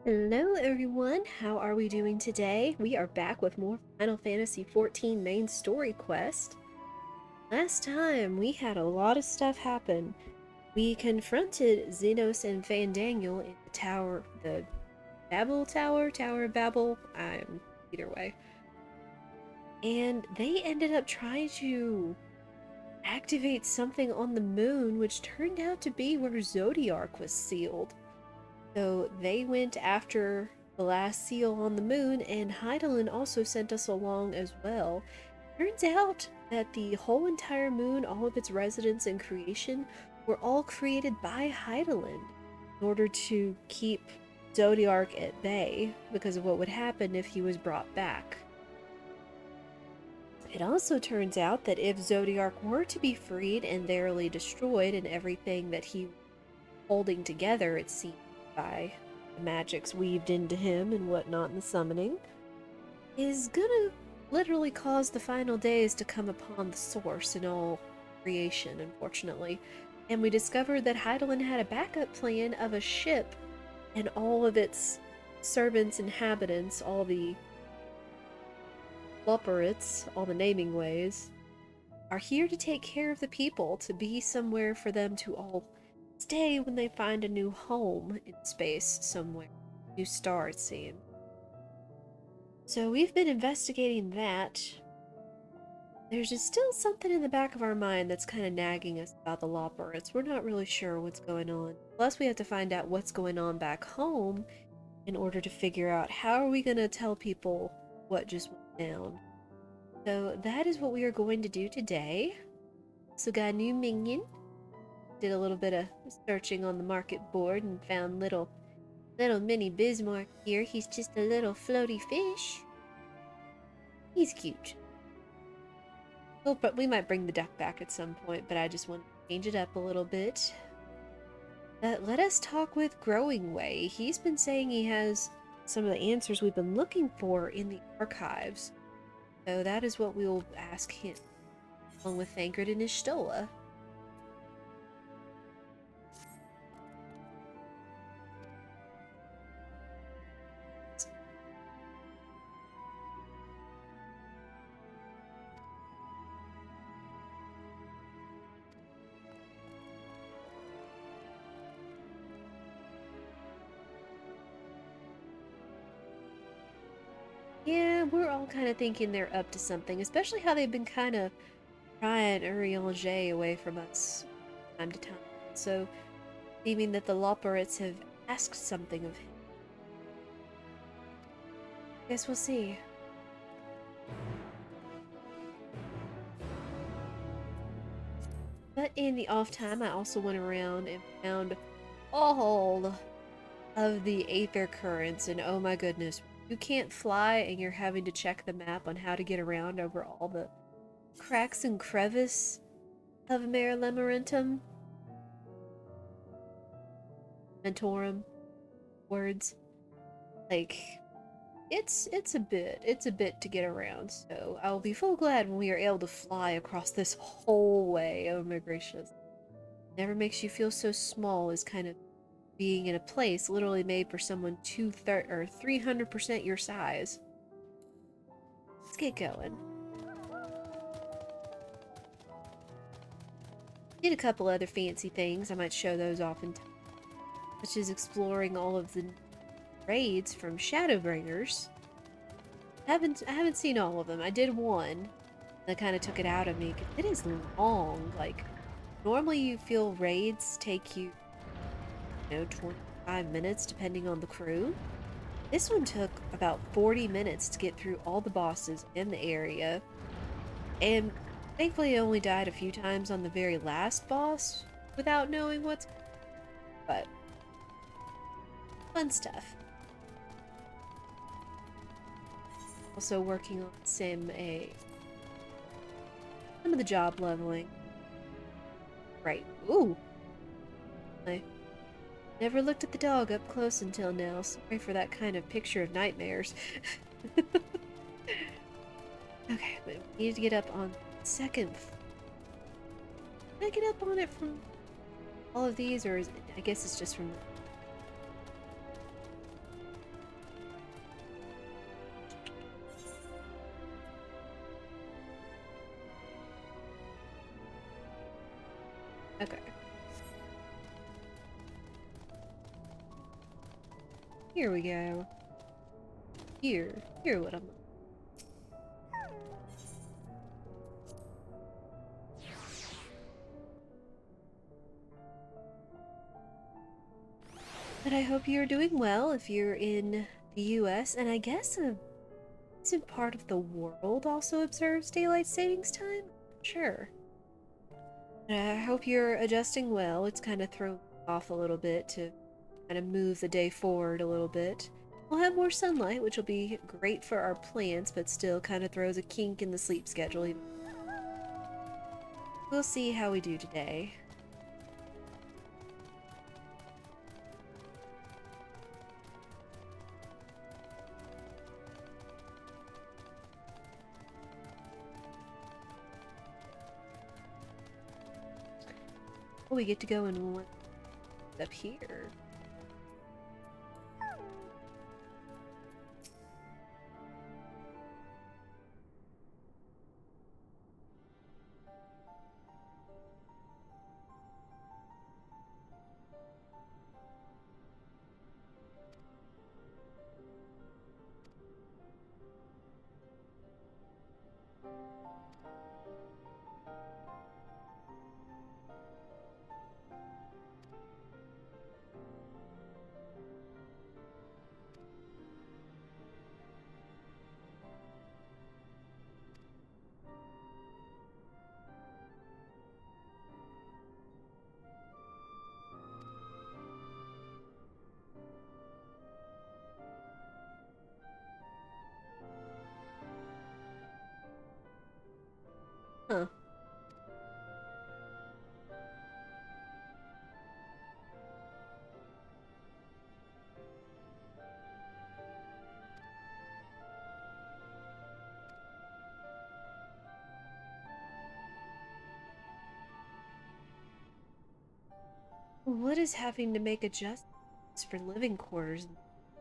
Hello everyone, how are we doing today? We are back with more Final Fantasy XIV main story quest. Last time we had a lot of stuff happen. We confronted Xenos and Fandaniel in the tower, the Babel Tower, Tower of Babel, either way. And they ended up trying to activate something on the moon, which turned out to be where Zodiark was sealed. So they went after the last seal on the moon, and Heidelin also sent us along as well. Turns out that the whole entire moon, all of its residents and creation, were all created by Heidelin in order to keep Zodiark at bay because of what would happen if he was brought back. It also turns out that if Zodiark were to be freed and thoroughly destroyed and everything that he was holding together, it seems, by the magics weaved into him and whatnot in the summoning, is gonna literally cause the final days to come upon the source in all creation, unfortunately. And we discovered that Heidelin had a backup plan of a ship and all of its servants, inhabitants, all the Loperates, all the naming ways, are here to take care of the people, to be somewhere for them to all stay when they find a new home in space somewhere. New star, it seems. So we've been investigating that. There's just still something in the back of our mind that's kind of nagging us about the Loperates. We're not really sure what's going on. Plus, we have to find out what's going on back home in order to figure out how are we going to tell people what just went down. So that is what we are going to do today. So got a new minion. Did a little bit of searching on the market board and found little mini Bismarck here. He's just a little floaty fish. He's cute. Oh, but we might bring the duck back at some point, but I just want to change it up a little bit. Let us talk with Growing Way. He's been saying he has some of the answers we've been looking for in the archives. So that is what we will ask him, along with Thancred and Ishtola. Yeah, we're all kind of thinking they're up to something, especially how they've been kind of prying Urianger away from us from time to time. So, seeming that the Loperates have asked something of him. Guess we'll see. But in the off time, I also went around and found all of the Aether currents, and oh my goodness, you can't fly and you're having to check the map on how to get around over all the cracks and crevice of Mare Lemerentum. Mentorum words. Like, it's a bit to get around, so I'll be full glad when we are able to fly across this whole way. Oh my gracious. Never makes you feel so small as kind of being in a place literally made for someone 300% your size. Let's get going. Did a couple other fancy things. I might show those off in time, such as exploring all of the raids from Shadowbringers. I haven't seen all of them. I did one that kind of took it out of me because it is long. Like, normally you feel raids take you, 25 minutes depending on the crew. This one took about 40 minutes to get through all the bosses in the area, and thankfully I only died a few times on the very last boss without knowing what's. But fun stuff. Also working on some of the job leveling. Right. Ooh. I never looked at the dog up close until now. Sorry for that kind of picture of nightmares. Okay, but we need to get up on second. Can I get up on it from all of these, or I guess it's just from. Okay. Here we go. Here what I'm... But I hope you're doing well if you're in the US, and I guess a decent part of the world also observes daylight savings time? Sure. I hope you're adjusting well. It's kind of thrown off a little bit to kind of move the day forward a little bit. We'll have more sunlight, which will be great for our plants, but still kind of throws a kink in the sleep schedule. We'll see how we do today. Oh, we get to go in one up here. Huh. What is having to make adjustments for living quarters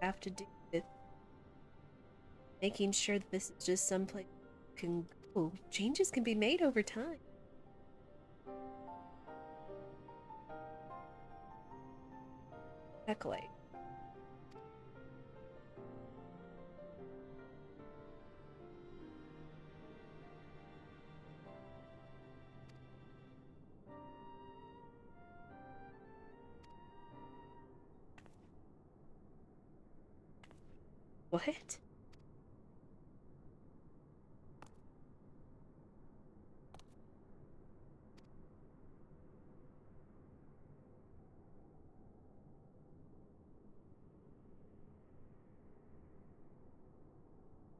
have to do with making sure that this is just someplace you can go? Changes can be made over time. Exactly. What?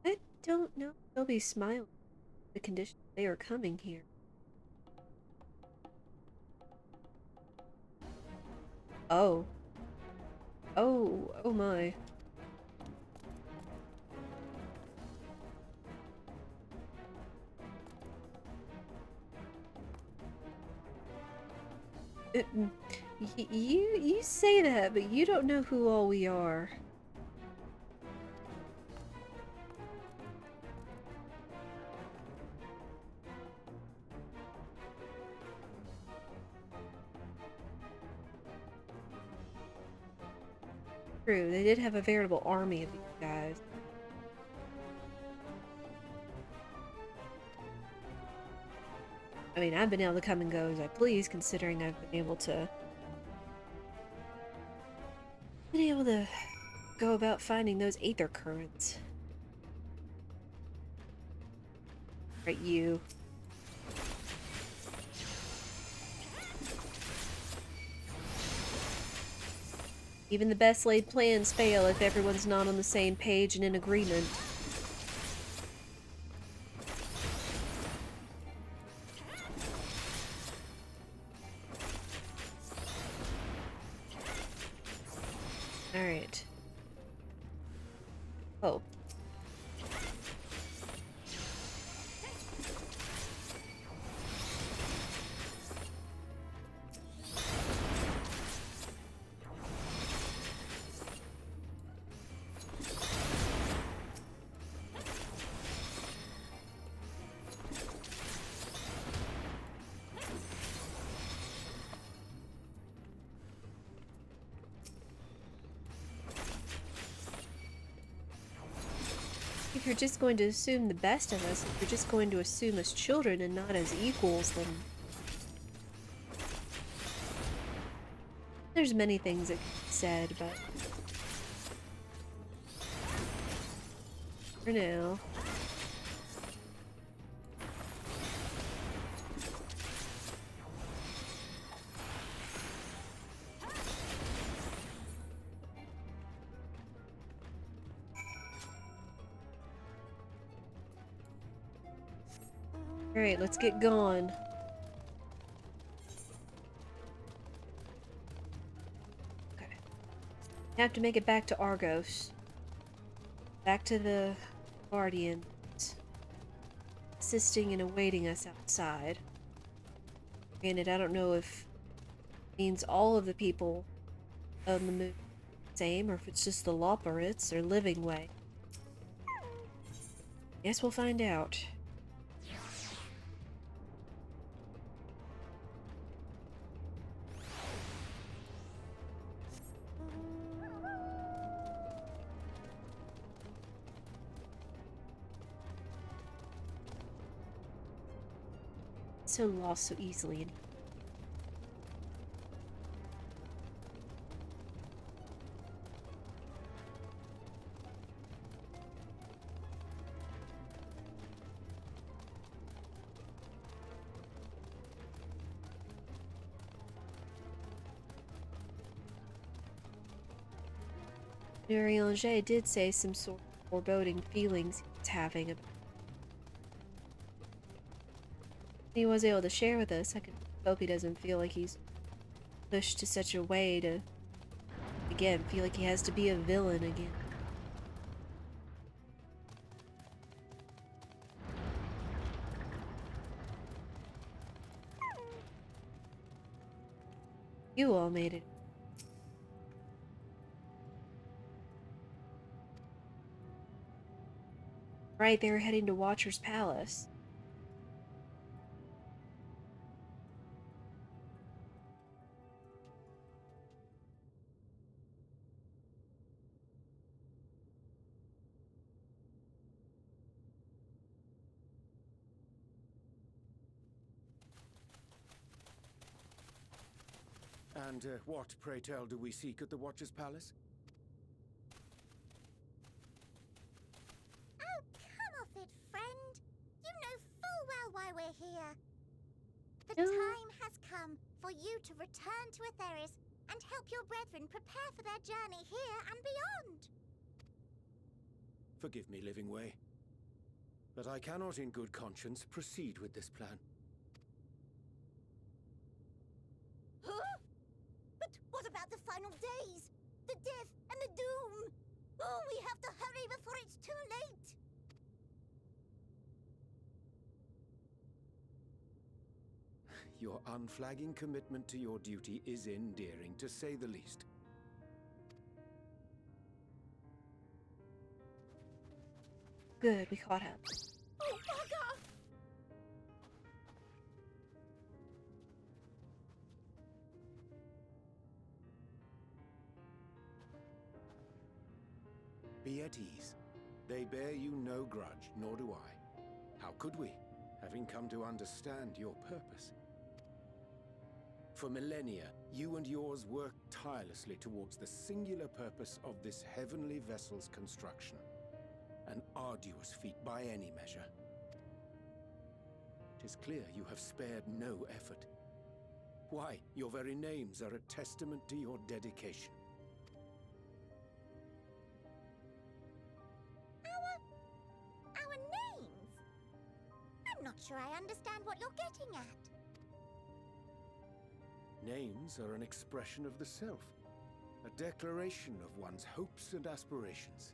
I don't know if they'll be smiling at the conditions they are coming here. Oh. Oh my. You say that, but you don't know who all we are. True, they did have a veritable army of these guys. I mean, I've been able to come and go as I please, considering I've been able to go about finding those aether currents. Right, you. Even the best laid plans fail if everyone's not on the same page and in agreement. Alright. Oh. if you're just going to assume the best of us, if you're just going to assume us children and not as equals, then there's many things that can be said, but for now. Alright, let's get going. Okay. Have to make it back to Argos. Back to the Guardians. Assisting and awaiting us outside. Granted, I don't know if it means all of the people on the moon are the same, or if it's just the Loporits or living way. Guess we'll find out. So lost so easily. Urianger did say some sort of foreboding feelings he was having about he was able to share with us. I can hope he doesn't feel like he's pushed to such a way to, again, feel like he has to be a villain again. You all made it. Right, they were heading to Watcher's Palace. And what, pray tell, do we seek at the Watcher's Palace? Oh, come off it, friend. You know full well why we're here. The No. time has come for you to return to Aetheris and help your brethren prepare for their journey here and beyond. Forgive me, Living Way, but I cannot in good conscience proceed with this plan. Huh? But what about the final days? The death and the doom? Oh, we have to hurry before it's too late. Your unflagging commitment to your duty is endearing, to say the least. Good, we caught up. Oh, bugger! Be at ease. They bear you no grudge, nor do I. How could we, having come to understand your purpose? For millennia, you and yours worked tirelessly towards the singular purpose of this heavenly vessel's construction. An arduous feat by any measure. 'Tis clear you have spared no effort. Why, your very names are a testament to your dedication. Our names? I'm not sure I understand what you're getting at. Names are an expression of the self, a declaration of one's hopes and aspirations.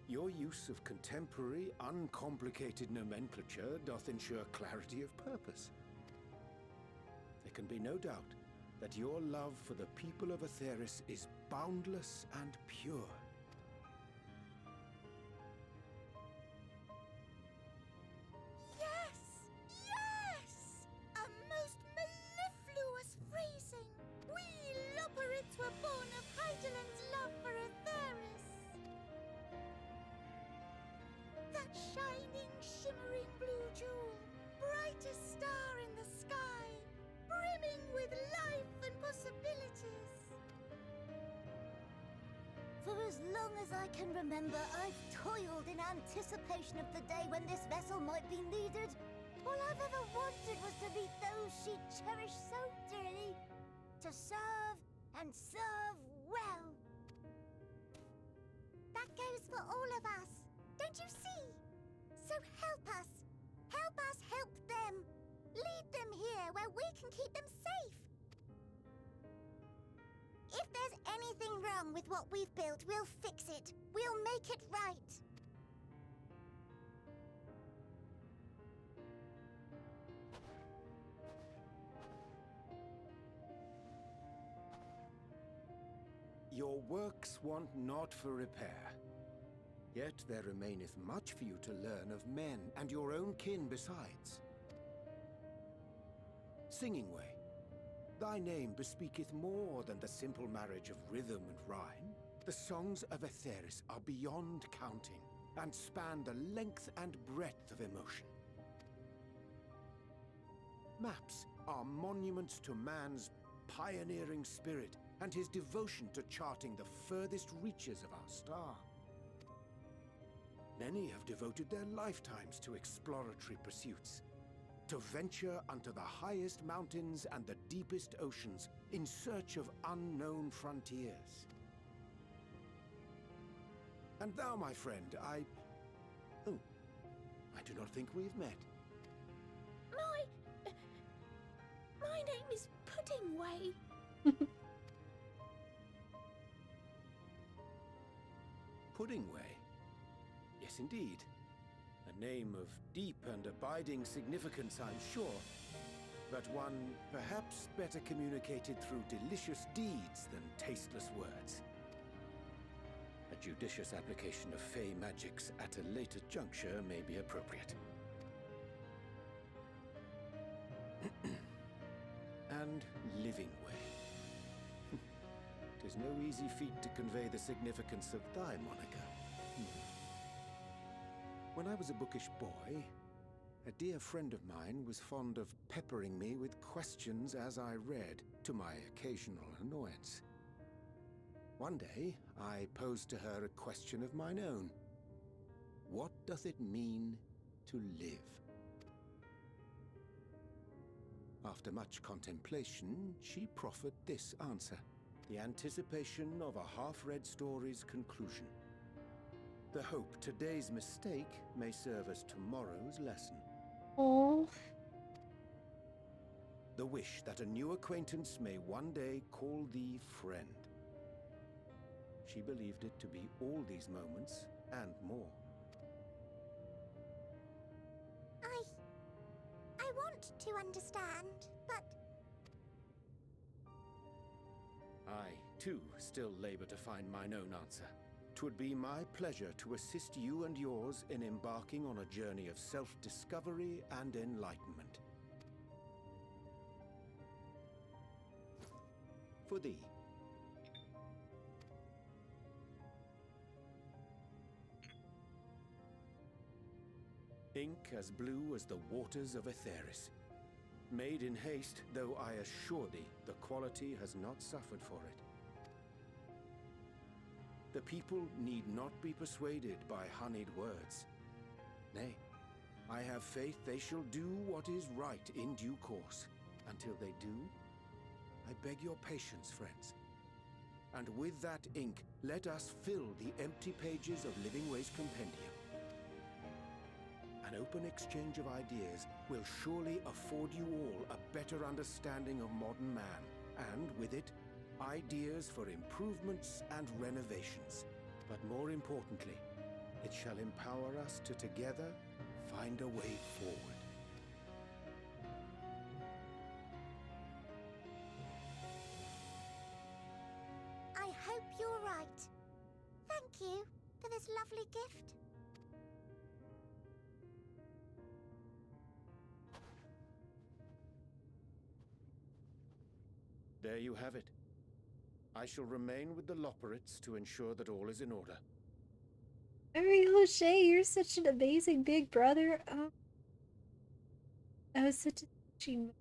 Your use of contemporary, uncomplicated nomenclature doth ensure clarity of purpose. There can be no doubt that your love for the people of Aetheris is boundless and pure. Yes! Yes! A most mellifluous phrasing! We Loporits were born of Hydalen's For as long as I can remember, I've toiled in anticipation of the day when this vessel might be needed. All I've ever wanted was to meet those she cherished so dearly. To serve and serve well. That goes for all of us. Don't you see? So help us. Help us help them. Lead them here where we can keep them safe. If there's anything wrong with what we've built, we'll fix it. We'll make it right. Your works want not for repair. Yet there remaineth much for you to learn of men, and your own kin besides. Singing Way, thy name bespeaketh more than the simple marriage of rhythm and rhyme. The songs of Aetheris are beyond counting, and span the length and breadth of emotion. Maps are monuments to man's pioneering spirit, and his devotion to charting the furthest reaches of our star. Many have devoted their lifetimes to exploratory pursuits, to venture unto the highest mountains and the deepest oceans in search of unknown frontiers. And thou, my friend, I do not think we've met. My name is Puddingway. Puddingway? Yes, indeed. A name of deep and abiding significance, I'm sure, but one perhaps better communicated through delicious deeds than tasteless words. A judicious application of fey magics at a later juncture may be appropriate. And Living Way. 'Tis no easy feat to convey the significance of thy moniker. When I was a bookish boy, a dear friend of mine was fond of peppering me with questions as I read, to my occasional annoyance. One day, I posed to her a question of mine own. What doth it mean to live? After much contemplation, she proffered this answer, the anticipation of a half-read story's conclusion. The hope today's mistake may serve as tomorrow's lesson. Oh. The wish that a new acquaintance may one day call thee friend. She believed it to be all these moments and more. I want to understand, but... I, too, still labour to find mine own answer. 'Twould be my pleasure to assist you and yours in embarking on a journey of self-discovery and enlightenment. For thee. Ink as blue as the waters of Aetheris. Made in haste, though I assure thee, the quality has not suffered for it. The people need not be persuaded by honeyed words. Nay, I have faith they shall do what is right in due course. Until they do, I beg your patience, friends. And with that ink, let us fill the empty pages of Living Way's compendium. An open exchange of ideas will surely afford you all a better understanding of modern man, and with it, ideas for improvements and renovations. But more importantly, it shall empower us to together find a way forward. I hope you're right. Thank you for this lovely gift. There you have it. I shall remain with the Loporrits to ensure that all is in order. Ariel O'Shea, you're such an amazing big brother. Oh, that was such a touching,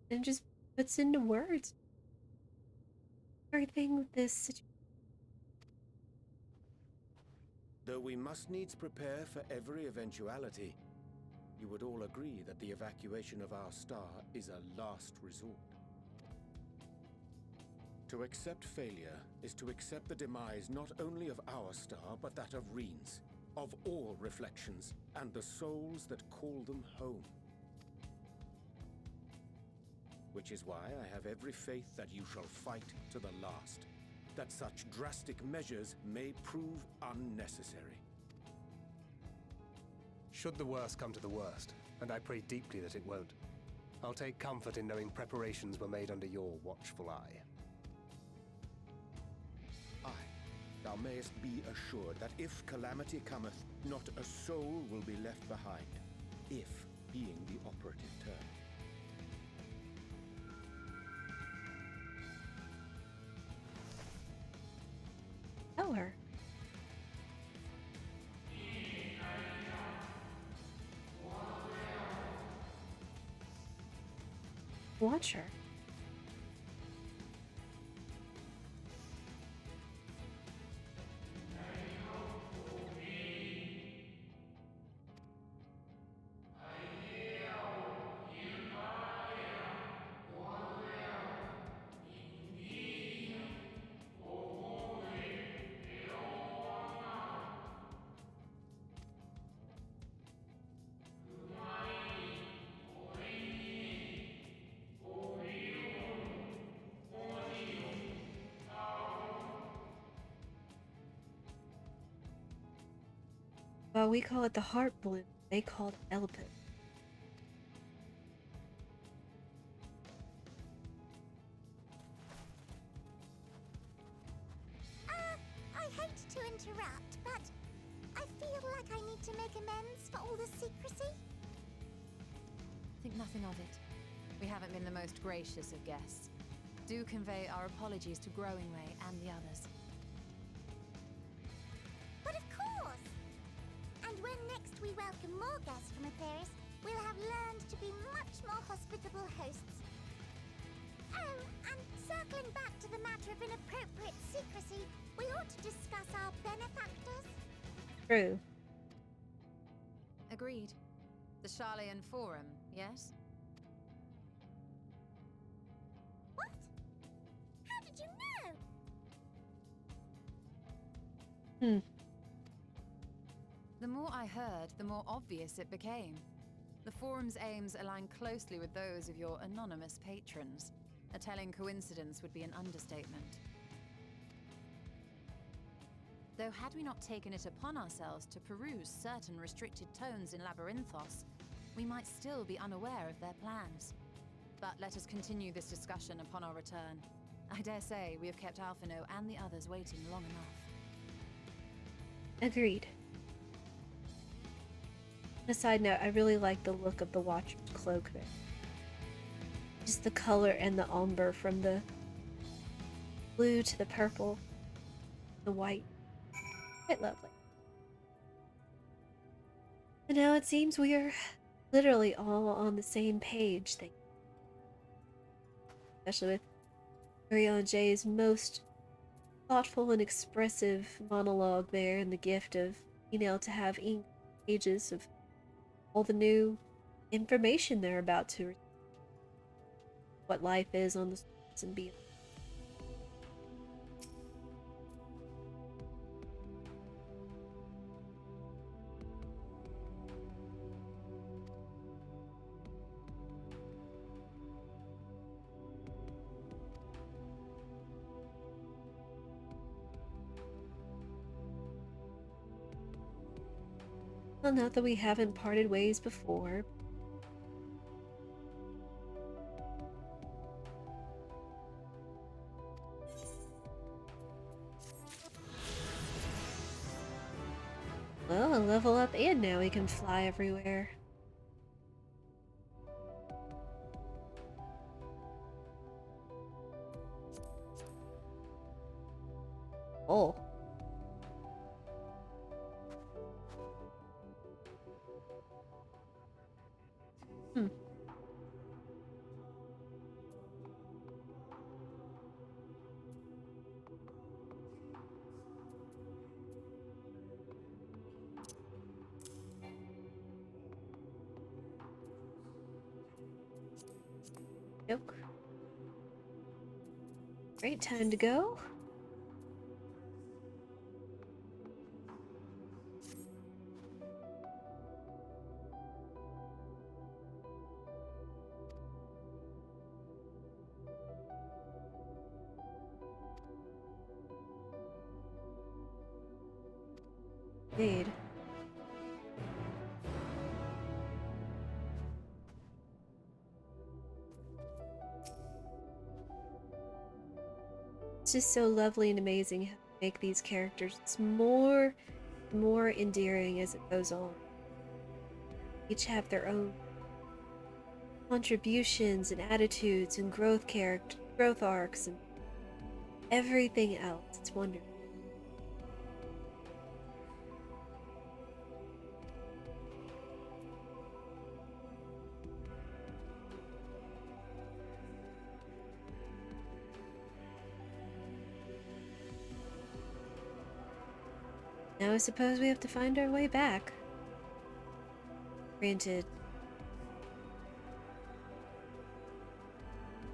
and just puts into words everything with this situation. Though we must needs prepare for every eventuality, you would all agree that the evacuation of our star is a last resort. To accept failure is to accept the demise not only of our star, but that of Reen's, of all reflections, and the souls that call them home. Which is why I have every faith that you shall fight to the last, that such drastic measures may prove unnecessary. Should the worst come to the worst, and I pray deeply that it won't, I'll take comfort in knowing preparations were made under your watchful eye. Aye, thou mayest be assured that if calamity cometh, not a soul will be left behind, if being the operative term. Tell her. Watch her. Well, we call it the heart balloon. They call it elephant. I hate to interrupt, but I feel like I need to make amends for all the secrecy. Think nothing of it. We haven't been the most gracious of guests. Do convey our apologies to Growingway and the others. But of course! And when next we welcome more guests from Atheris, we'll have learned to be much more hospitable hosts. Oh, and circling back to the matter of inappropriate secrecy, we ought to discuss our benefactors. True. Agreed. The Charlayan Forum, yes? What? How did you know? The more I heard, the more obvious it became. The Forum's aims align closely with those of your anonymous patrons. A telling coincidence would be an understatement. Though had we not taken it upon ourselves to peruse certain restricted tones in Labyrinthos, we might still be unaware of their plans. But let us continue this discussion upon our return. I dare say we have kept Alphino and the others waiting long enough. Agreed. On a side note, I really like the look of the Watcher's cloak there. Just the color and the umber from the blue to the purple, the white. Quite lovely. And now it seems we are literally all on the same page. Especially with Ariana J's most thoughtful and expressive monologue there, and the gift of being able to have pages of all the new information they're about to receive. What life is on the surface and beyond. Well, not that we haven't parted ways before. Well, a level up and now we can fly everywhere. Oh. Joke. Great, time to go. Indeed. It's just so lovely and amazing how they make these characters. It's more endearing as it goes on. Each have their own contributions and attitudes and growth arcs and everything else. It's wonderful. Now I suppose we have to find our way back. Granted,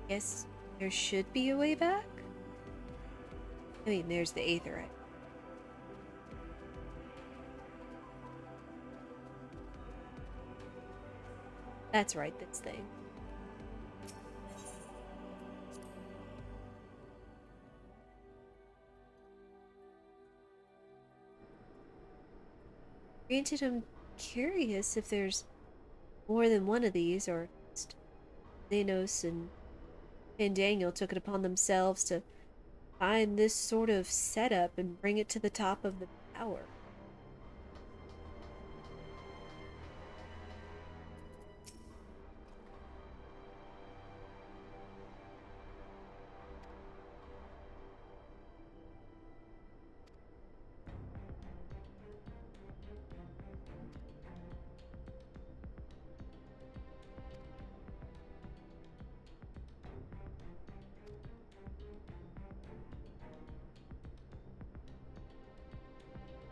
yes, there should be a way back. I mean, there's the Aetherite. That's right, this thing. Granted, I'm curious if there's more than one of these, or just Xenos and Daniel took it upon themselves to find this sort of setup and bring it to the top of the tower.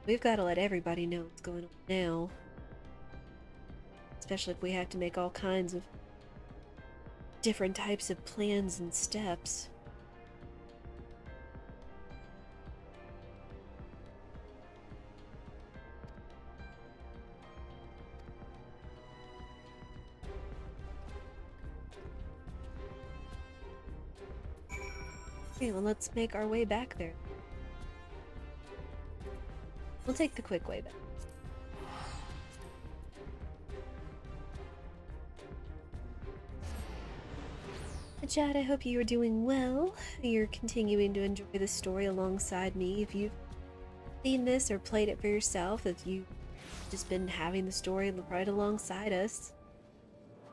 We've got to let everybody know what's going on now. Especially if we have to make all kinds of different types of plans and steps. Okay, well, let's make our way back there. We'll take the quick way back. Chad, I hope you are doing well. You're continuing to enjoy the story alongside me. If you've seen this or played it for yourself, if you've just been having the story right alongside us,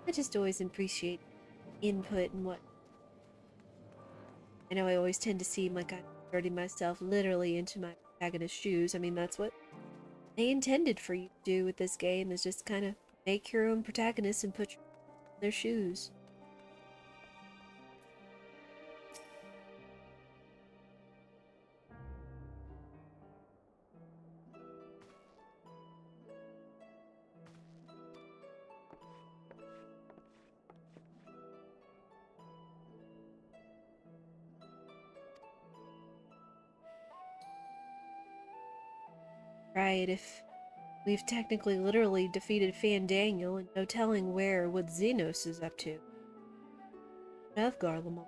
I just always appreciate input and what. I know I always tend to seem like I'm inserting myself literally into my protagonist's shoes. I mean, that's what they intended for you to do with this game, is just kind of make your own protagonist and put yourself in their shoes. Right, if we've technically literally defeated Fandaniel and no telling where or what Xenos is up to. Of Garlemald.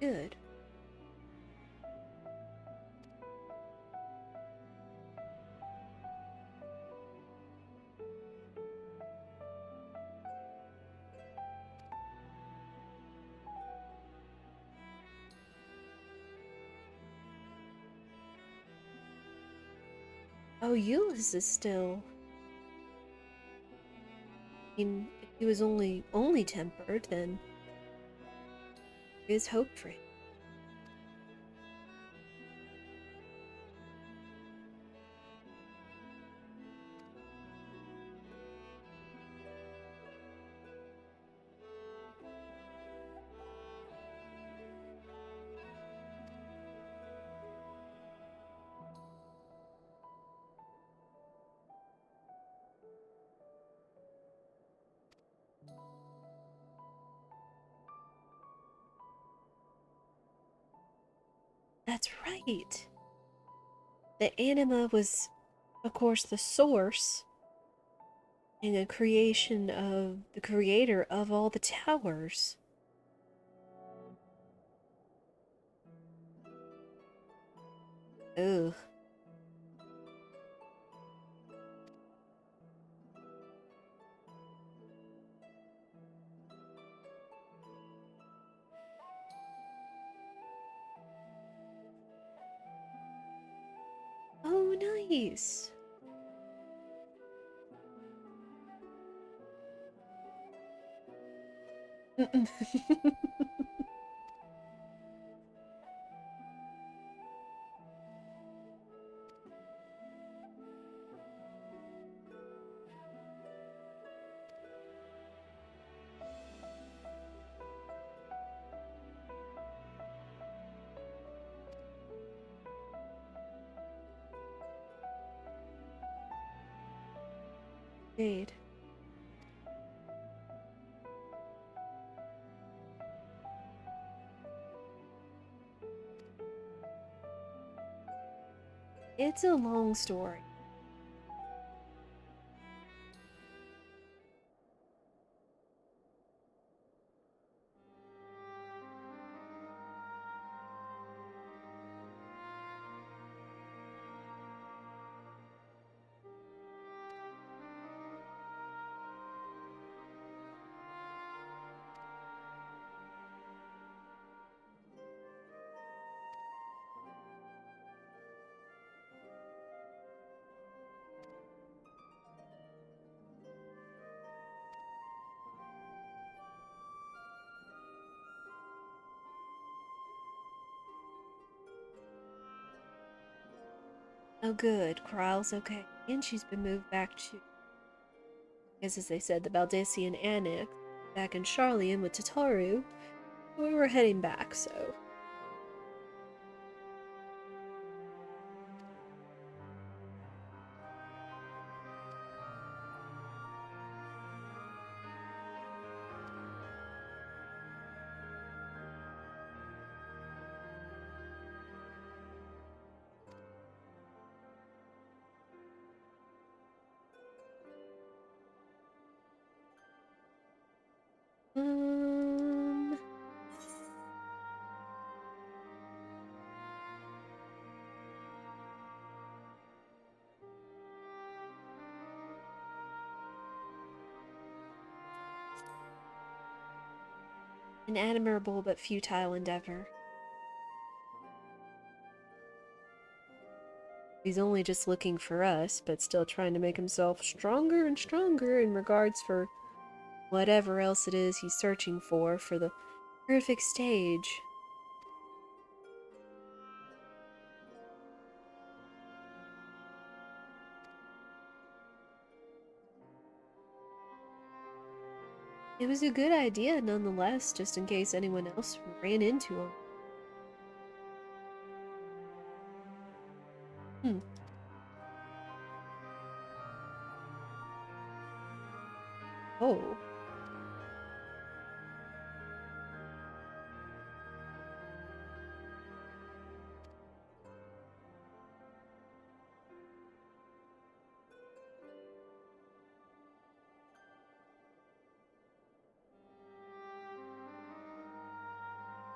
Good. Oh, Euless is still. I mean, if he was only tempered, then there is hope for him. That's right. The anima was, of course, the source and a creation of the creator of all the towers. Ugh. Oh, nice. Indeed. It's a long story. Oh, good. Kryl's okay. And she's been moved back to, as they said, the Baldician Annex, back in Charlian with Tataru. We were heading back, so. Um. An admirable but futile endeavor. He's only just looking for us, but still trying to make himself stronger and stronger in regards for whatever else it is he's searching for the perfect stage. It was a good idea nonetheless, just in case anyone else ran into him. Hmm. Oh.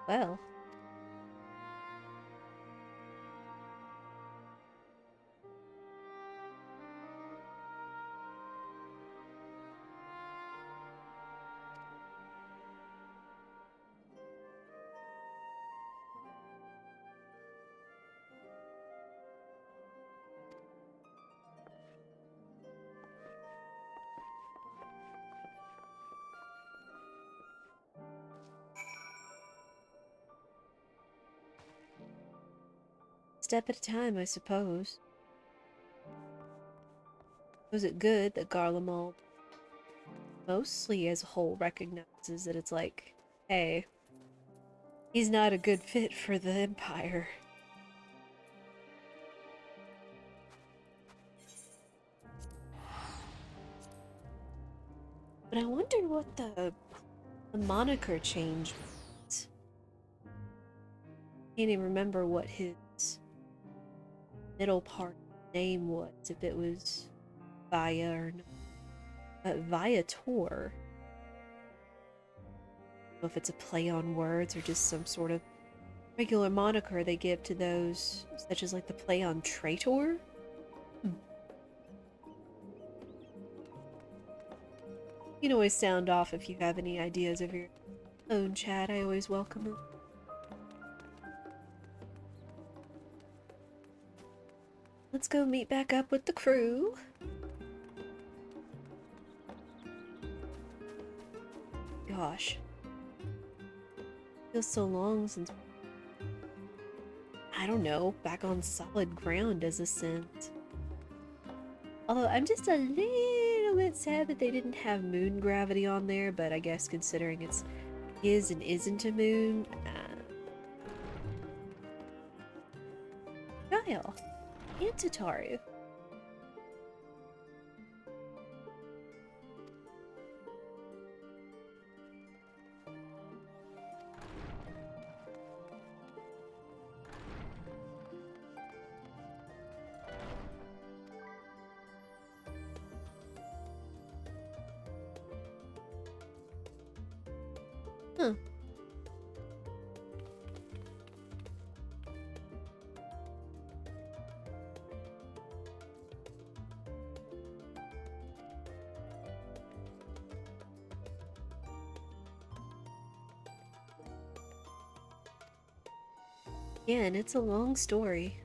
Well. Step at a time, I suppose. Was it good that Garlemald, mostly as a whole, recognizes that it's like, hey, he's not a good fit for the Empire? But I wonder what the moniker change means. Can't even remember what his middle part name was, if it was Via or not. But Viator. I don't know if it's a play on words or just some sort of regular moniker they give to those, such as like the play on traitor. You can always sound off if you have any ideas of your own, chat. I always welcome them. Let's go meet back up with the crew. Gosh. Feels so long since, I don't know, back on solid ground as a sense. Although I'm just a little bit sad that they didn't have moon gravity on there, but I guess considering it's is and isn't a moon. Kyle. And Tataru. Huh. Yeah, and it's a long story.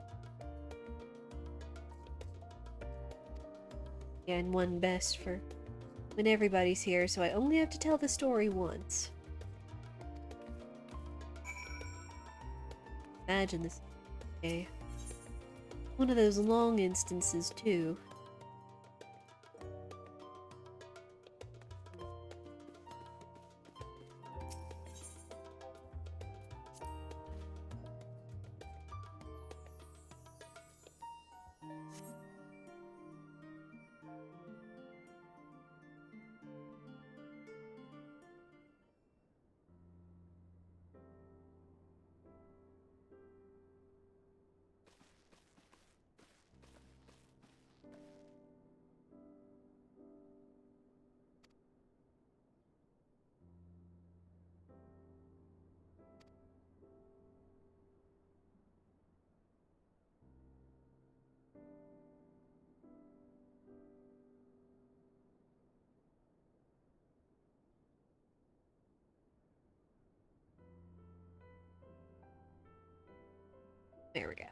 Yeah, and one best for when everybody's here, so I only have to tell the story once. Imagine this. Okay. One of those long instances, too. There we go.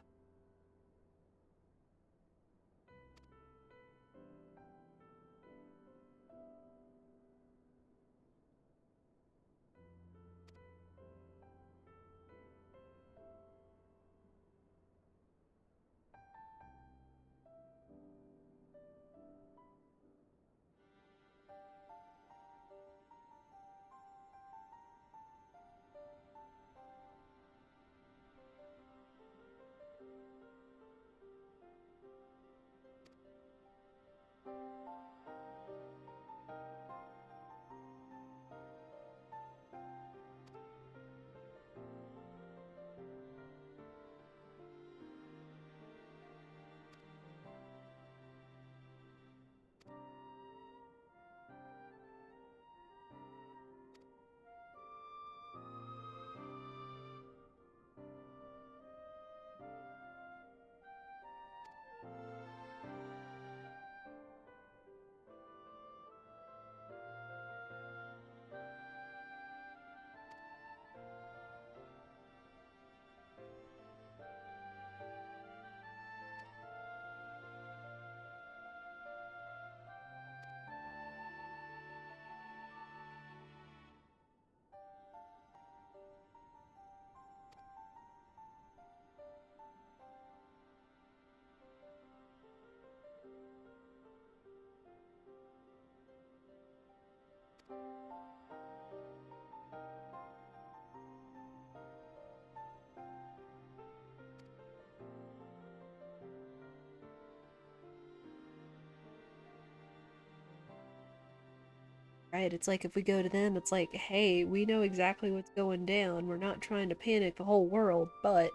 Right? It's like if we go to them, it's like, hey, we know exactly what's going down. We're not trying to panic the whole world, but...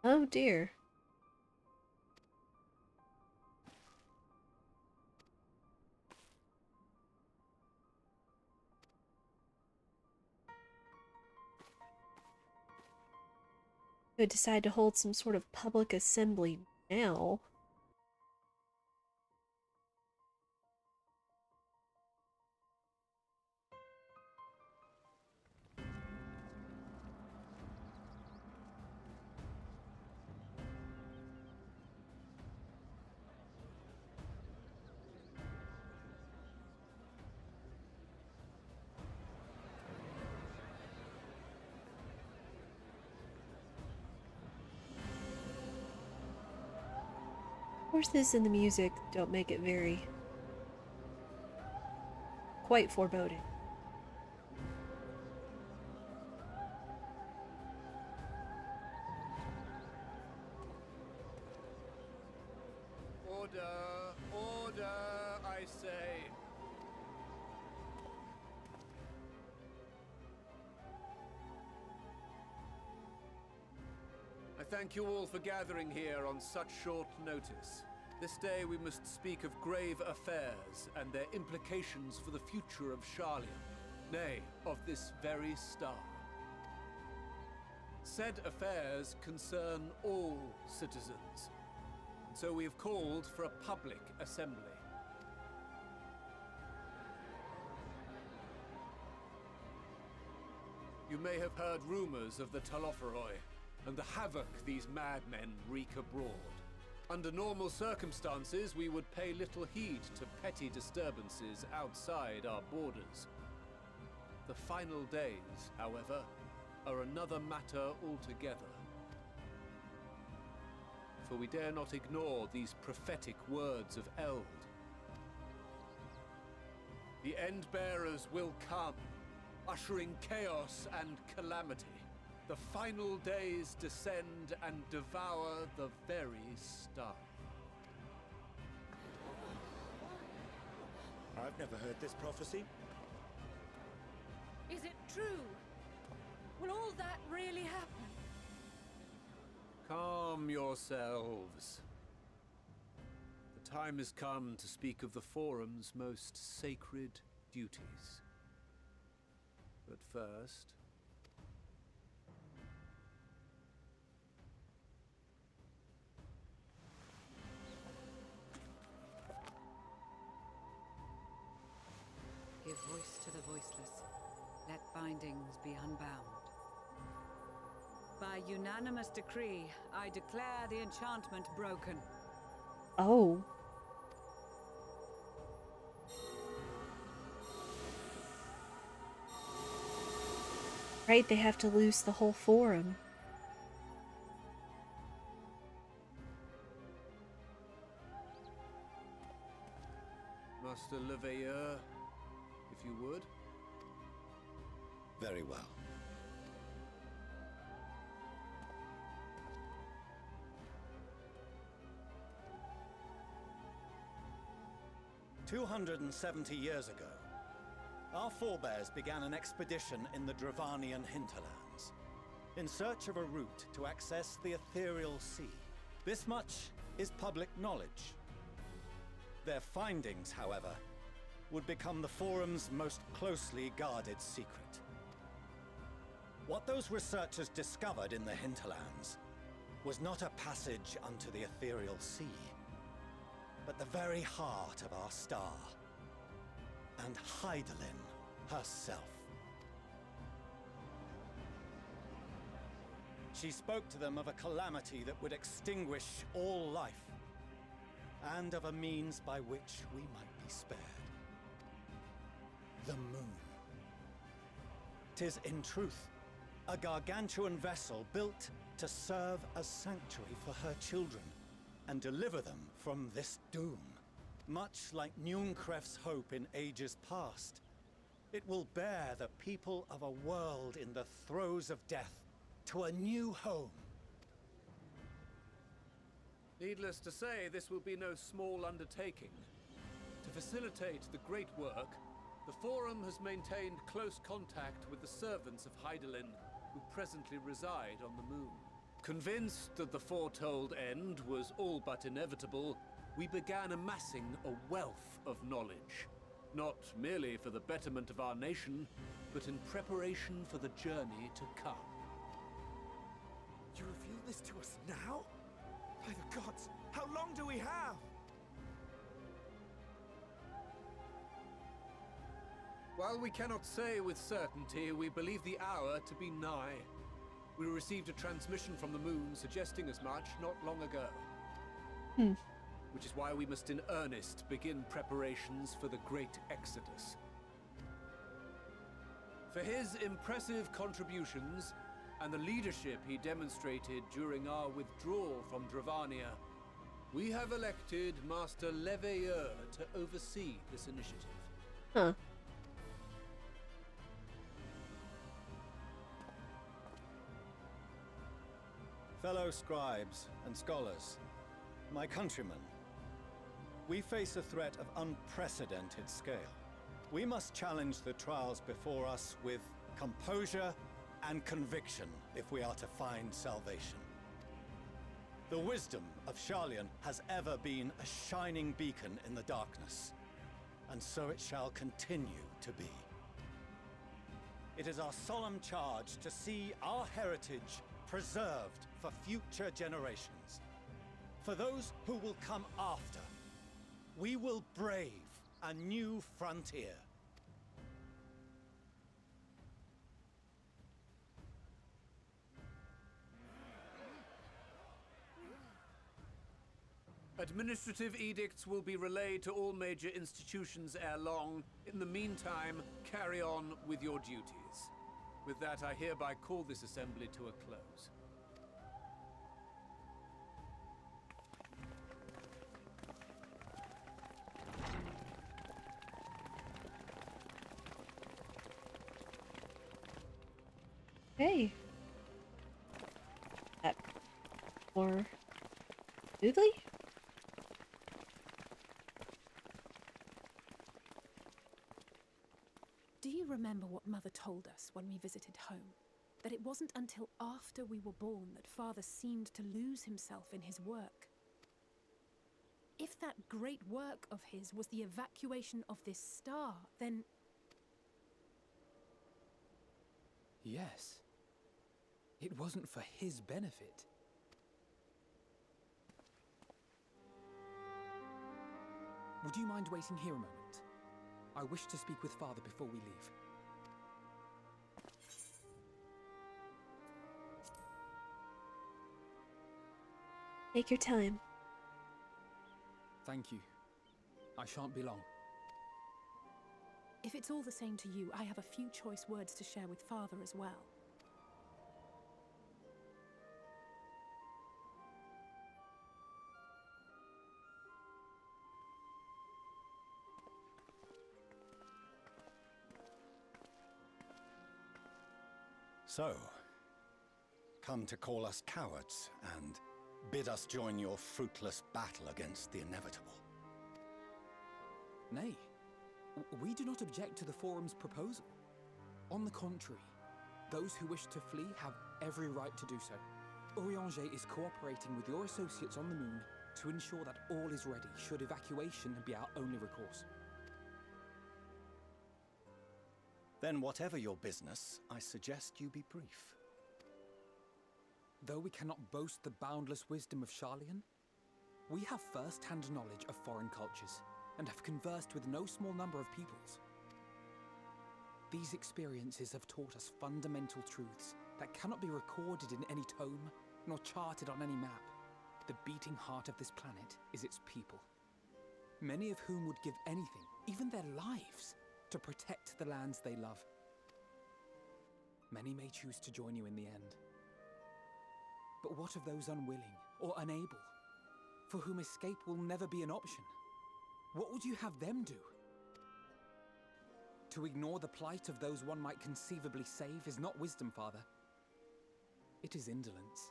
Oh dear. Could decide to hold some sort of public assembly now. Of course, this and the music don't make it very... quite foreboding. Order! Order, I say! I thank you all for gathering here on such short notice. This day we must speak of grave affairs and their implications for the future of Charlian, nay, of this very star. Said affairs concern all citizens, and so we have called for a public assembly. You may have heard rumors of the Telophoroi and the havoc these madmen wreak abroad. Under normal circumstances, we would pay little heed to petty disturbances outside our borders. The final days, however, are another matter altogether. For we dare not ignore these prophetic words of Eld. The End-bearers will come, ushering chaos and calamity. The final days descend and devour the very star. I've never heard this prophecy. Is it true? Will all that really happen? Calm yourselves. The time has come to speak of the Forum's most sacred duties. But first... Give voice to the voiceless. Let bindings be unbound. By unanimous decree, I declare the enchantment broken. Oh. Right, they have to loose the whole forum. Master Leveilleur, if you would. Very well. "270 years ago, our forebears began an expedition in the Dravanian hinterlands, in search of a route to access the ethereal sea. This much is public knowledge. Their findings, however, would become the Forum's most closely guarded secret. What those researchers discovered in the hinterlands was not a passage unto the ethereal sea, but the very heart of our star, and Hydaelyn herself. She spoke to them of a calamity that would extinguish all life, and of a means by which we might be spared. The moon. 'Tis in truth a gargantuan vessel built to serve as sanctuary for her children, and deliver them from this doom. Much like Nunkref's hope in ages past, it will bear the people of a world in the throes of death to a new home Needless to say, this will be no small undertaking. To facilitate the great work, the Forum has maintained close contact with the servants of Hydaelyn, who presently reside on the moon. Convinced that the foretold end was all but inevitable, we began amassing a wealth of knowledge. Not merely for the betterment of our nation, but in preparation for the journey to come. You reveal this to us now? By the gods, how long do we have? While we cannot say with certainty, we believe the hour to be nigh. We received a transmission from the moon suggesting as much not long ago. Which is why we must in earnest begin preparations for the great exodus. For his impressive contributions and the leadership he demonstrated during our withdrawal from Dravania, we have elected Master Leveilleur to oversee this initiative. Huh. Fellow scribes and scholars, my countrymen, we face a threat of unprecedented scale. We must challenge the trials before us with composure and conviction if we are to find salvation. The wisdom of Sharlayan has ever been a shining beacon in the darkness, and so it shall continue to be. It is our solemn charge to see our heritage preserved for future generations. For those who will come after, we will brave a new frontier. Administrative edicts will be relayed to all major institutions ere long. In the meantime, carry on with your duties. With that, I hereby call this assembly to a close. Hey. That more smoothly? Do you remember what Mother told us when we visited home? That it wasn't until after we were born that Father seemed to lose himself in his work. If that great work of his was the evacuation of this star, then... Yes. It wasn't for his benefit. Would you mind waiting here a moment? I wish to speak with Father before we leave. Take your time. Thank you. I shan't be long. If it's all the same to you, I have a few choice words to share with Father as well. So, come to call us cowards and bid us join your fruitless battle against the inevitable. Nay, we do not object to the Forum's proposal. On the contrary, those who wish to flee have every right to do so. Urianger is cooperating with your associates on the moon to ensure that all is ready should evacuation be our only recourse. Then whatever your business, I suggest you be brief. Though we cannot boast the boundless wisdom of Sharlayan, we have first-hand knowledge of foreign cultures and have conversed with no small number of peoples. These experiences have taught us fundamental truths that cannot be recorded in any tome, nor charted on any map. The beating heart of this planet is its people, many of whom would give anything, even their lives, to protect the lands they love. Many may choose to join you in the end. But what of those unwilling or unable, for whom escape will never be an option? What would you have them do? To ignore the plight of those one might conceivably save is not wisdom, Father. It is indolence.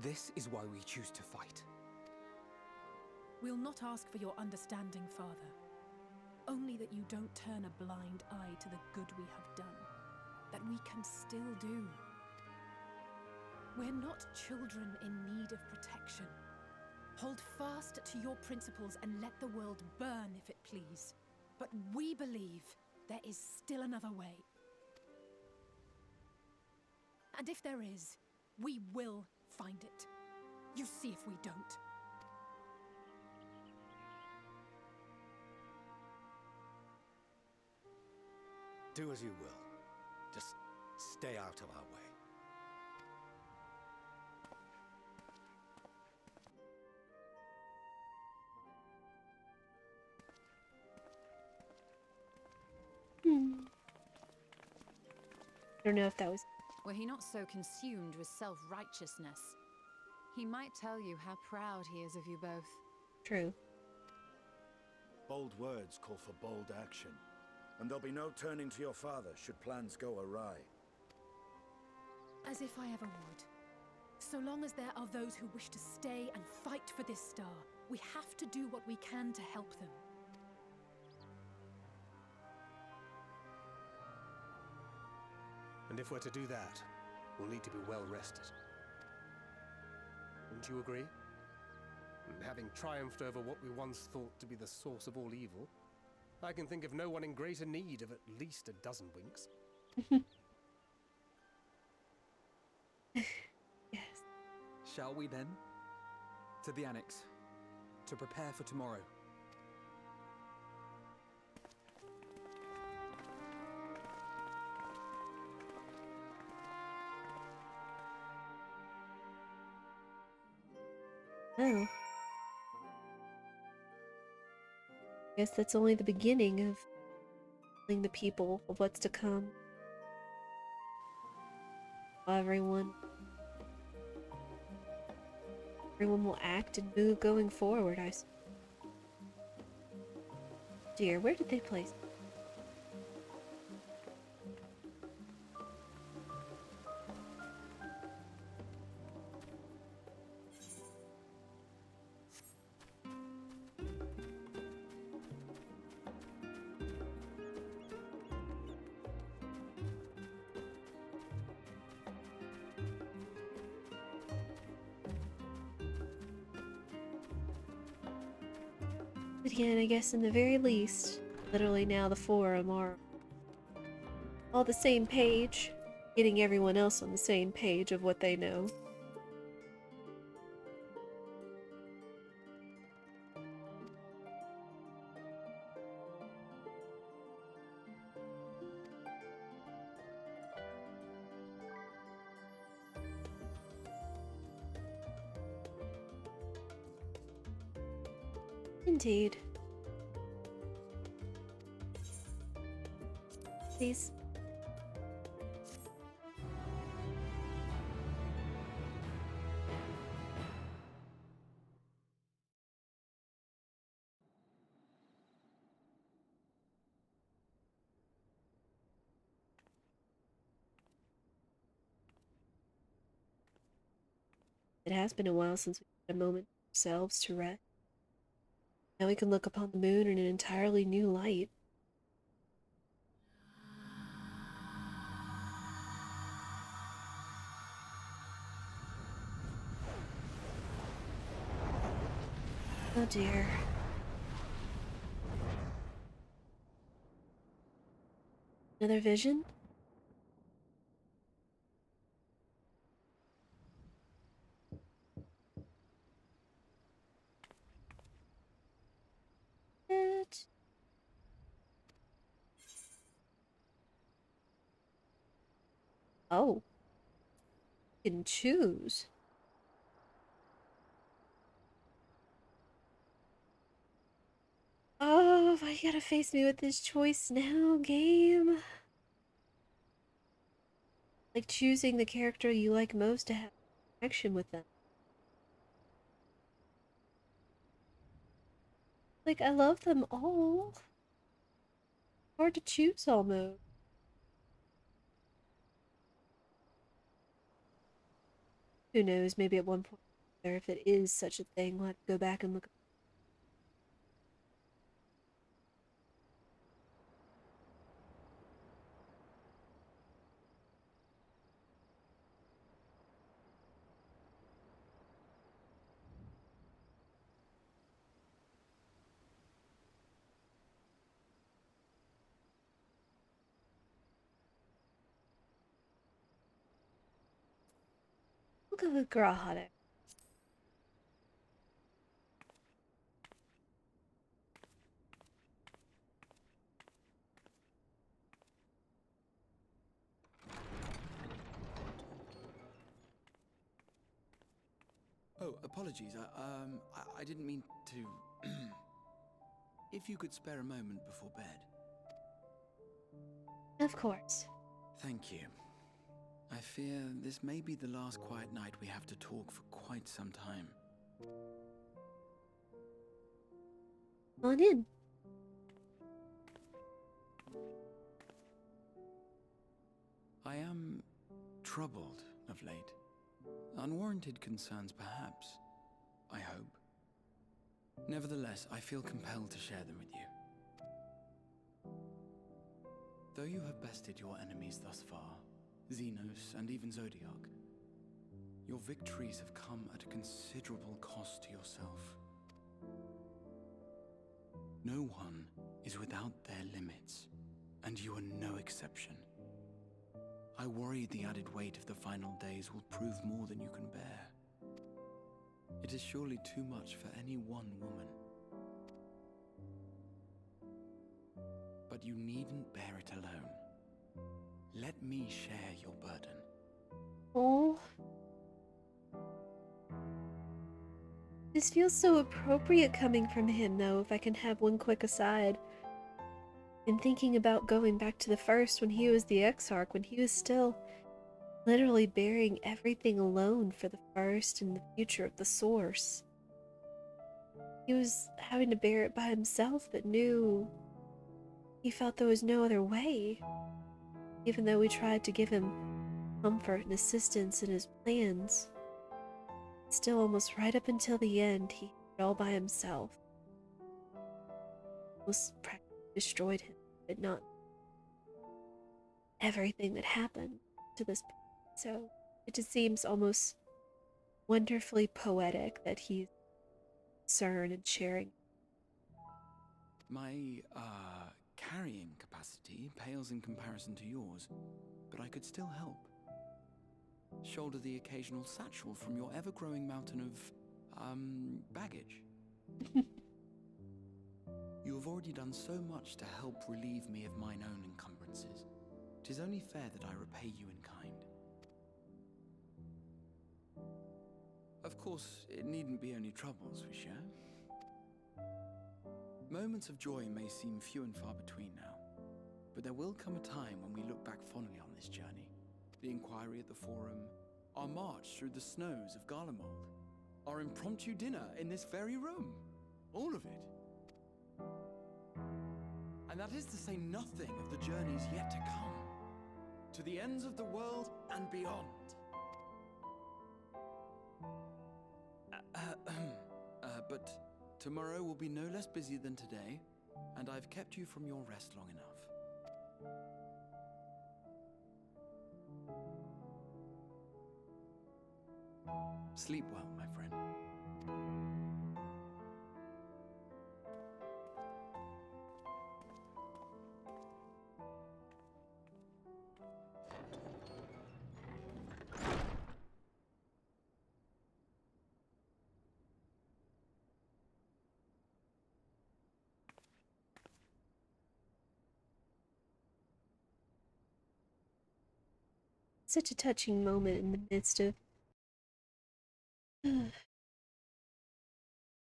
This is why we choose to fight. We'll not ask for your understanding, Father. Only that you don't turn a blind eye to the good we have done. That we can still do. We're not children in need of protection. Hold fast to your principles and let the world burn if it please. But we believe there is still another way. And if there is, we will find it. You see if we don't. Do as you will. Just stay out of our way. I don't know if that was... Were he not so consumed with self-righteousness, he might tell you how proud he is of you both. True. Bold words call for bold action. And there'll be no turning to your father should plans go awry. As if I ever would. So long as there are those who wish to stay and fight for this star, we have to do what we can to help them. And if we're to do that, we'll need to be well rested. Wouldn't you agree? And having triumphed over what we once thought to be the source of all evil, I can think of no one in greater need of at least a dozen winks. Yes. Shall we then? To the Annex. To prepare for tomorrow. Oh. Guess that's only the beginning of telling the people of what's to come. Everyone will act and move going forward, I suppose. Dear, where did they place? But again, I guess in the very least, literally now the forum are all the same page, getting everyone else on the same page of what they know. Indeed. Please. It has been a while since we had a moment for ourselves to rest. Now we can look upon the moon in an entirely new light. Oh dear. Another vision? What? Oh. You can choose. Oh, why you gotta face me with this choice now, game? Like choosing the character you like most to have action with them. Like, I love them all. Hard to choose almost. Who knows, maybe at one point, or if it is such a thing, we'll have to go back and look. We'll go with Grahado. Oh, apologies. I didn't mean to. If you could spare a moment before bed. Of course. Thank you. I fear this may be the last quiet night we have to talk for quite some time. Come on in. I am troubled of late. Unwarranted concerns, perhaps. I hope. Nevertheless, I feel compelled to share them with you. Though you have bested your enemies thus far, Xenos and even Zodiac, your victories have come at a considerable cost to yourself. No one is without their limits, and you are no exception. I worry the added weight of the final days will prove more than you can bear. It is surely too much for any one woman. But you needn't bear it alone. Let me share your burden. Oh. This feels so appropriate coming from him, though, if I can have one quick aside. In thinking about going back to the first when he was the Exarch, when he was still literally bearing everything alone for the first and the future of the Source. He was having to bear it by himself, but knew he felt there was no other way. Even though we tried to give him comfort and assistance in his plans, still almost right up until the end, he did it all by himself. Almost practically destroyed him, but not everything that happened to this point. So it just seems almost wonderfully poetic that he's concerned and sharing. My, carrying capacity pales in comparison to yours, but I could still help. Shoulder the occasional satchel from your ever-growing mountain of, baggage. You have already done so much to help relieve me of mine own encumbrances. 'Tis only fair that I repay you in kind. Of course, it needn't be only troubles we share. Moments of joy may seem few and far between now, but there will come a time when we look back fondly on this journey. The inquiry at the Forum, our march through the snows of Garlemald, our impromptu dinner in this very room. All of it. And that is to say nothing of the journeys yet to come, to the ends of the world and beyond. But tomorrow will be no less busy than today, and I've kept you from your rest long enough. Sleep well, my friend. Such a touching moment in the midst of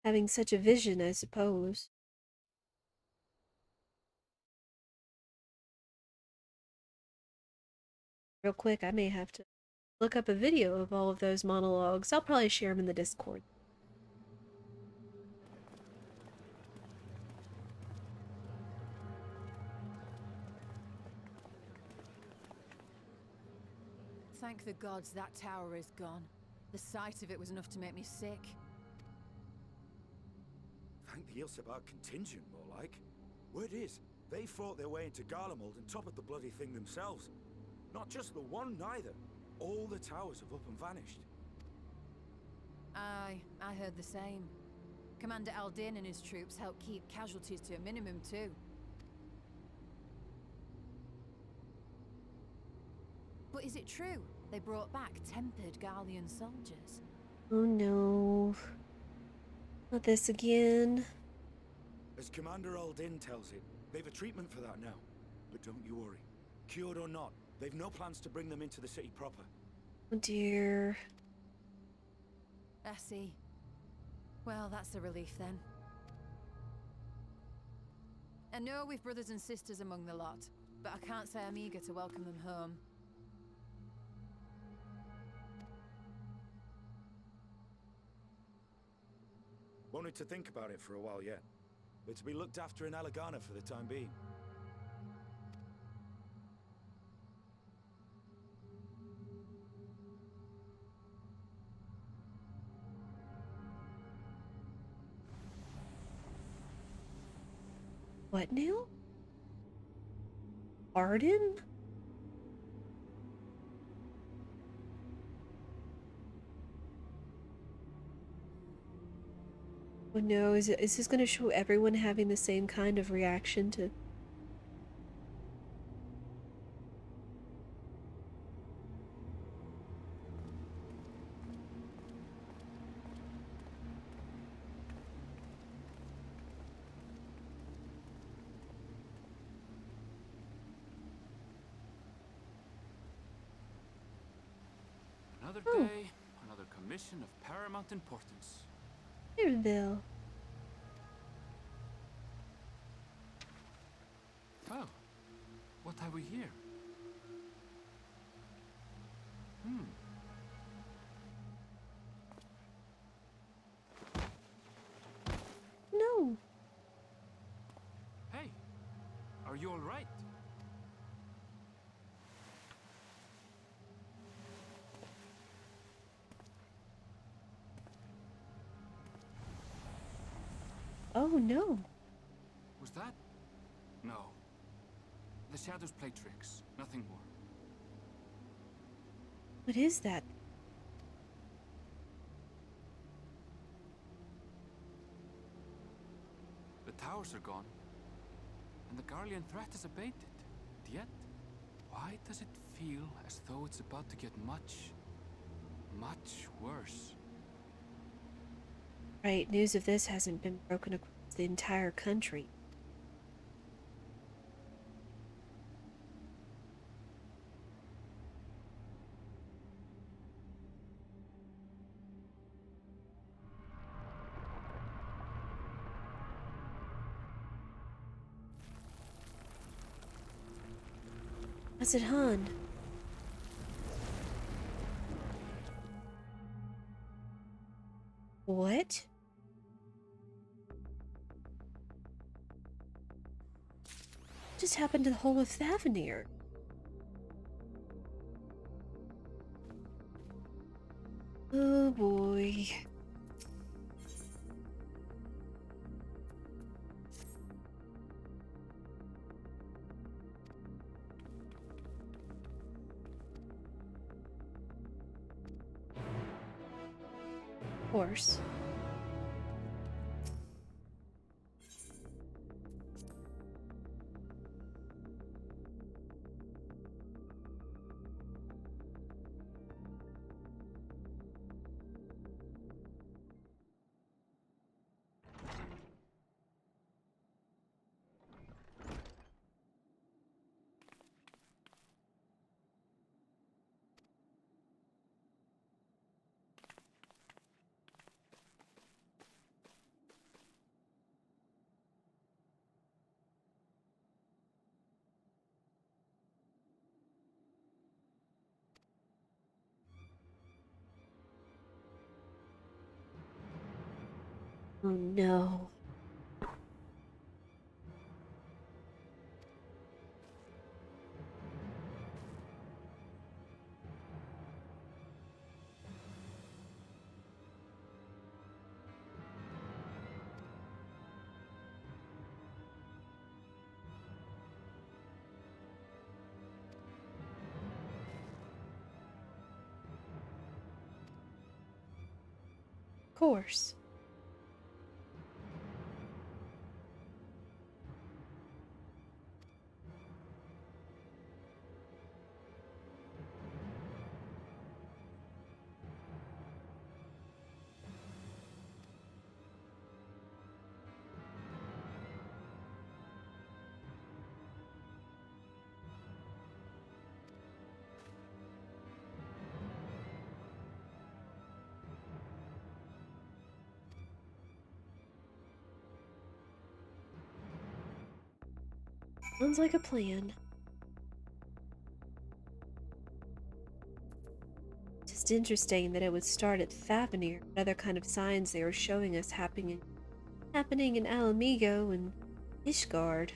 having such a vision, I suppose. Real quick, I may have to look up a video of all of those monologues. I'll probably share them in the Discord. Thank the gods that tower is gone. The sight of it was enough to make me sick. Thank the Ilsebar contingent, more like. Word is, they fought their way into Garlemald and toppled the bloody thing themselves. Not just the one, neither. All the towers have up and vanished. Aye, I heard the same. Commander Aldin and his troops helped keep casualties to a minimum, too. But is it true they brought back tempered Garlean soldiers? Oh no. Not this again. As Commander Aldin tells it, they've a treatment for that now. But don't you worry. Cured or not, they've no plans to bring them into the city proper. Oh dear. I see. Well, that's a relief then. I know we've brothers and sisters among the lot, but I can't say I'm eager to welcome them home. Wanted to think about it for a while yet. But to be looked after in Alagana for the time being. What now? Arden? Oh no, is this going to show everyone having the same kind of reaction to... Another day, another commission of paramount importance. Mirabelle. Oh, what have we here? No. Hey, are you all right? Oh no. Was that? No. The shadows play tricks, nothing more. What is that? The towers are gone, and the Garlean threat is abated. Yet, why does it feel as though it's about to get much, much worse? Right, news of this hasn't been broken across the entire country. What's it, Han? What? What just happened to the whole of Thavanir? Oh boy. Of course. Oh no. Of course. Sounds like a plan. Just interesting that it would start at Thavnir. What other kind of signs they were showing us happening in Alamigo and Ishgard.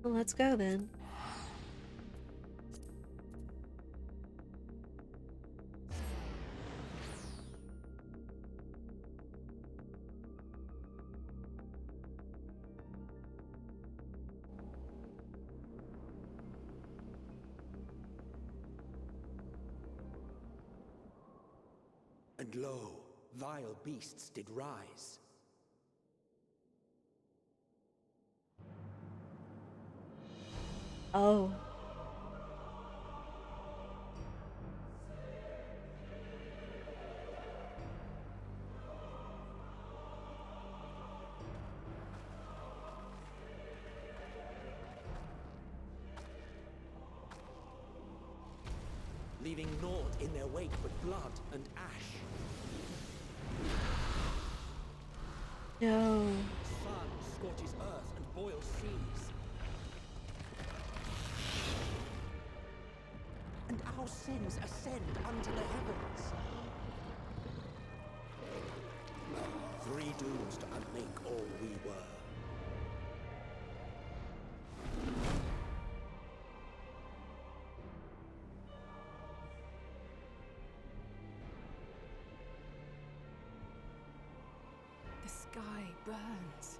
Well, let's go then. And lo, vile beasts did rise. Oh. Leaving naught in their wake but blood and ash. No. Sun scorches earth and boils seas. And our sins ascend unto the heavens. Three dooms to unmake all we were. The sky burns.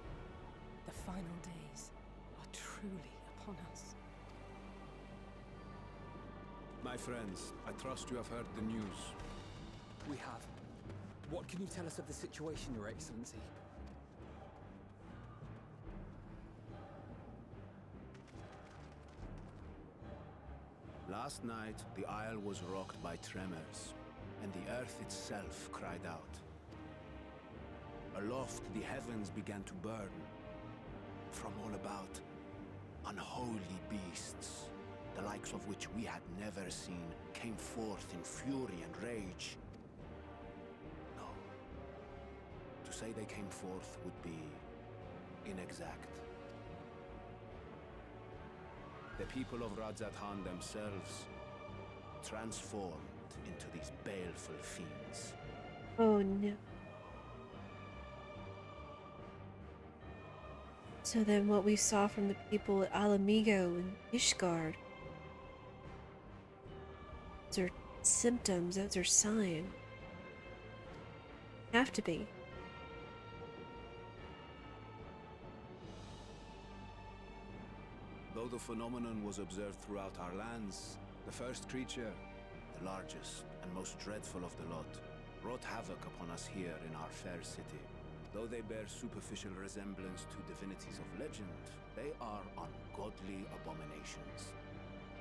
The final days are truly upon us. My friends, I trust you have heard the news. We have. What can you tell us of the situation, Your Excellency? Last night, the isle was rocked by tremors, and the earth itself cried out. Aloft, the heavens began to burn. From all about, unholy beasts, the likes of which we had never seen, came forth in fury and rage. No. To say they came forth would be inexact. The people of Radzatan themselves transformed into these baleful fiends. Oh no. So then what we saw from the people at Alamigo and Ishgard, those are symptoms, those are signs. Have to be. Though the phenomenon was observed throughout our lands, the first creature, the largest and most dreadful of the lot, wrought havoc upon us here in our fair city. Though they bear superficial resemblance to divinities of legend, they are ungodly abominations.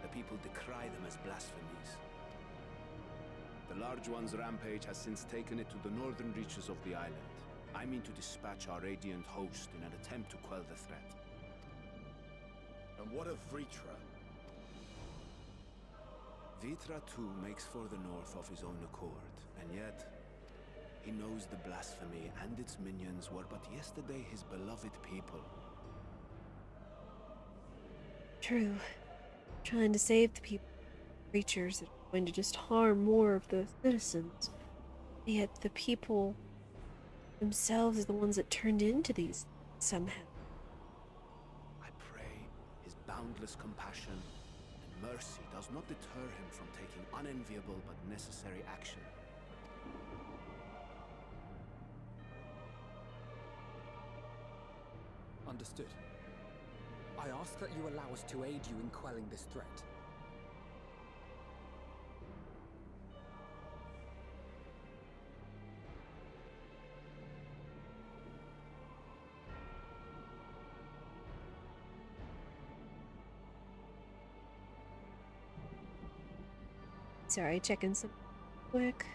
The people decry them as blasphemies. The large one's rampage has since taken it to the northern reaches of the island. I mean to dispatch our radiant host in an attempt to quell the threat. And what of Vritra? Vitra too makes for the north of his own accord, and yet he knows the blasphemy and its minions were but yesterday his beloved people. True. Trying to save the people, creatures that are going to just harm more of the citizens. Yet the people themselves are the ones that turned into these somehow. I pray his boundless compassion and mercy does not deter him from taking unenviable but necessary action. Understood. I ask that you allow us to aid you in quelling this threat. Sorry, checking some quick.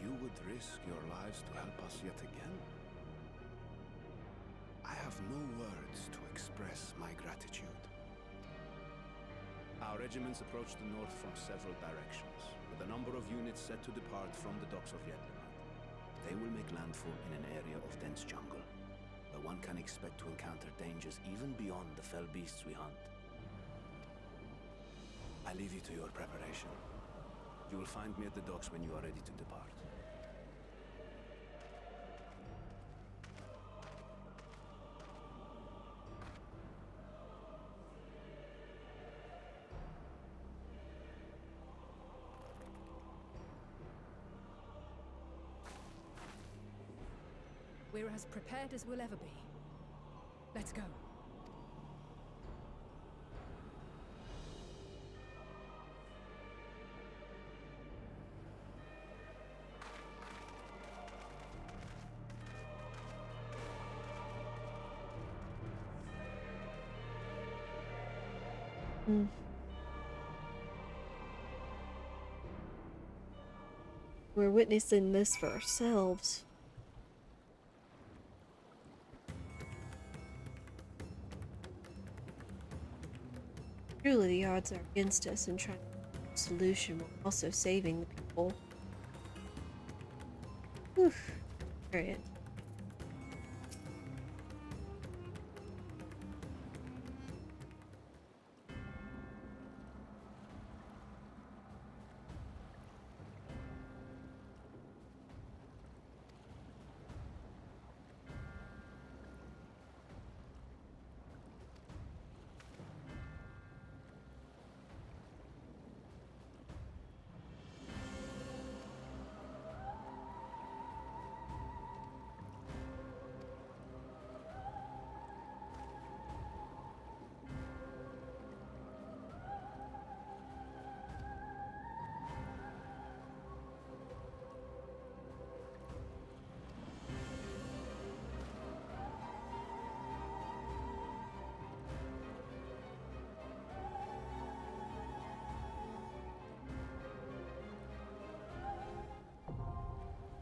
You would risk your lives to help us yet again? I have no words to express my gratitude. Our regiments approach the north from several directions, with a number of units set to depart from the docks of Yedlinburg. They will make landfall in an area of dense jungle, where one can expect to encounter dangers even beyond the fell beasts we hunt. I leave you to your preparation. You will find me at the docks when you are ready to depart. We're as prepared as we'll ever be. Let's go. We're witnessing this for ourselves. Truly, the odds are against us in trying to find a solution while also saving the people. Whew. Alright.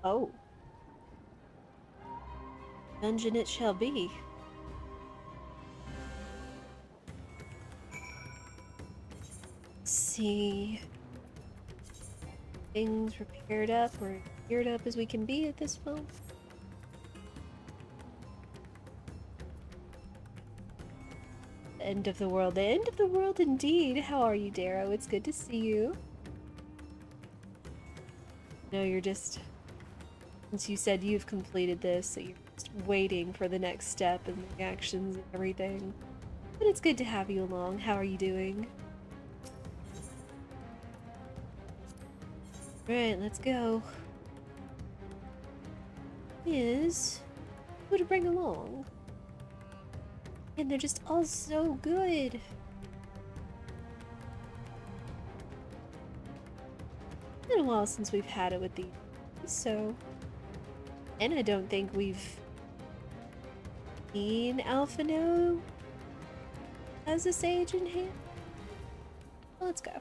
Oh. Dungeon it shall be. See. Things repaired up. We're geared up as we can be at this point. The end of the world. The end of the world indeed. How are you, Darrow? It's good to see you. No, you're just... Since you said you've completed this, so you're just waiting for the next step and the actions and everything. But it's good to have you along. How are you doing? Alright, let's go. Who to bring along? And they're just all so good. It's been a while since we've had it with these, so... And I don't think we've seen Alphino as a sage in hand. Well, let's go.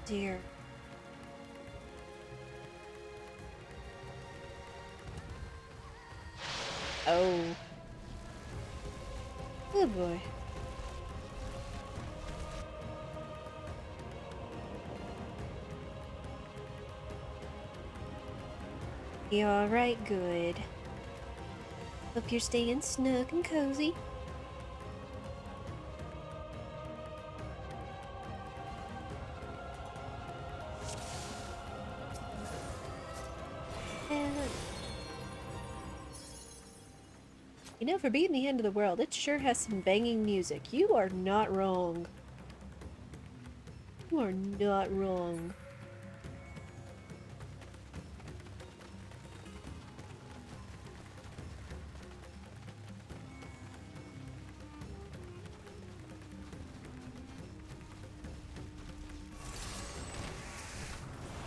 Dear. Oh. Good boy. You alright? Good. Hope you're staying snug and cozy. You know, for being the end of the world, it sure has some banging music. You are not wrong. You are not wrong.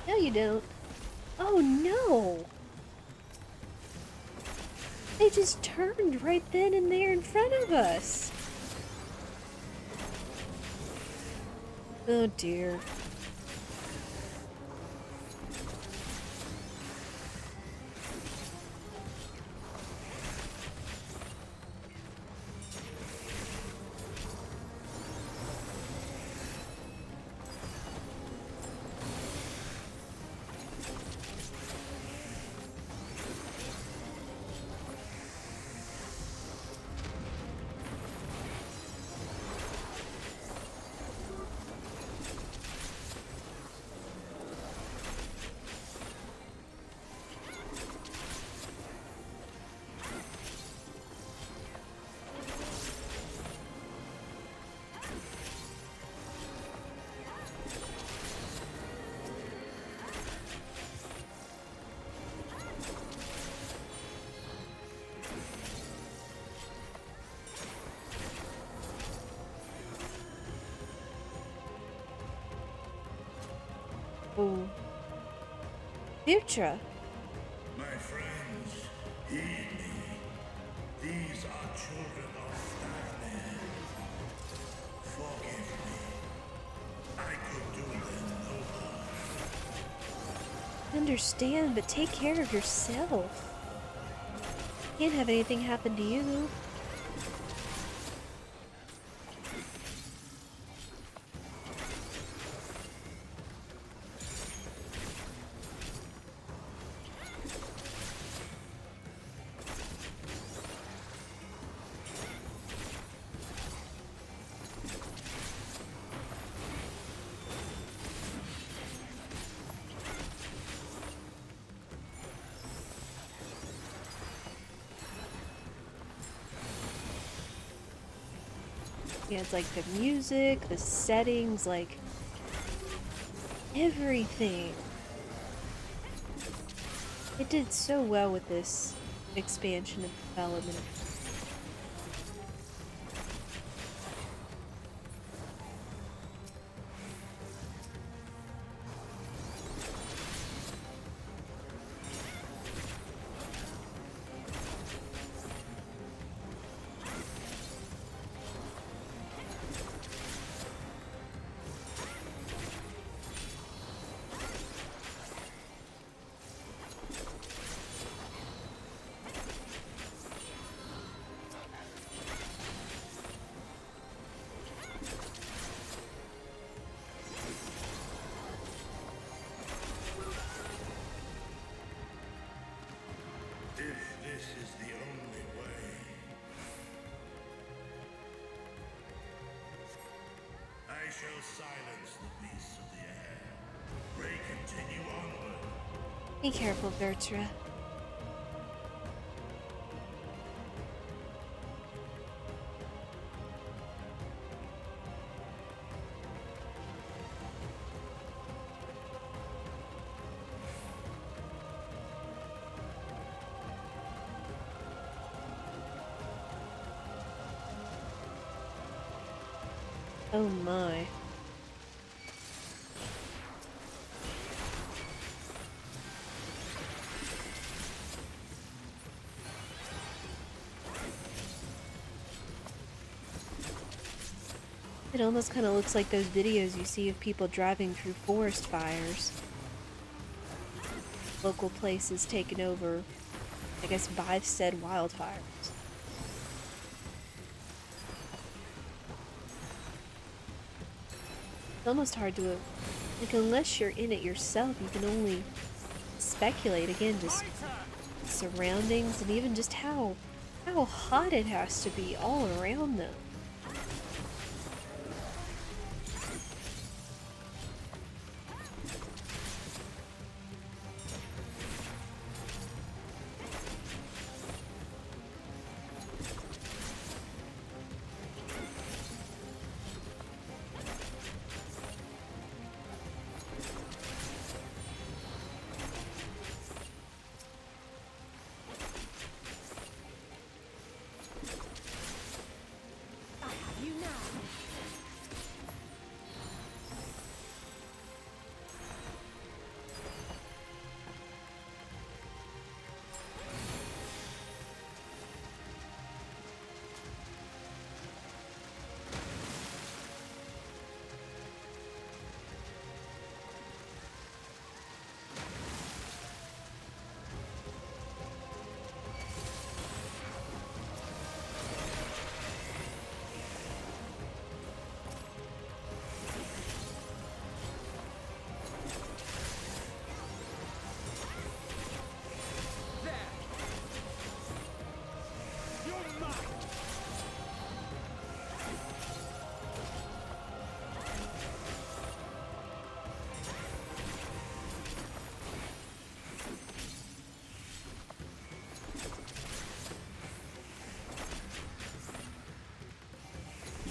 No, you don't. Oh no! They just turned right then and there in front of us. Oh dear. Oh. Future. My friends, heed me. These are children of Starman. Forgive me. I could do them no harm. Understand, but take care of yourself. Can't have anything happen to you. Yeah, it's like the music, the settings, like everything. It did so well with this expansion and development. If this is the only way, I shall silence the beasts of the air. Pray continue onward. Be careful, Bertra. Oh my. It almost kind of looks like those videos you see of people driving through forest fires. Local places taken over, I guess, by said wildfires. It's almost hard to, like, unless you're in it yourself, you can only speculate, again, just surroundings and even just how hot it has to be all around them.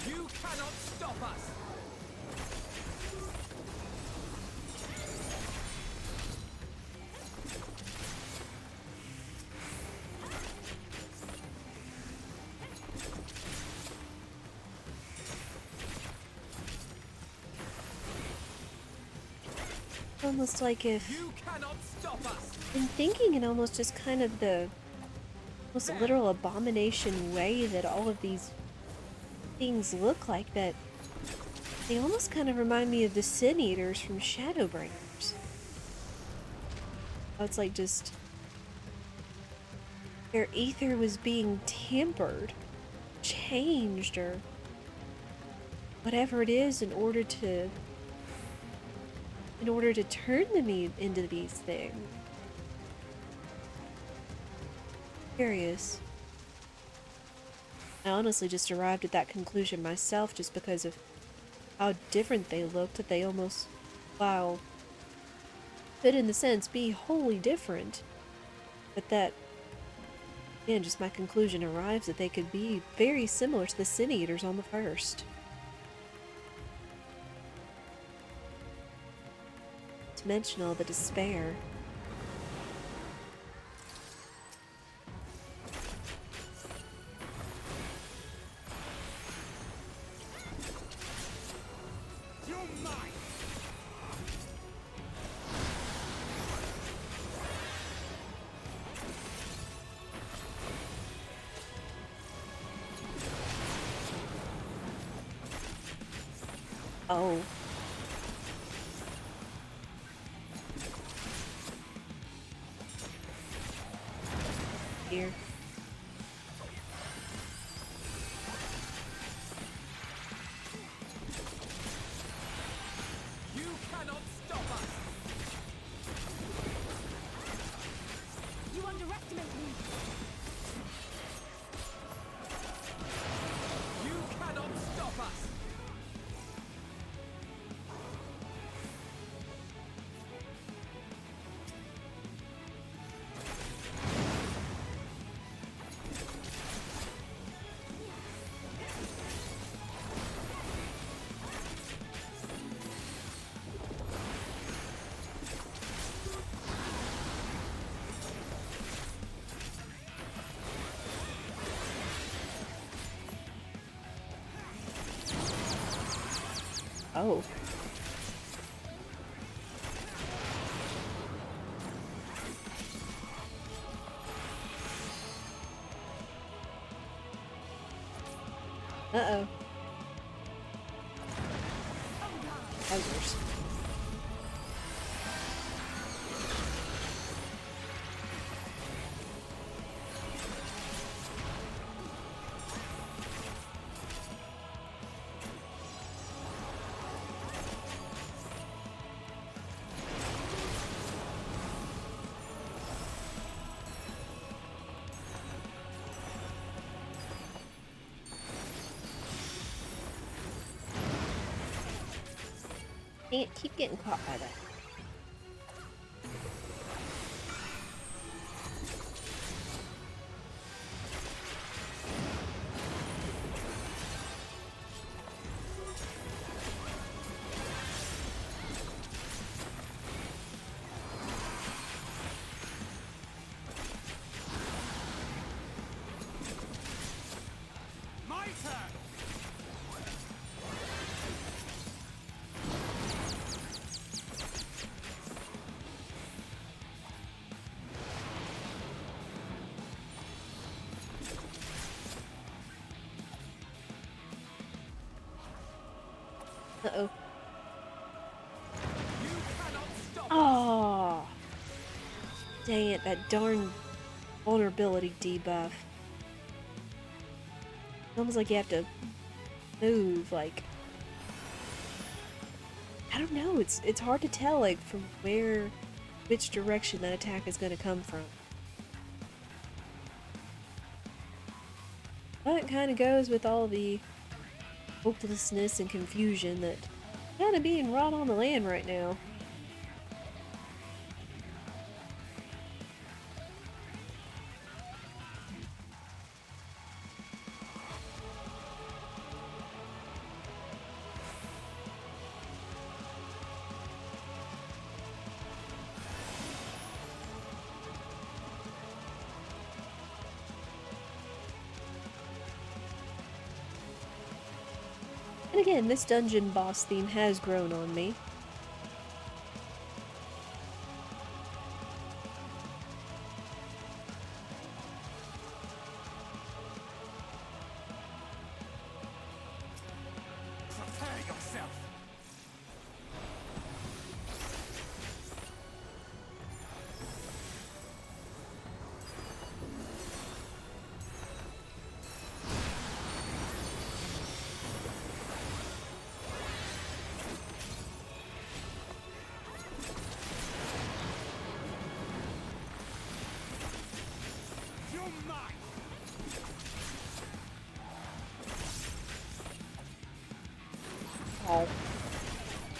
You cannot stop us! Almost like if, You cannot stop us! in thinking it almost just kind of the almost literal abomination way that all of these things look like, that they almost kind of remind me of the Sin Eaters from Shadowbringers. How it's like just their ether was being tampered, changed, or whatever it is in order to turn them into these things. Curious. I honestly just arrived at that conclusion myself just because of how different they looked, that they almost, while could in the sense be wholly different, but that, again, just my conclusion arrives that they could be very similar to the Sin Eaters on the first. To mention all the despair. Oh. Here. You cannot stop us! You underestimate me! You cannot stop us! Oh. Uh-oh. Others. Can't keep getting caught by that. My turn! Uh-oh. Oh. Dang it, that darn vulnerability debuff. Almost like you have to move, like... I don't know, it's hard to tell, like, from which direction that attack is going to come from. But it kind of goes with all the hopelessness and confusion that kind of being wrought on the land right now. And again, this dungeon boss theme has grown on me. Prepare yourself! You're mine! Oh.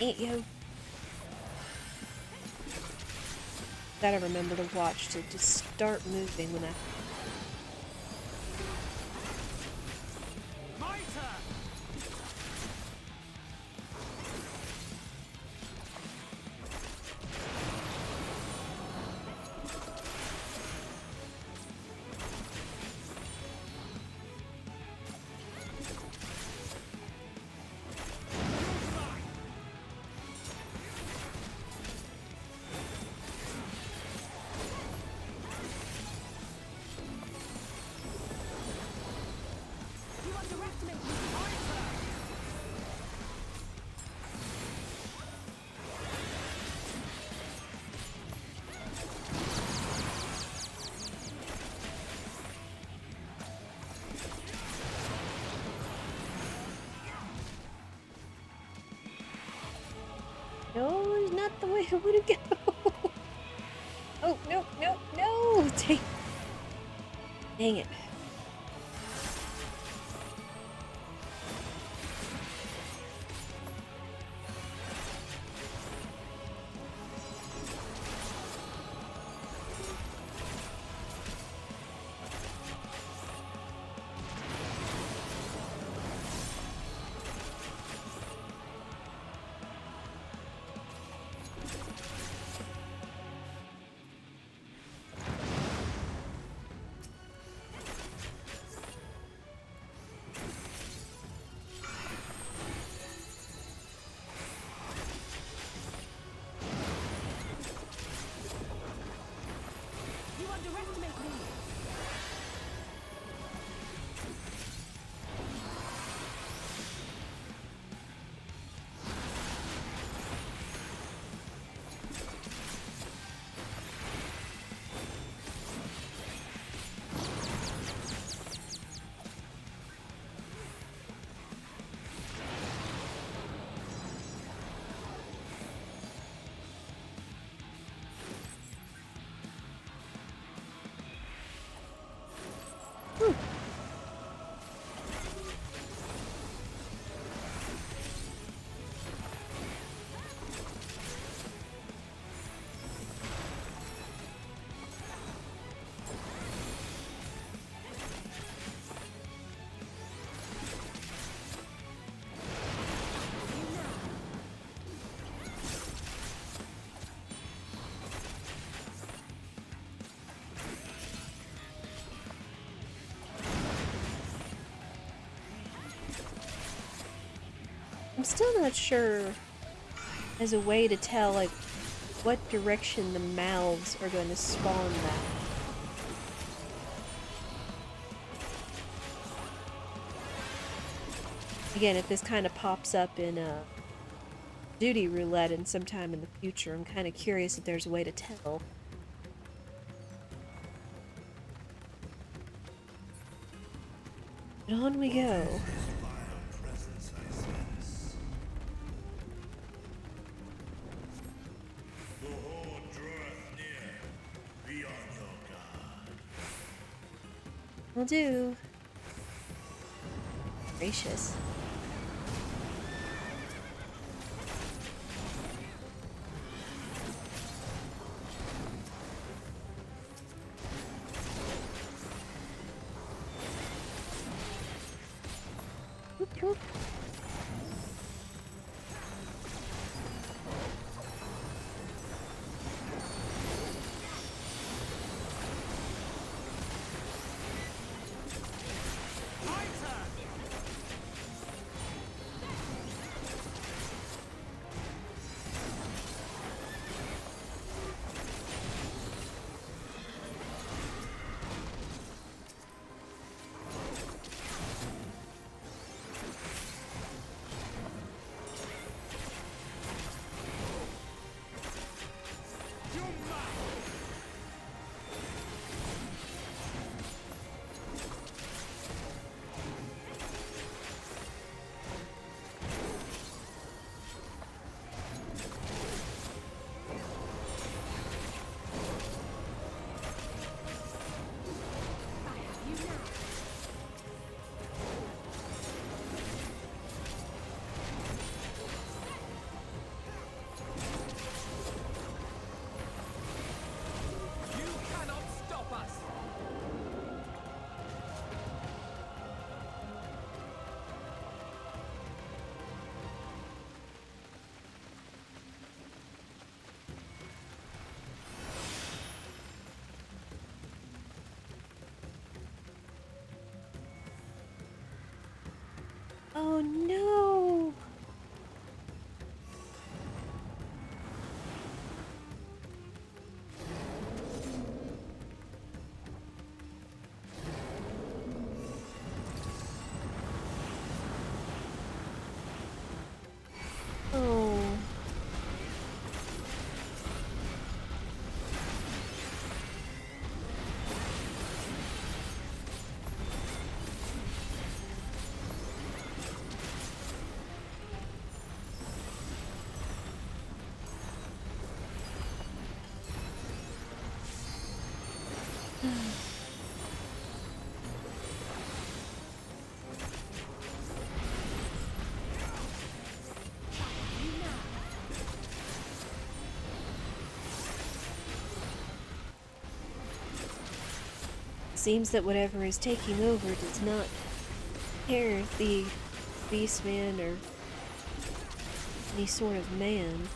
Ain't you? Gotta remember to watch to just start moving when I... My turn! You underestimate me. No, it's not the way I want to go. Oh, no, no, no! Dang it. I'm still not sure as a way to tell, like, what direction the mouths are going to spawn that. Again, if this kind of pops up in a duty roulette in some time in the future, I'm kind of curious if there's a way to tell. But on we go. Will do. Gracious. Whoop, whoop. Oh no! Oh. Seems that whatever is taking over does not care if the beastman or any sort of man.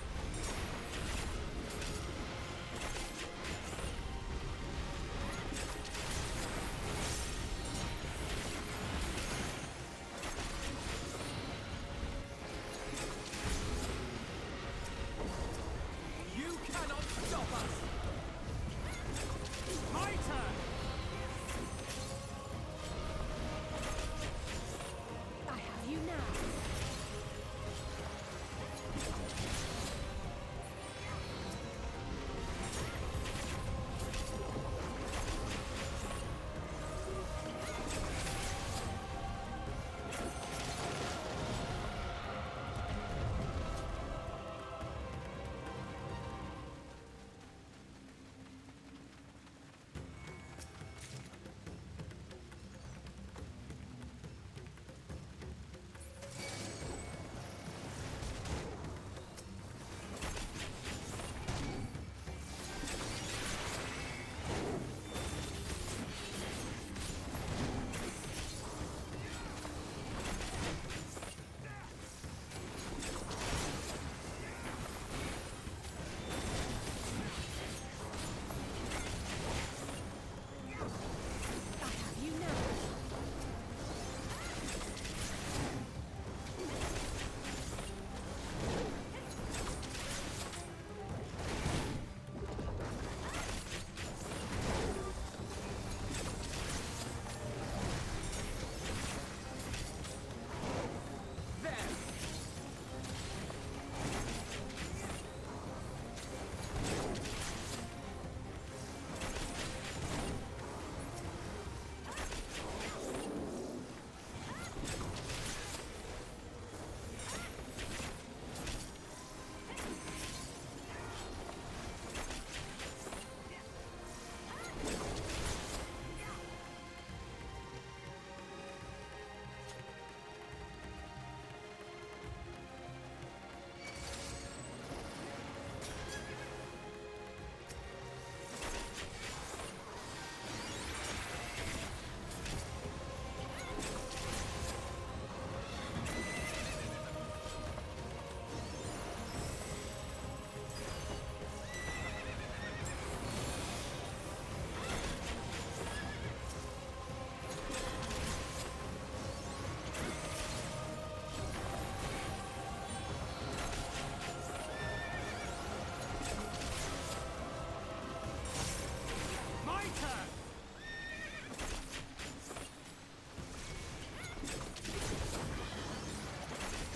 turn!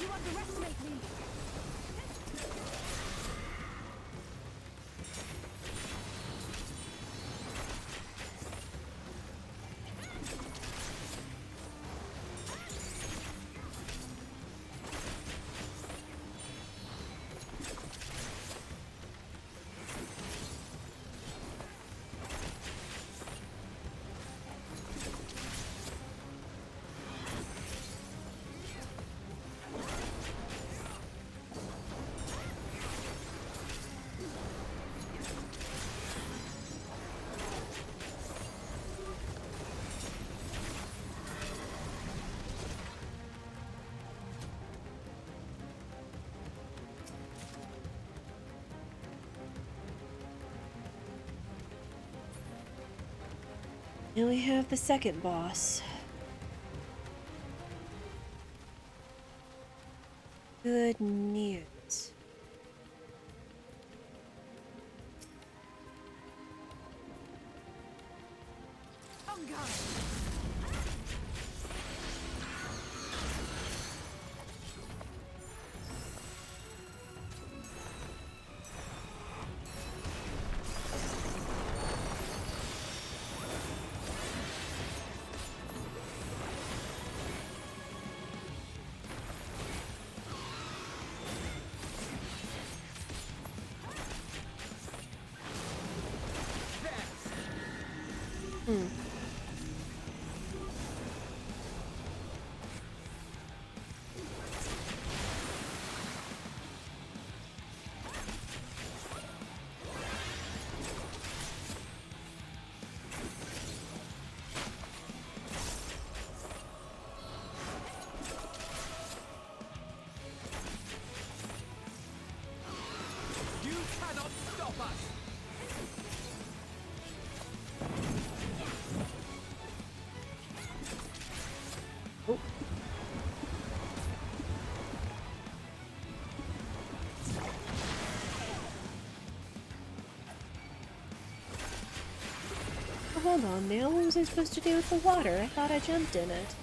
You underestimate me! Now we have the second boss. Good news. You cannot stop us! Oh. Hold on now, what was I supposed to do with the water? I thought I jumped in it.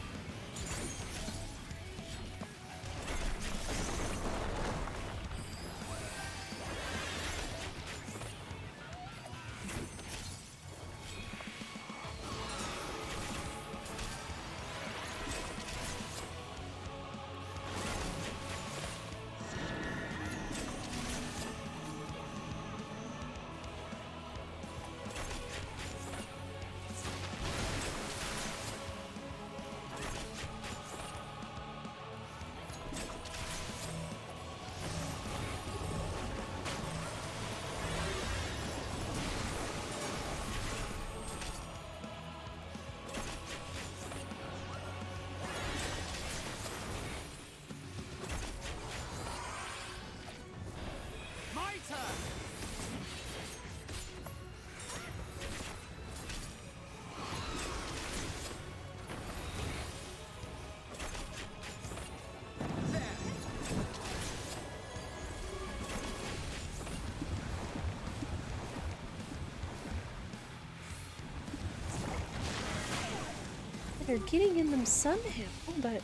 They're getting in them somehow, but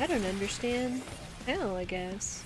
I don't understand how, I guess.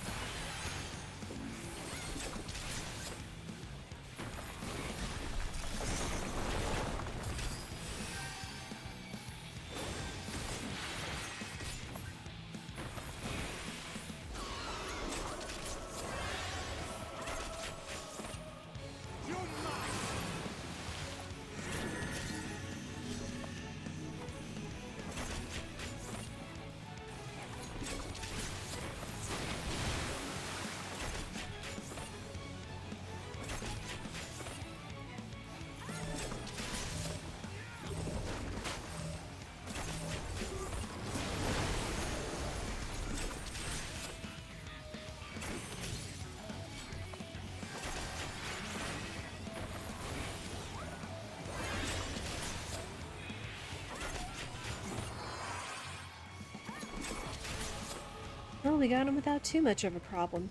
Well, we got him without too much of a problem.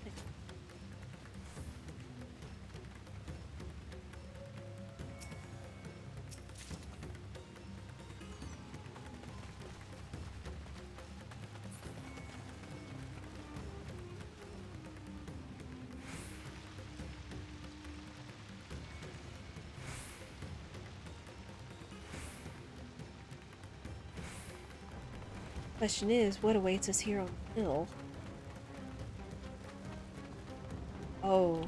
Question is, what awaits us here on the hill? Oh.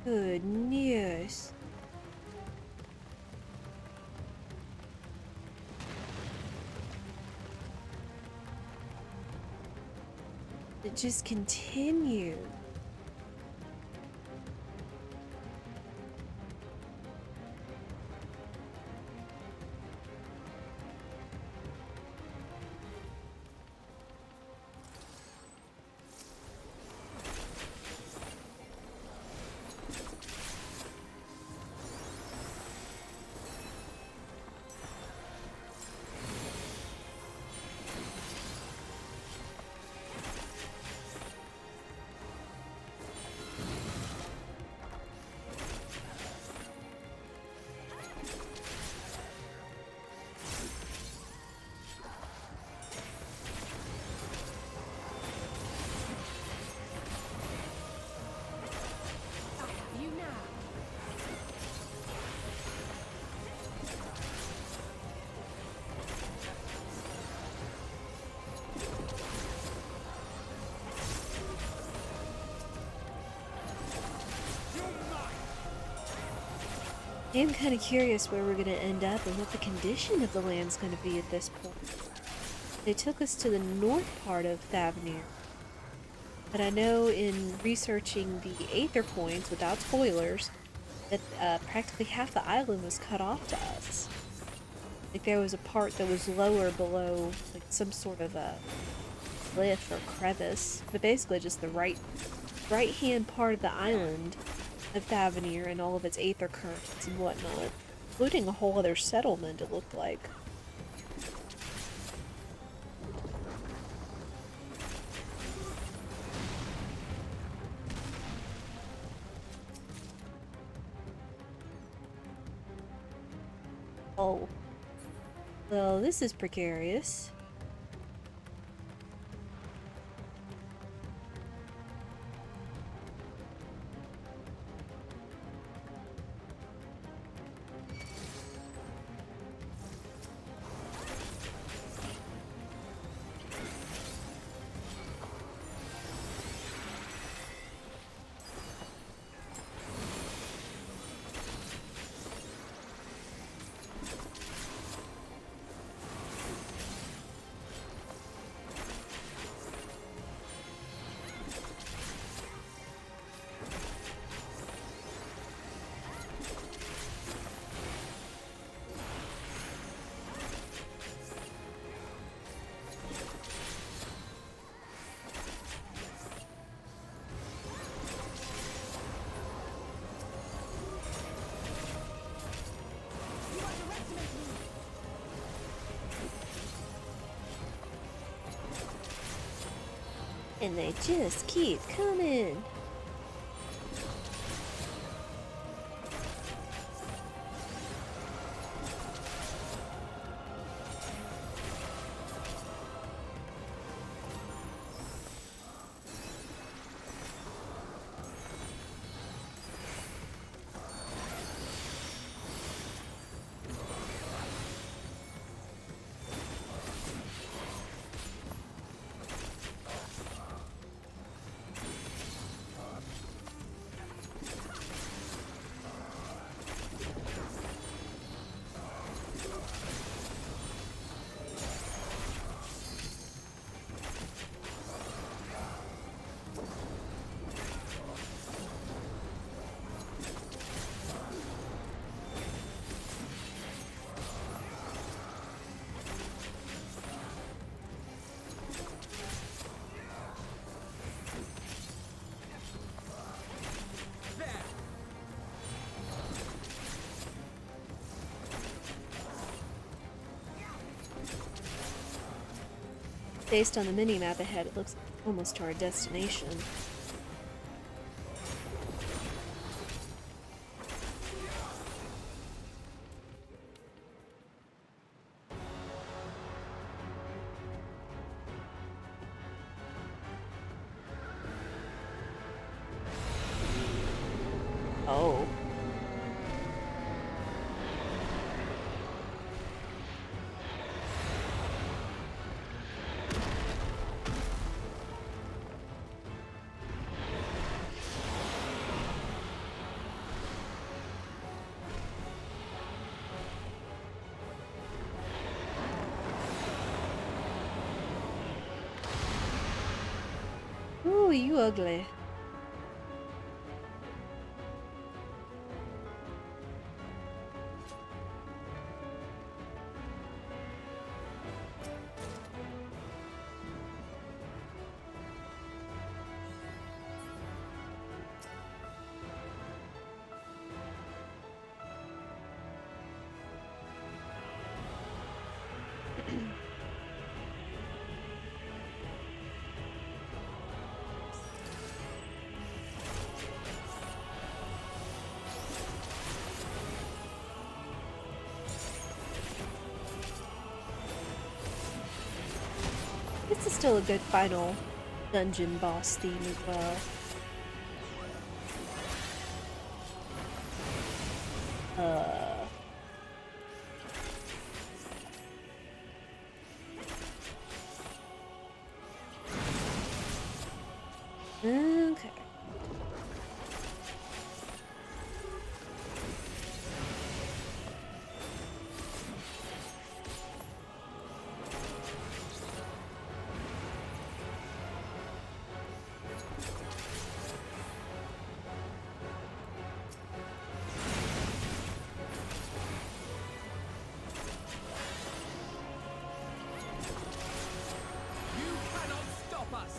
Good news. It just continued. I am kind of curious where we're going to end up and what the condition of the land's going to be at this point. They took us to the north part of Thavnir, but I know in researching the Aether coins, without spoilers, that practically half the island was cut off to us. Like there was a part that was lower below, like some sort of a cliff or crevice, but basically just the right-hand part of the island of Thavnir and all of its Aether currents and whatnot, including a whole other settlement, it looked like. Oh. Well, this is precarious. And they just keep coming. Based on the mini-map ahead, it looks almost to our destination. Oh. Ooh, you ugly. This is still a good final dungeon boss theme as well. Okay. You cannot stop us!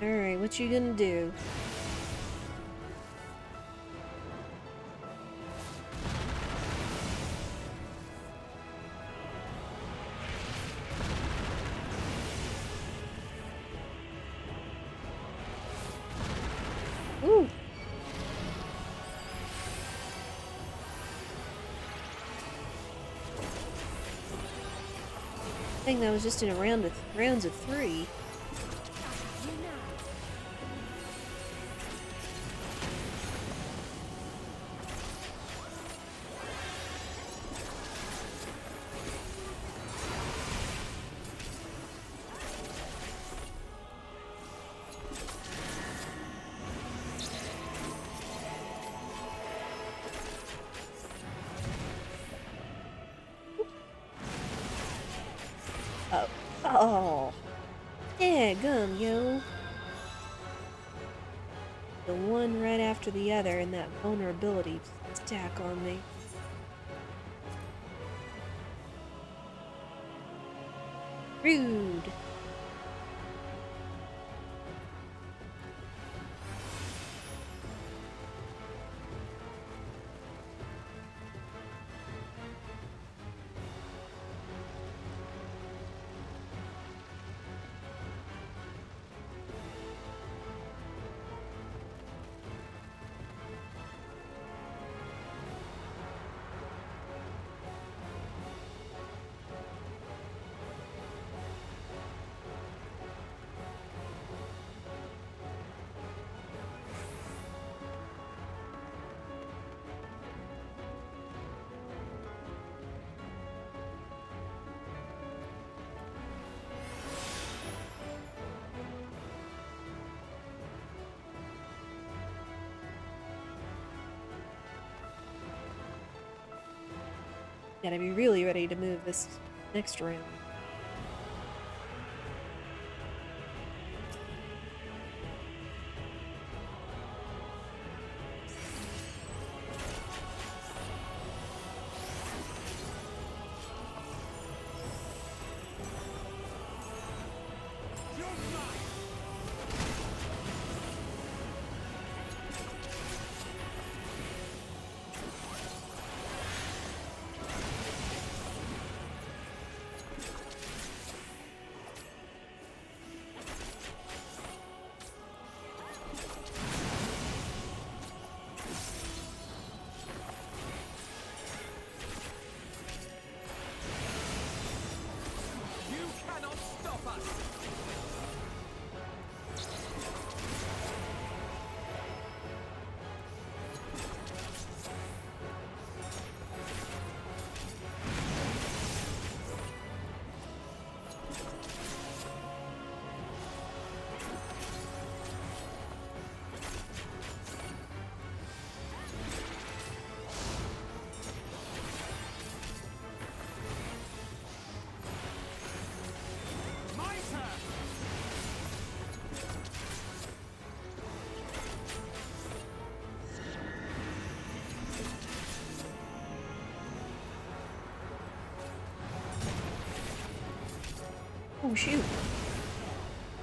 Alright, what you gonna do? Ooh! I think that was just in a rounds of 3. Oh. Yeah, gum, yo. The one right after the other and that vulnerability stack on me. Rude. Gotta be really ready to move this next round. Oh, shoot.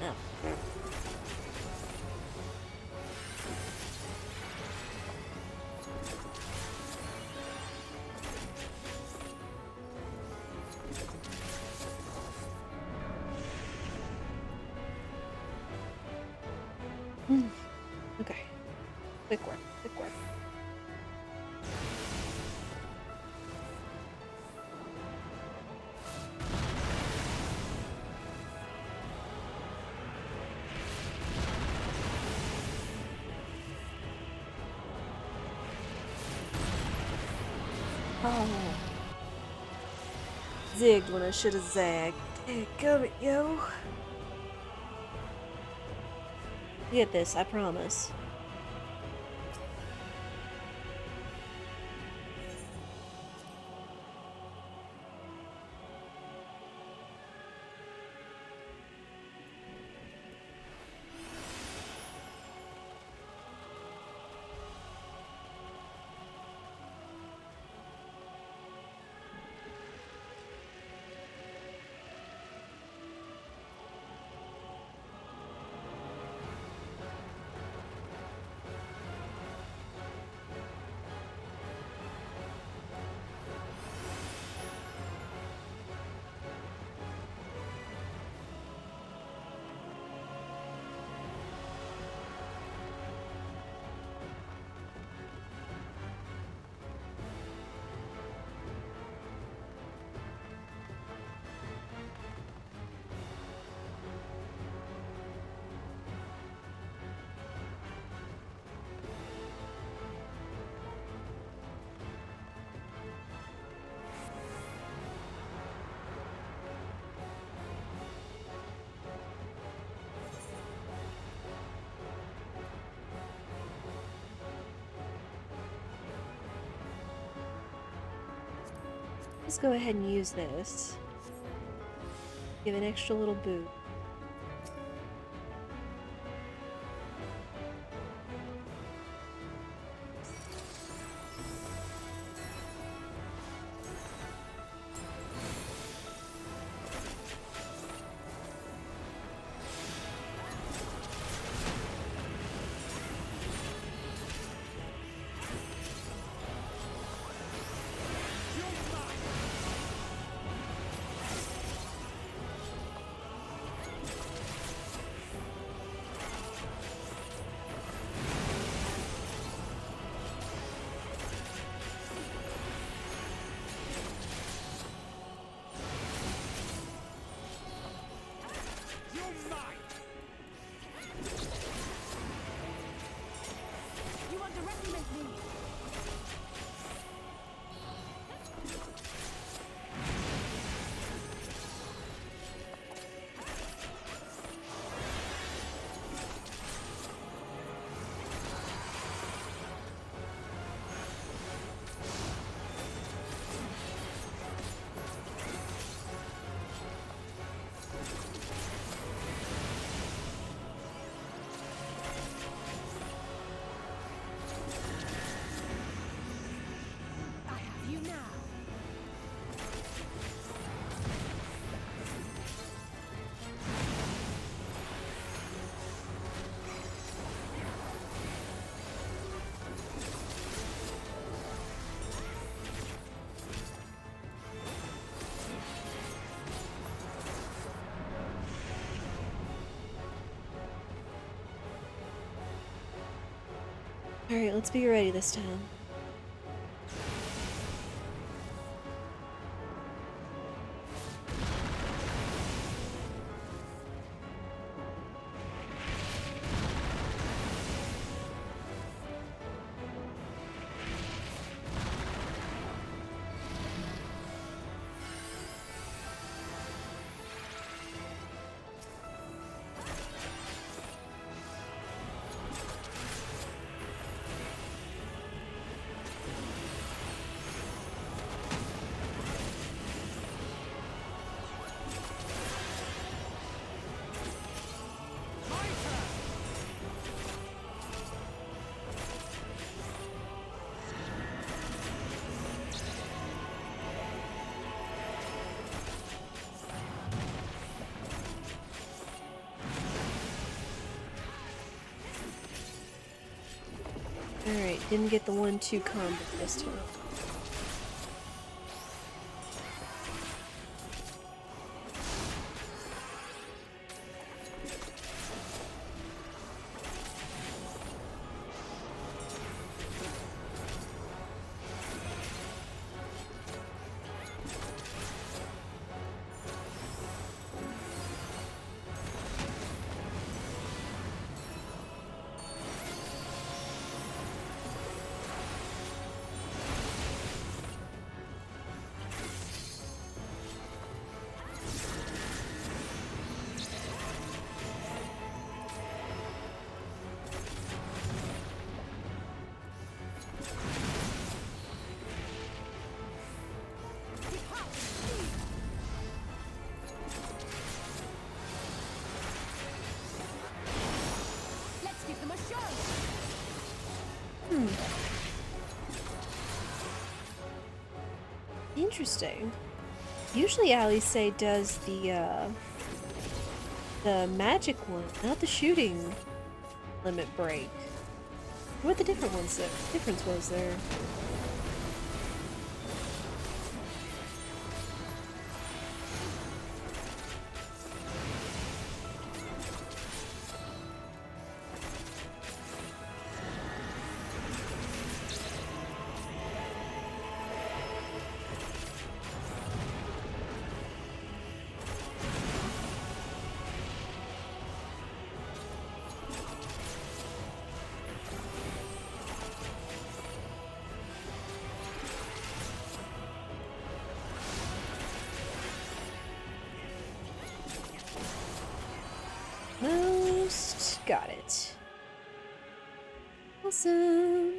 Oh. Okay. Quick work. Quick work. Oh. Zigged when I should have zagged. Dadgummit, yo. You get this, I promise. Let's go ahead and use this. Give an extra little boot. Alright, let's be ready this time. Alright, didn't get the 1-2 combo this time. Interesting. Usually Alice does the magic one, not the shooting limit break. What the difference was there? Most got it. Awesome.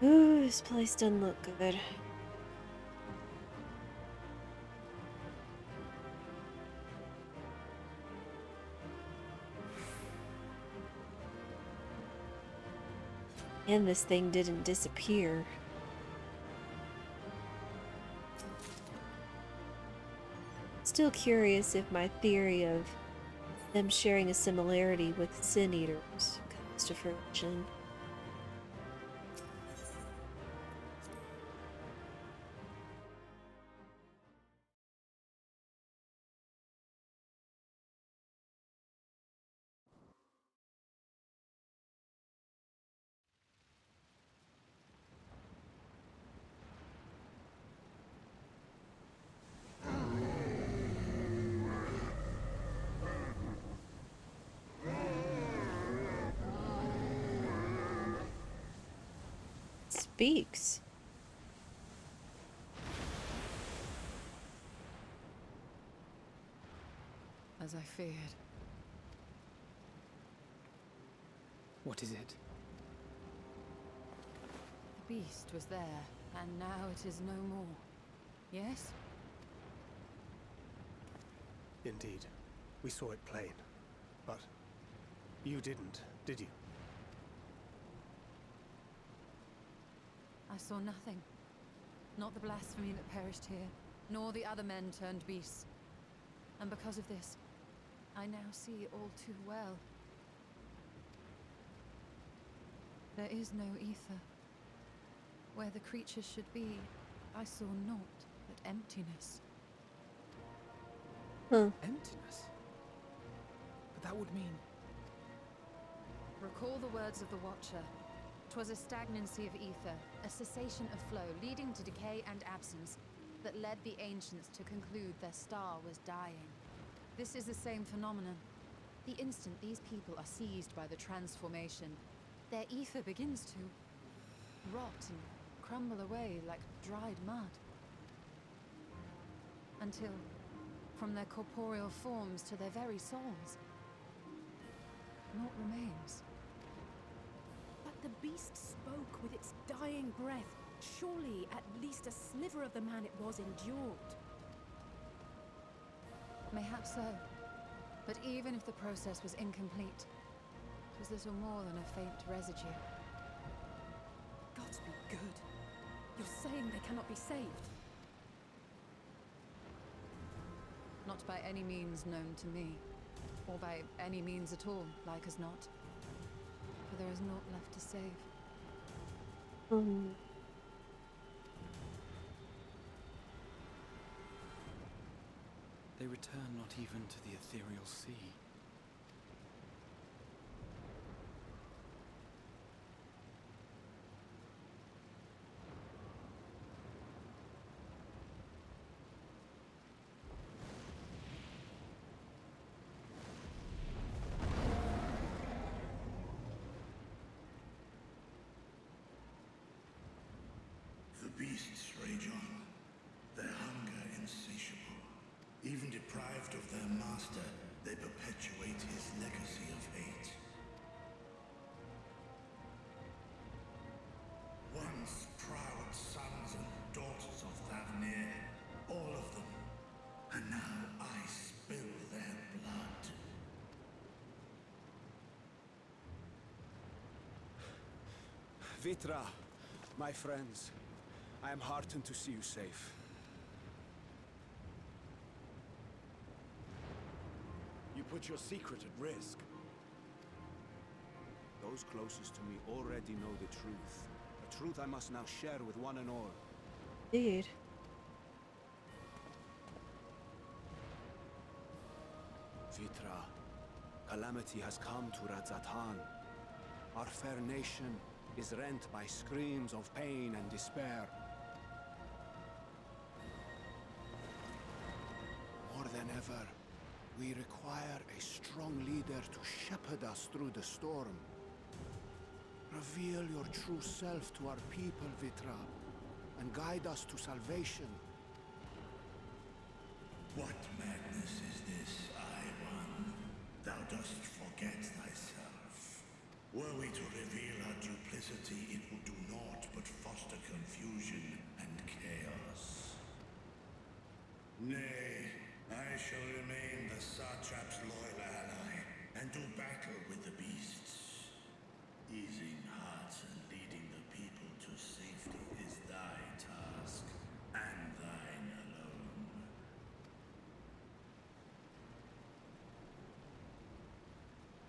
Ooh, this place doesn't look good. And this thing didn't disappear. Still curious if my theory of them sharing a similarity with Sin Eaters comes to fruition. Speaks. As I feared. What is it? The beast was there, and now it is no more. Yes? Indeed. We saw it plain. But you didn't, did you? I saw nothing. Not the blasphemy that perished here, nor the other men turned beasts. And because of this, I now see all too well. There is no ether. Where the creatures should be, I saw naught but emptiness. Emptiness? But that would mean... Recall the words of the Watcher. 'Twas a stagnancy of ether, a cessation of flow, leading to decay and absence, that led the ancients to conclude their star was dying. This is the same phenomenon. The instant these people are seized by the transformation, their ether begins to rot and crumble away like dried mud. Until, from their corporeal forms to their very souls, naught remains. But the beast spoke with its dying breath. Surely at least a sliver of the man it was endured. Mayhaps so. But even if the process was incomplete, it was little more than a faint residue. You're saying they cannot be saved? Not by any means known to me. Or by any means at all, like as not. For there is naught left to save. They return not even to the ethereal sea. The beasts rage on, their hunger insatiable. Even deprived of their master, they perpetuate his legacy of hate. Once proud sons and daughters of Thavnir, all of them, and now I spill their blood. Vitra, my friends, I am heartened to see you safe. You put your secret at risk. Those closest to me already know the truth. A truth I must now share with one and all. Indeed. Vitra, calamity has come to Radzatan. Our fair nation is rent by screams of pain and despair. More than ever, we require a strong leader to shepherd us through the storm. Reveal your true self to our people, Vitra, and guide us to salvation. What madness is this, I-One? Thou dost forget thyself. Were we to reveal our duplicity, it would do naught but foster confusion and chaos. Nay, I shall remain the Satrap's loyal ally, and do battle with the beasts. Easing hearts and leading the people to safety is thy task, and thine alone.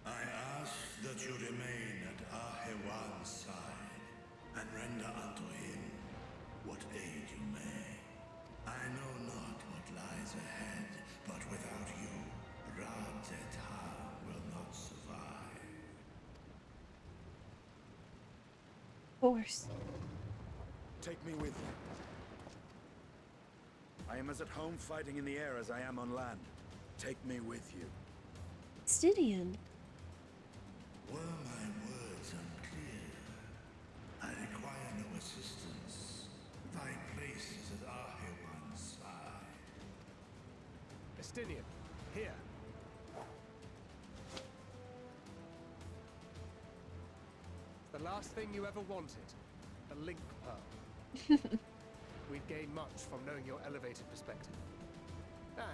I ask that you remain at Ahewan's side, and render unto him what aid you may. I know not what lies ahead, but without you, Radzatan will not survive. Of course. Take me with you. I am as at home fighting in the air as I am on land. Take me with you. Stidian. Were my words unclear? I require no assistance. Thy place is at Ahewan's side. Estinian, here. The last thing you ever wanted. A link pearl. We'd gain much from knowing your elevated perspective.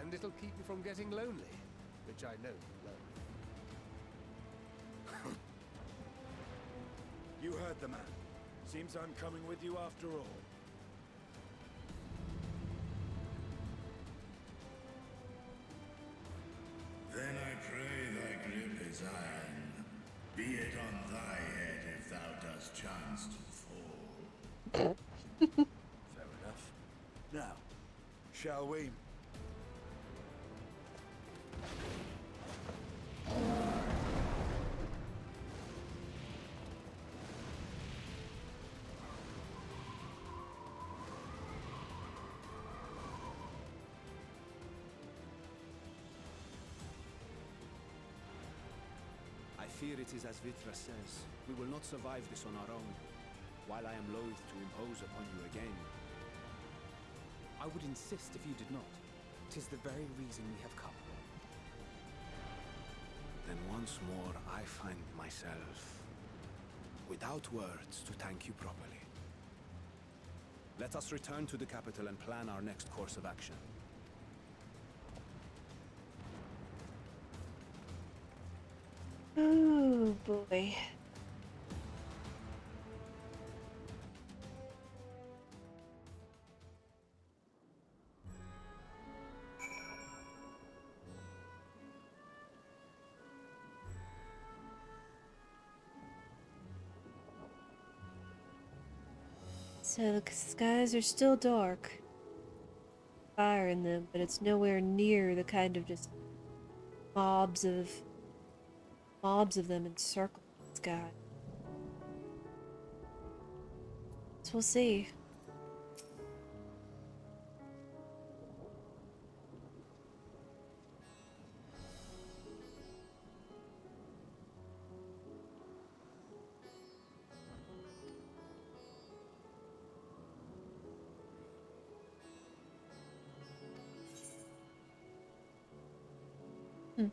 And it'll keep you from getting lonely, which I know you love. You heard the man. Seems I'm coming with you after all. Then I pray thy grip is iron. Be it on thy head if thou dost chance to fall. Fair enough. Now, shall we? I fear it is as Vitra says. We will not survive this on our own. While I am loath to impose upon you again. I would insist if you did not. 'Tis the very reason we have come. Then once more I find myself without words to thank you properly. Let us return to the capital and plan our next course of action. Oh boy. So the skies are still dark. Fire in them, but it's nowhere near the kind of just mobs of them encircling the sky. So we'll see. Hmm.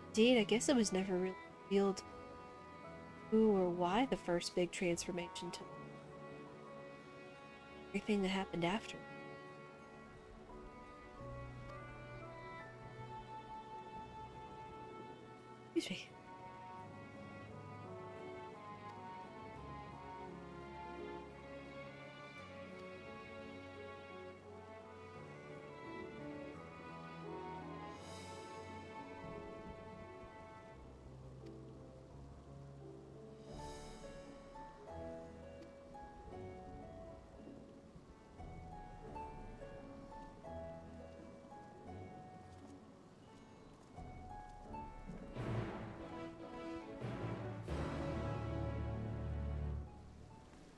Indeed, I guess it was never really revealed who or why the first big transformation took. Everything that happened after. Excuse me.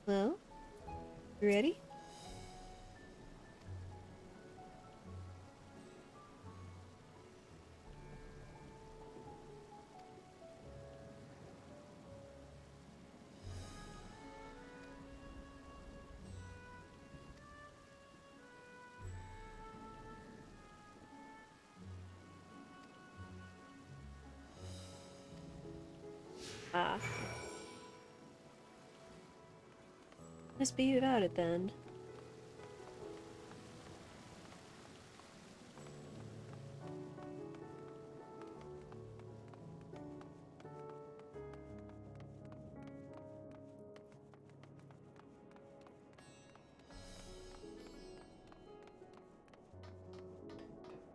Well, you ready? Ah. Let's be about it then.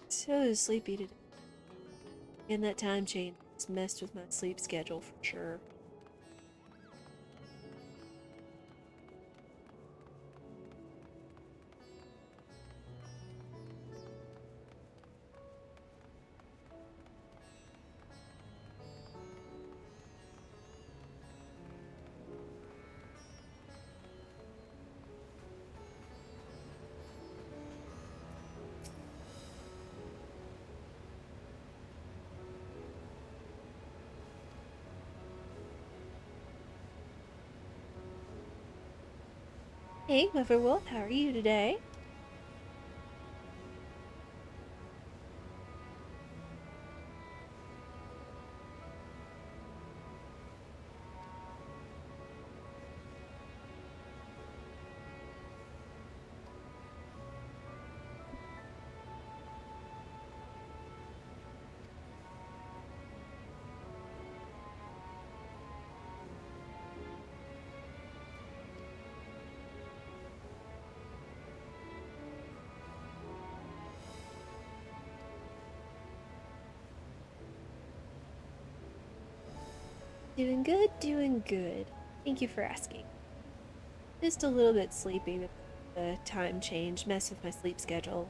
So sleepy today. And that time change has messed with my sleep schedule for sure. Hey, Weatherwolf, how are you today? Doing good, doing good. Thank you for asking. Just a little bit sleepy with the time change, mess with my sleep schedule.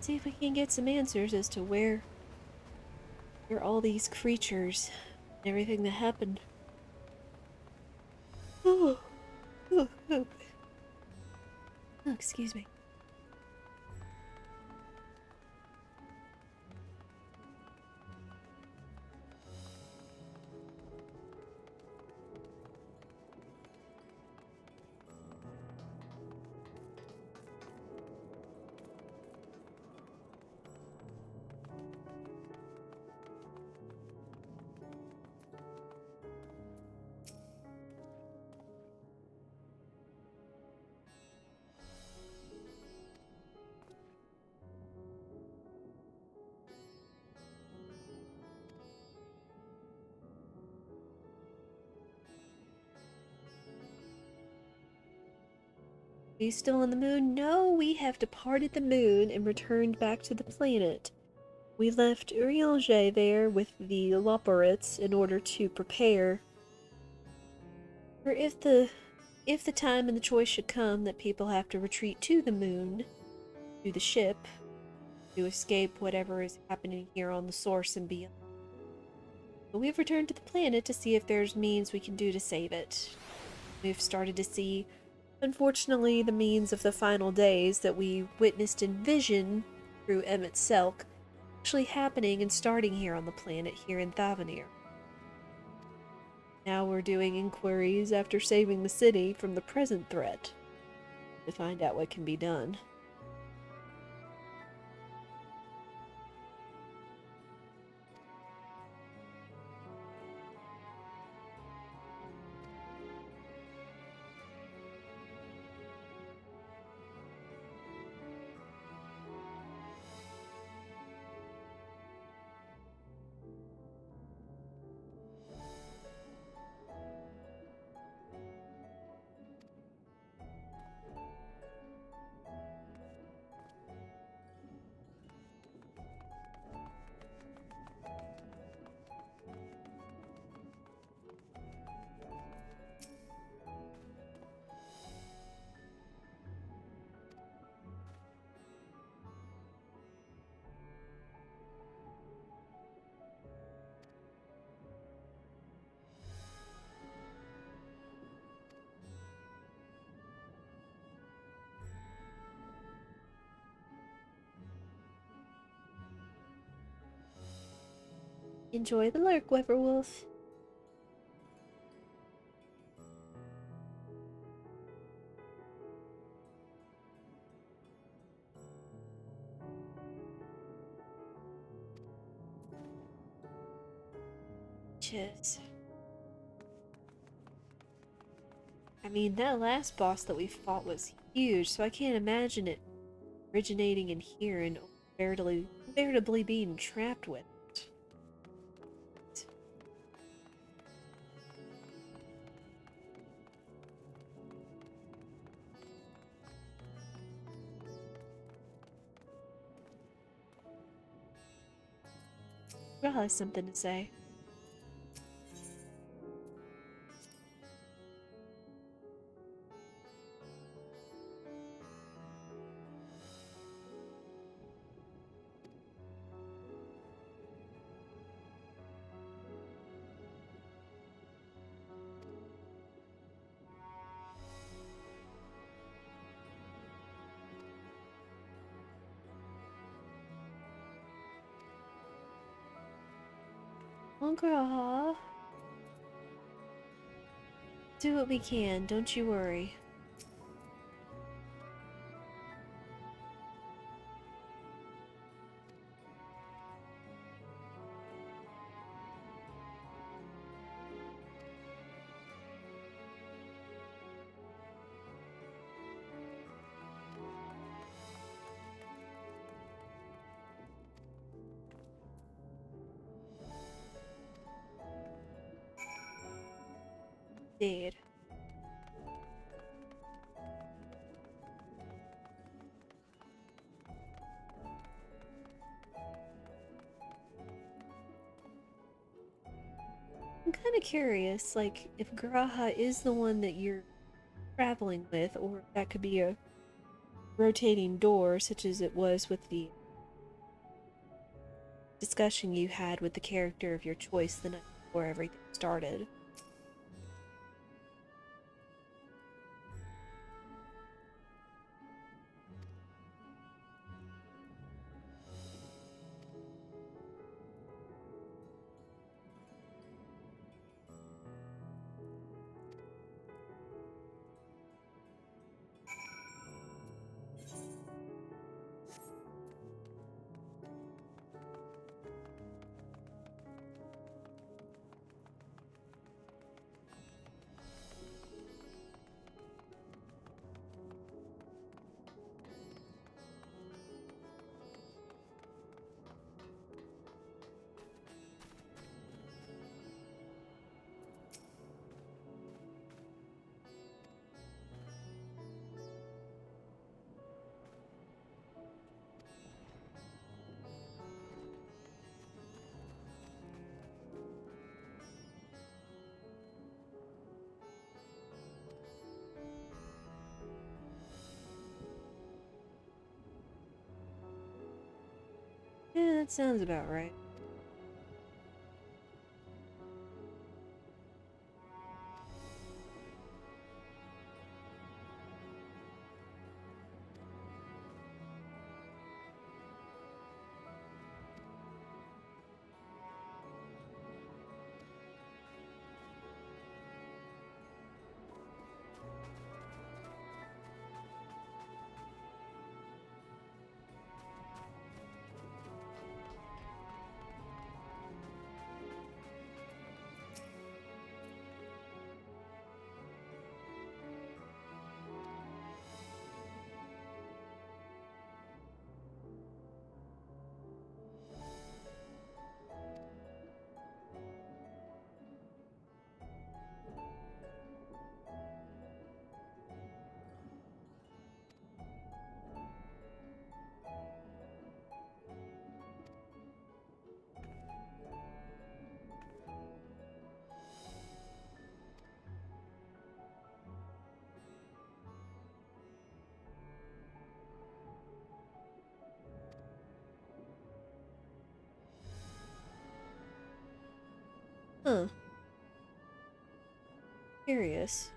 See if we can get some answers as to where all these creatures and everything that happened. Oh, excuse me. you still on the moon? No, we have departed the moon and returned back to the planet. We left Urianger there with the Loporits in order to prepare for if the time and the choice should come that people have to retreat to the moon, to the ship, to escape whatever is happening here on the source and beyond. But we've returned to the planet to see if there's means we can do to save it. We've started to see, unfortunately, the means of the final days that we witnessed in vision through Emmett Selk actually happening and starting here on the planet, here in Thavanir. Now we're doing inquiries after saving the city from the present threat to find out what can be done. Enjoy the lurk, Weverwolf. Cheers. I mean, that last boss that we fought was huge, so I can't imagine it originating in here and veritably being trapped with it. Graha has something to say. Oh, Graha. Do what we can, don't you worry. Indeed. I'm kind of curious, like, if Graha is the one that you're traveling with, or if that could be a rotating door, such as it was with the discussion you had with the character of your choice the night before everything started. That sounds about right. Huh. Curious.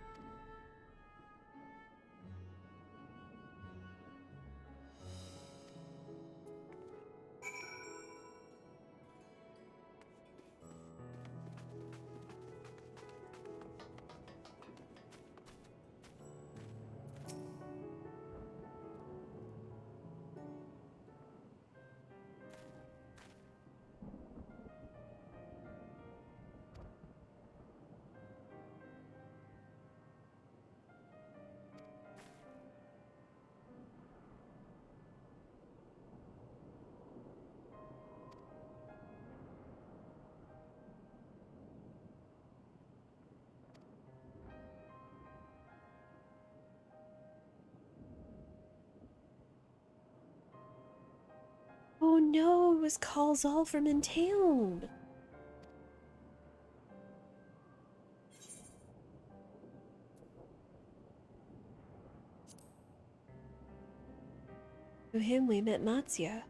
Oh no, it was Calzal from in town. Through him we met Matsya.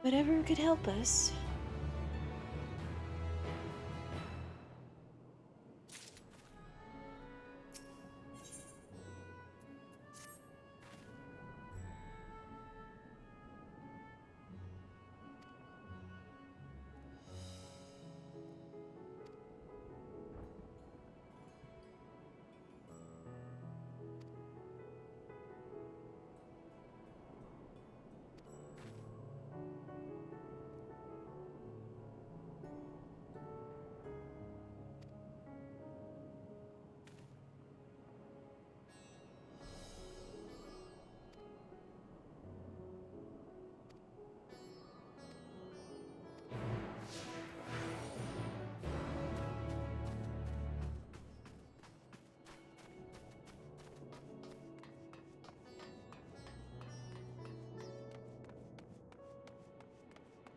Whatever could help us.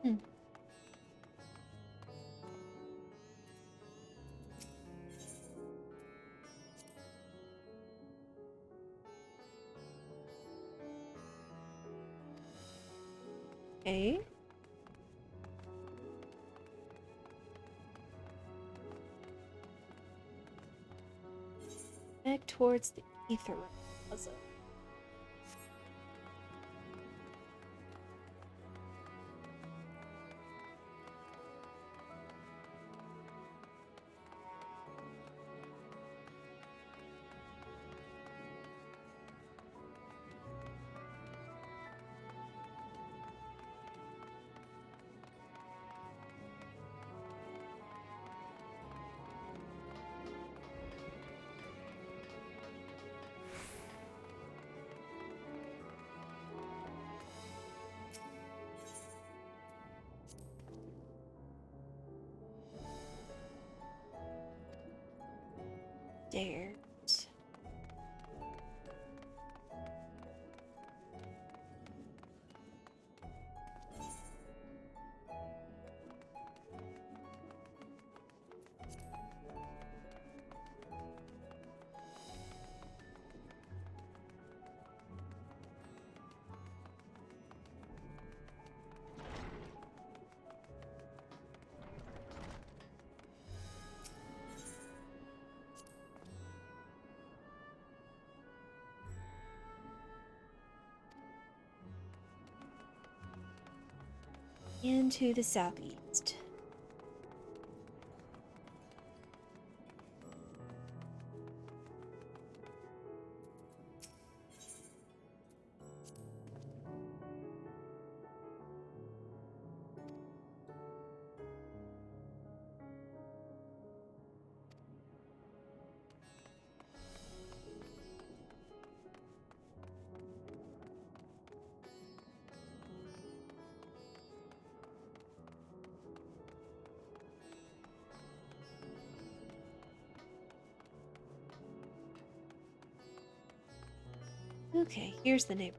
Hmm. Okay. Back towards the ether plaza. Stairs. And to the southeast. Okay, here's the neighbor.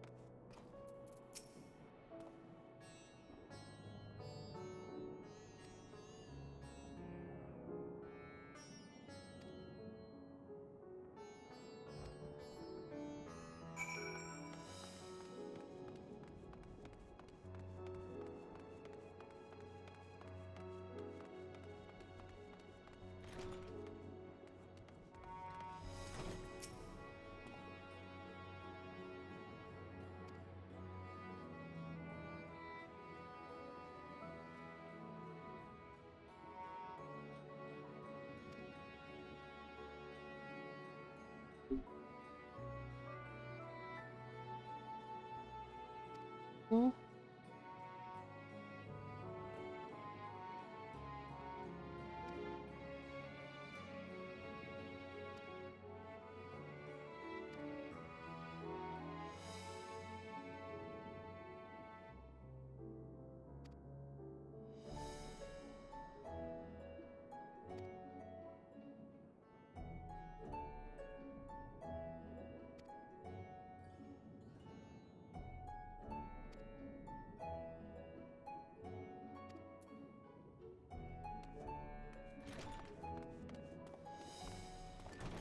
Well,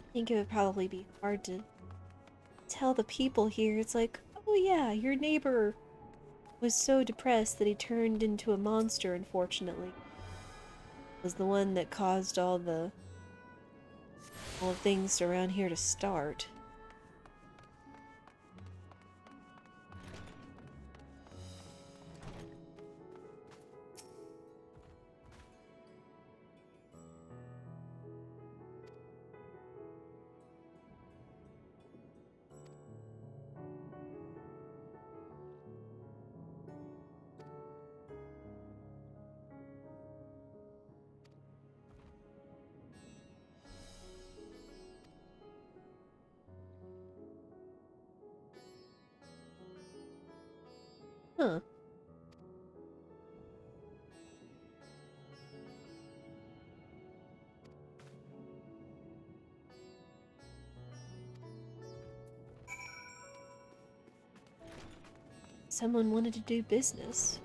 I think it would probably be hard to tell the people here. It's like, oh yeah, your neighbor was so depressed that he turned into a monster, unfortunately. Was the one that caused all the things around here to start. Huh. Someone wanted to do business.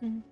Mm.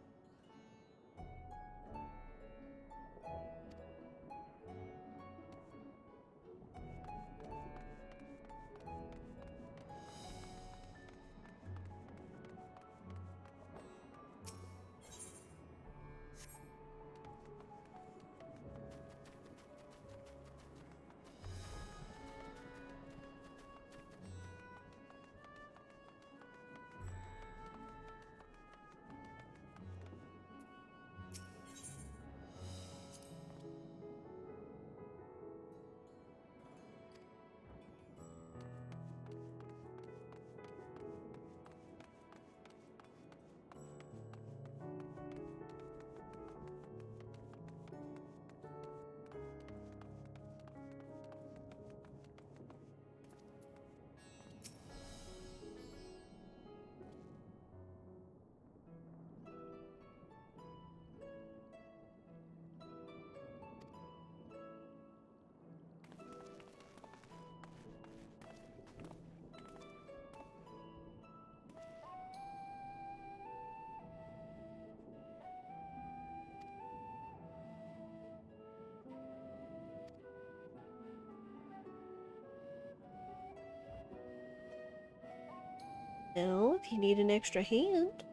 Now, if you need an extra hand.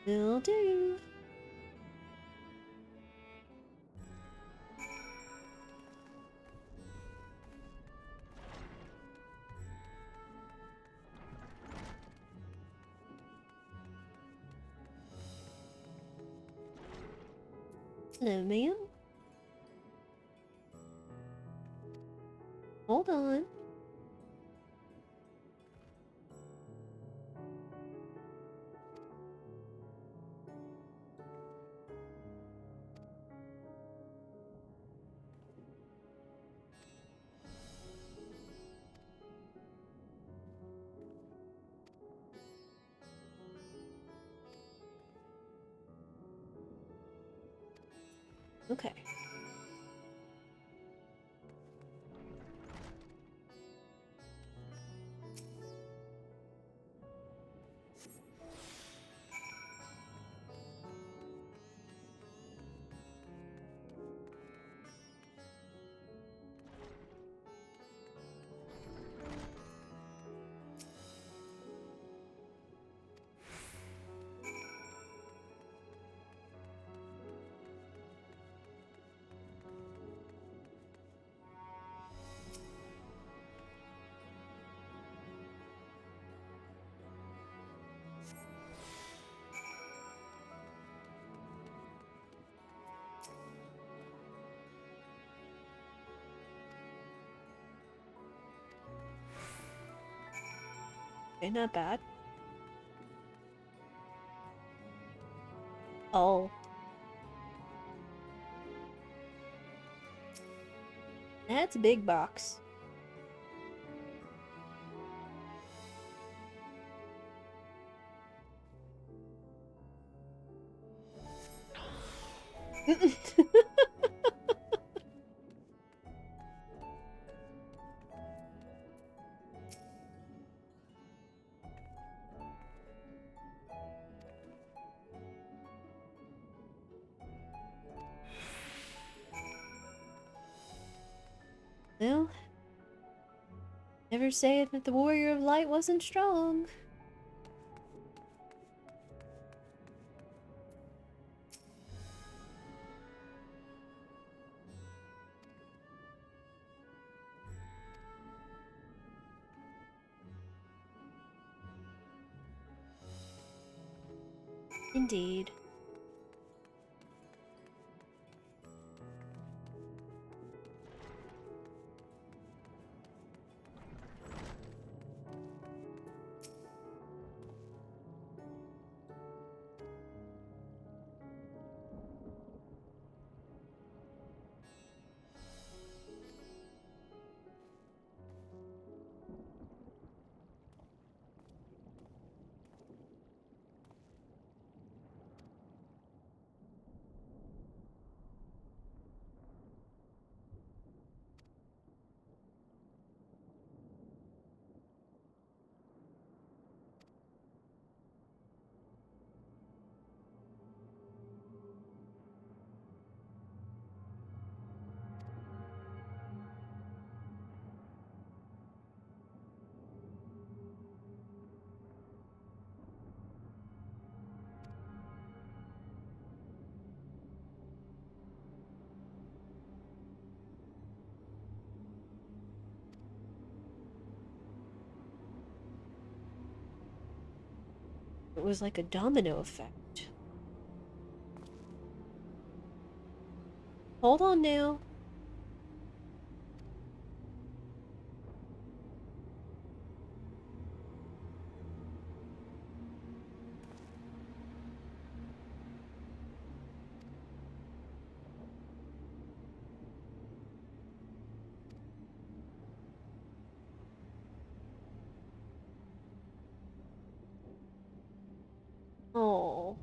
Will do. Hello, ma'am. Hold on. Okay. Okay, not bad. Oh. That's a big box. Well, never say that the Warrior of Light wasn't strong. Indeed. It was like a domino effect. Hold on now. Oh.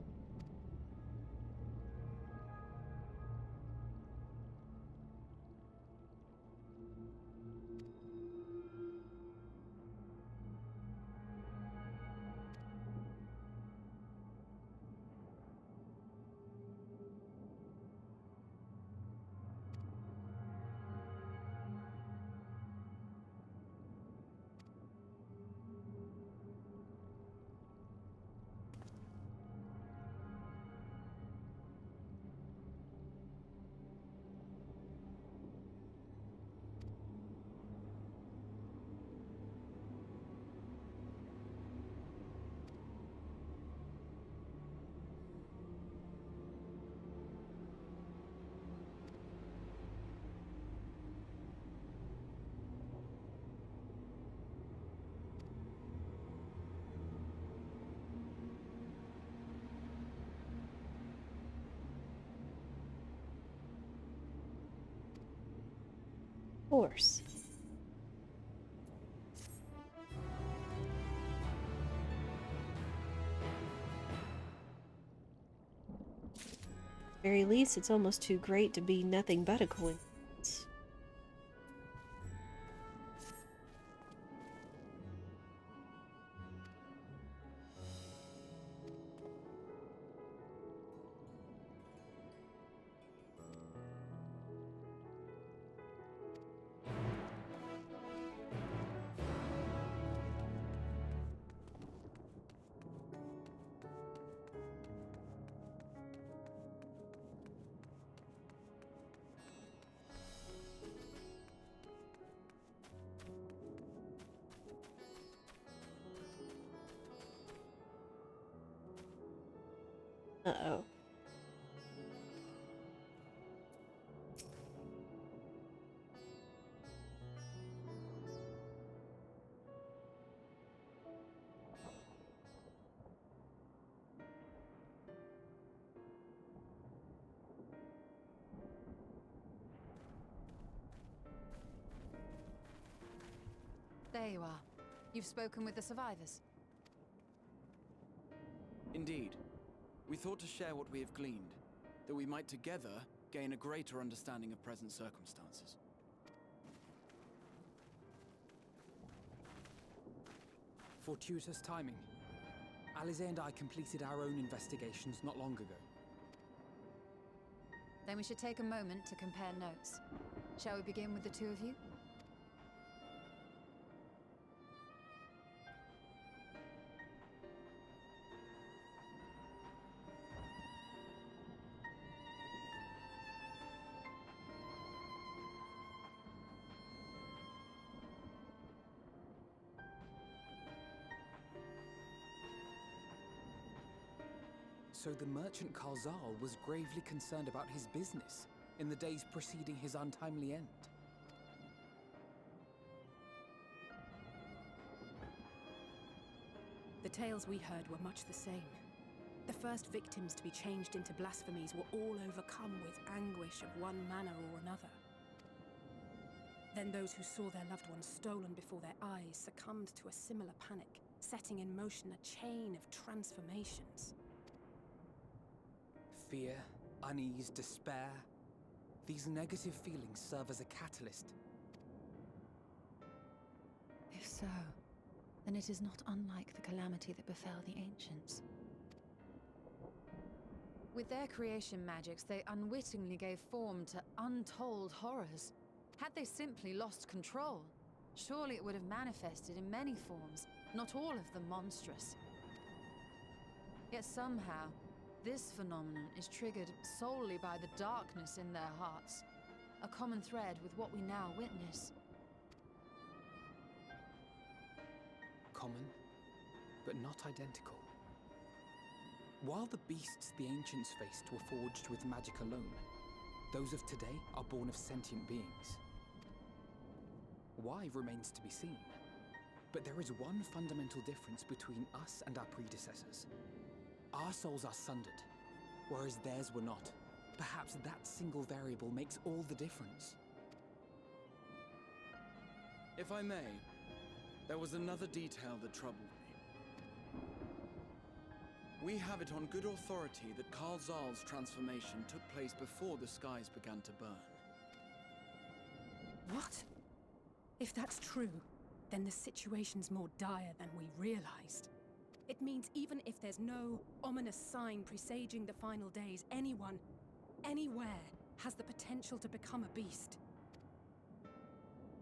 Horse. Very least, it's almost too great to be nothing but a coincidence. Uh-oh. There you are. You've spoken with the survivors. Indeed. We thought to share what we have gleaned, that we might together gain a greater understanding of present circumstances. Fortuitous timing. Alize and I completed our own investigations not long ago. Then we should take a moment to compare notes. Shall we begin with the two of you? So the merchant Karzal was gravely concerned about his business in the days preceding his untimely end. The tales we heard were much the same. The first victims to be changed into blasphemies were all overcome with anguish of one manner or another. Then those who saw their loved ones stolen before their eyes succumbed to a similar panic, setting in motion a chain of transformations. Fear, unease, despair. These negative feelings serve as a catalyst. If so, then it is not unlike the calamity that befell the ancients. With their creation magics, they unwittingly gave form to untold horrors. Had they simply lost control, surely it would have manifested in many forms, not all of them monstrous. Yet somehow, this phenomenon is triggered solely by the darkness in their hearts, a common thread with what we now witness. Common, but not identical. While the beasts the ancients faced were forged with magic alone, those of today are born of sentient beings. Why remains to be seen. But there is one fundamental difference between us and our predecessors. Our souls are sundered, whereas theirs were not. Perhaps that single variable makes all the difference. If I may, there was another detail that troubled me. We have it on good authority that Karl Zahl's transformation took place before the skies began to burn. What? If that's true, then the situation's more dire than we realized. It means even if there's no ominous sign presaging the final days, anyone, anywhere, has the potential to become a beast.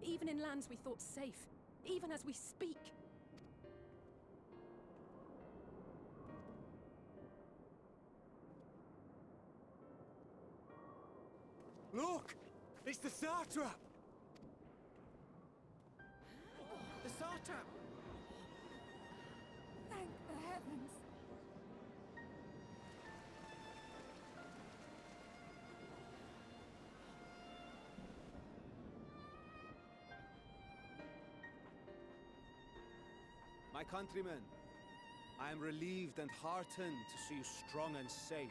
Even in lands we thought safe, even as we speak. Look! It's the Satrap! The Satrap! Thank the heavens. My countrymen, I am relieved and heartened to see you strong and safe.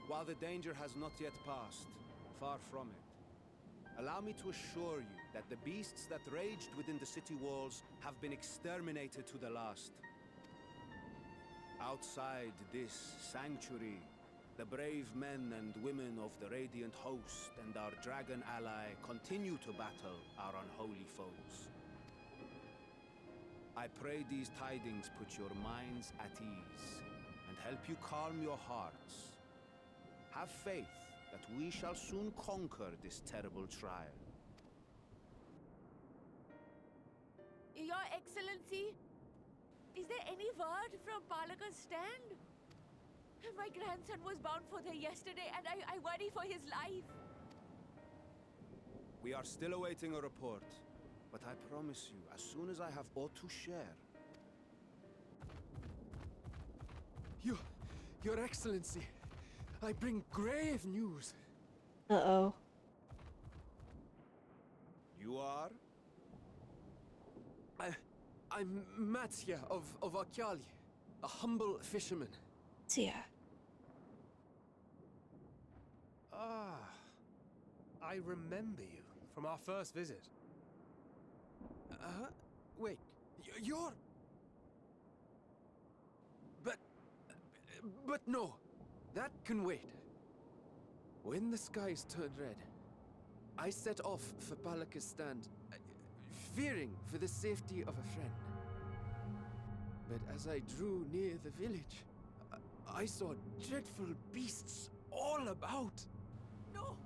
While the danger has not yet passed, far from it, allow me to assure you that the beasts that raged within the city walls have been exterminated to the last. Outside this sanctuary, the brave men and women of the Radiant Host and our dragon ally continue to battle our unholy foes. I pray these tidings put your minds at ease and help you calm your hearts. Have faith that we shall soon conquer this terrible trial. Your Excellency, is there any word from Palaka's stand? My grandson was bound for there yesterday and I worry for his life. We are still awaiting a report, but I promise you, as soon as I have aught to share. Your Excellency, I bring grave news. Uh-oh. You are? I'm Matsya of Akyali, a humble fisherman. Tia. Ah, I remember you from our first visit. Wait, you're... But no, that can wait. When the skies turned red, I set off for Palaka's stand, fearing for the safety of a friend. But as I drew near the village, I saw dreadful beasts all about. No!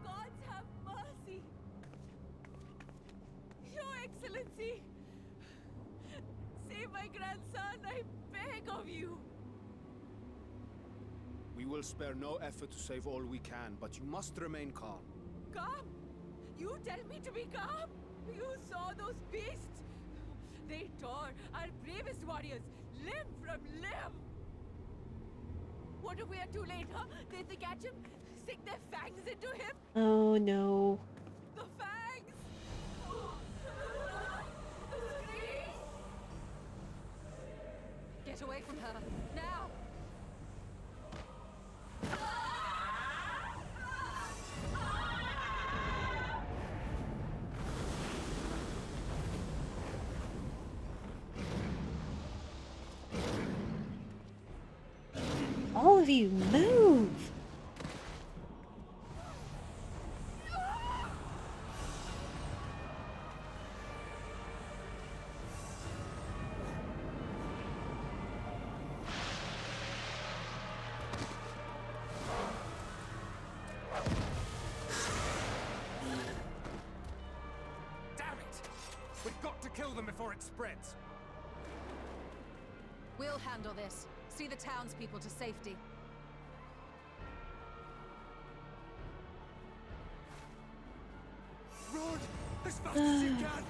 Gods have mercy! Your Excellency! Save my grandson, I beg of you! We will spare no effort to save all we can, but you must remain calm. Calm? You tell me to be calm? You saw those beasts? They tore our bravest warriors limb from limb! What if we are too late, huh? They catch him, sink their fangs into him? Oh no. The fangs! The screams! Get away from her, now! All of you, move! Damn it! We've got to kill them before it spreads. We'll handle this. See the townspeople to safety. Run! As fast as you can!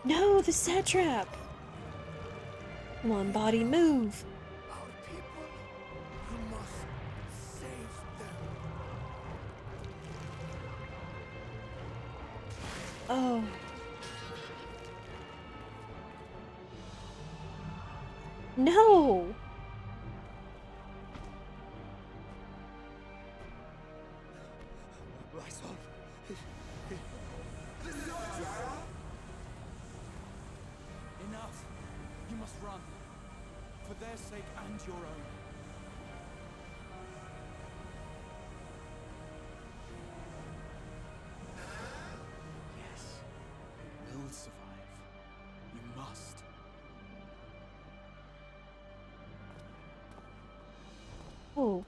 No, the satrap! Come on, body, move! Our people, you must save them. Oh. No! Lysol. Enough! You must run. For their sake and your own. Yes. We'll survive. You must. Oh.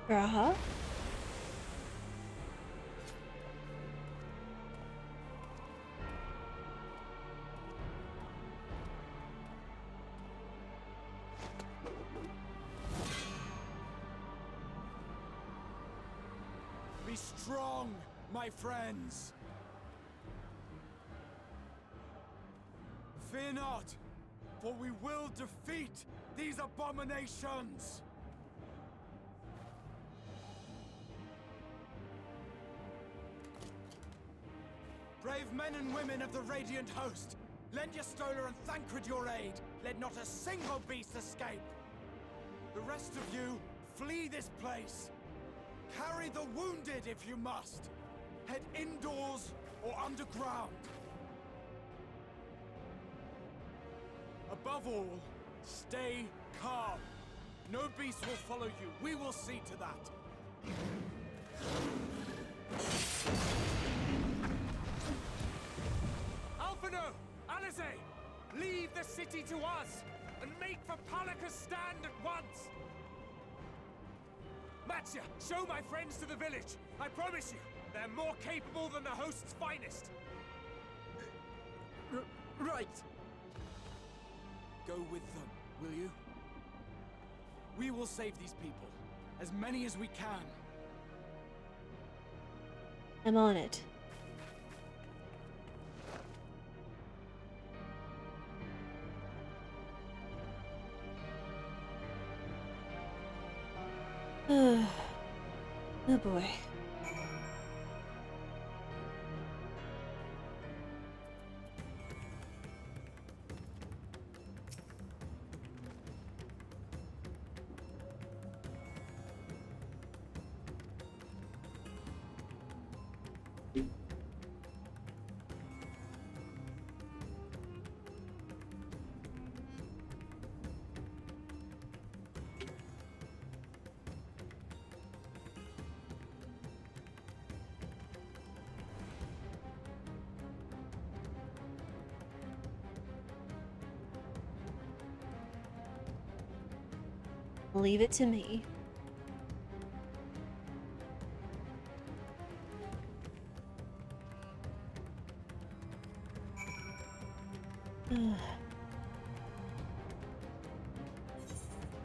Uh-huh. Be strong, my friends. Fear not, for we will defeat these abominations. Brave men and women of the Radiant Host, lend your Stola and Thancred your aid. Let not a single beast escape. The rest of you, flee this place. Carry the wounded if you must. Head indoors or underground. Above all, stay calm. No beast will follow you. We will see to that. Alphino! Alize! Leave the city to us, and make for Palaka's stand at once! Matsya, show my friends to the village! I promise you, they're more capable than the host's finest! Right! Go with them, will you? We will save these people, as many as we can. I'm on it. Oh boy. Leave it to me.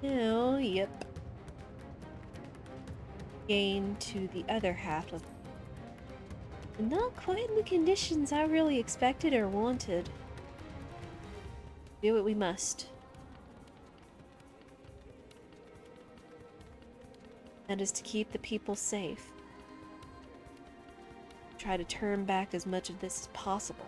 Now, yep. Gain to the other half of... Not quite in the conditions I really expected or wanted. Do what we must. That is to keep the people safe. Try to turn back as much of this as possible.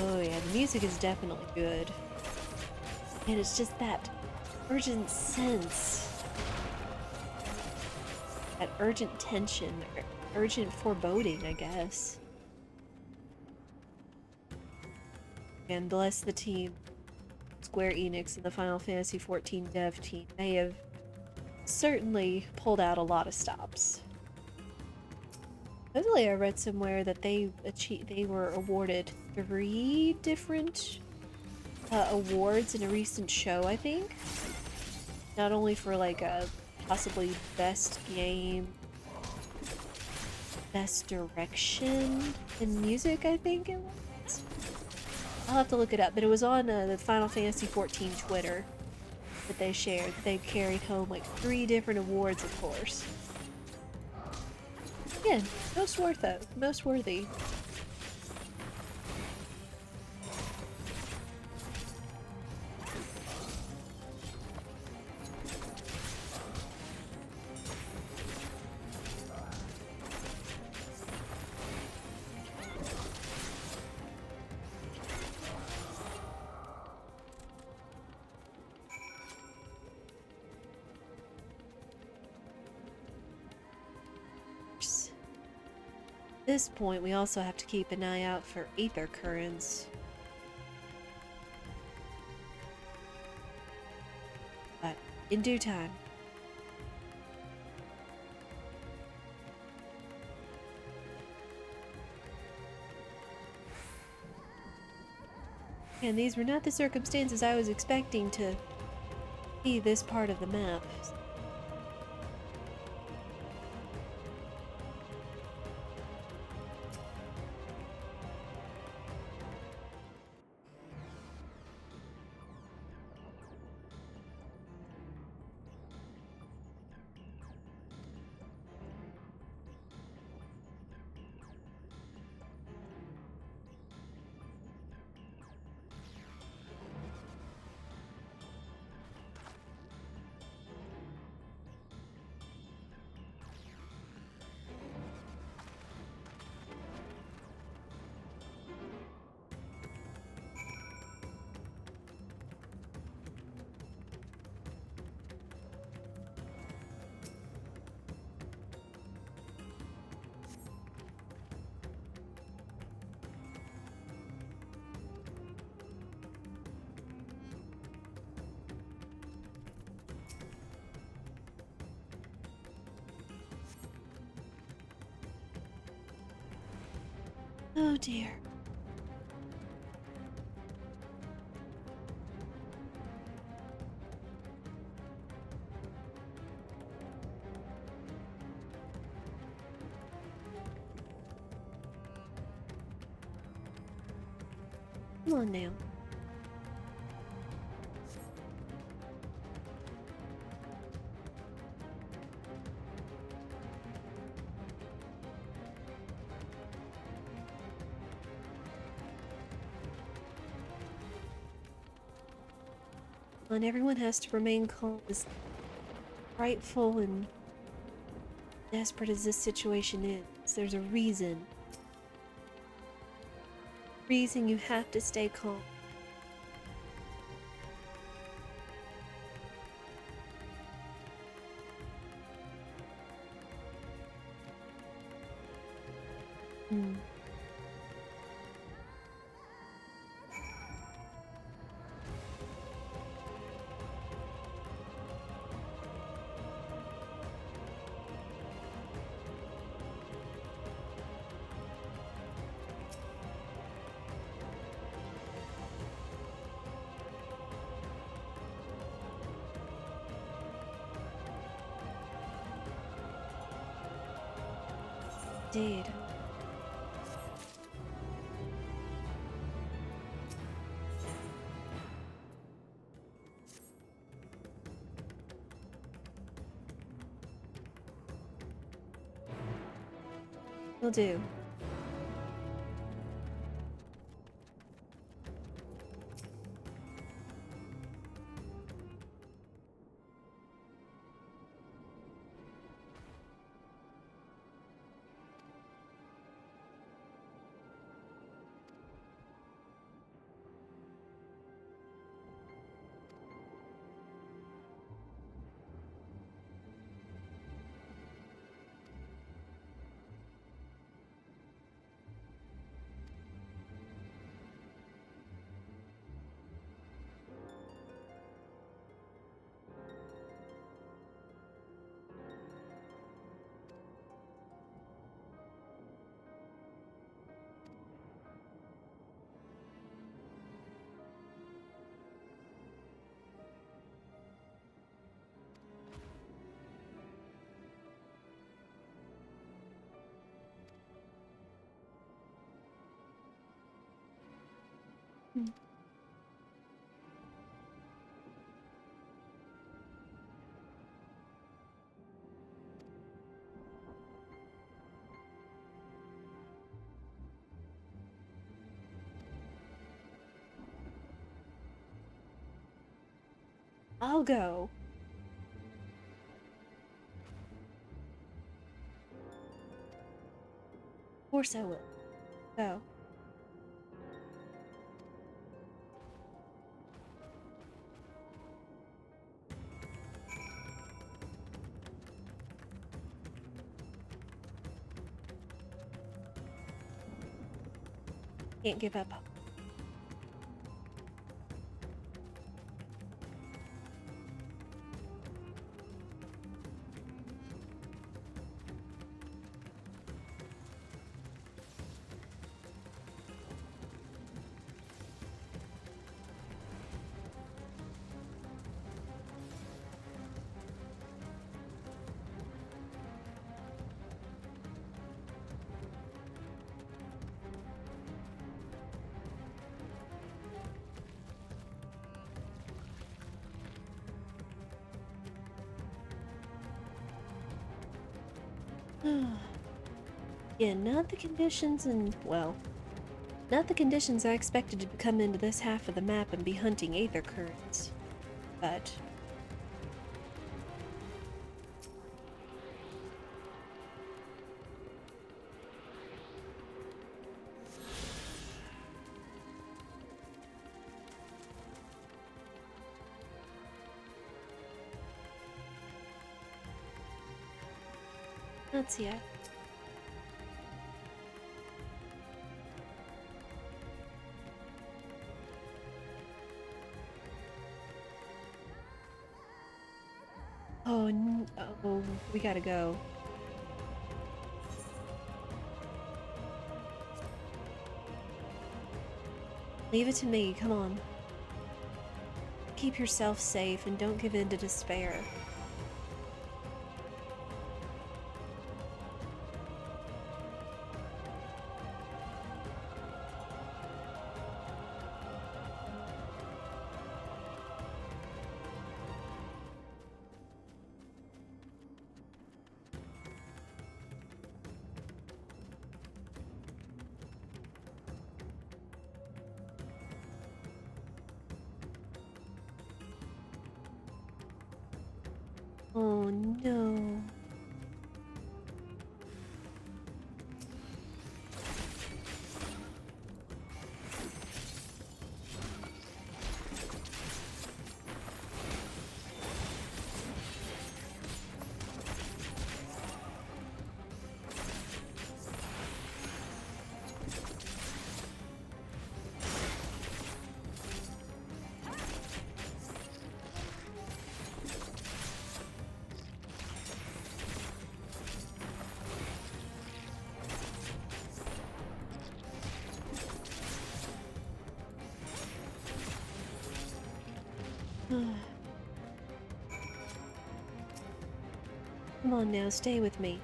Oh yeah, the music is definitely good. And it's just that urgent sense. That urgent tension, or urgent foreboding, I guess. And bless the team, Square Enix and the Final Fantasy XIV dev team. They have certainly pulled out a lot of stops. Supposedly, I read somewhere that they were awarded 3 different awards in a recent show, I think. Not only for like a possibly best game, best direction, and music, I think it was. I'll have to look it up, but it was on the Final Fantasy XIV Twitter that they shared. They carried home like 3 different awards, of course. Again, most worth it, most worthy. At this point, we also have to keep an eye out for aether currents. But in due time. And these were not the circumstances I was expecting to see this part of the map. Oh dear. Come on now. And everyone has to remain calm, as frightful and desperate as this situation is. There's a reason. Reason you have to stay calm. Indeed. Will do. Hmm. I'll go. Of course I will. Go. Can't give up. Yeah, not the conditions and, well, not the conditions I expected to come into this half of the map and be hunting aether currents. But not yet. Oh, oh, we gotta go. Leave it to me, come on. Keep yourself safe and don't give in to despair. Oh no. Come on now, stay with me.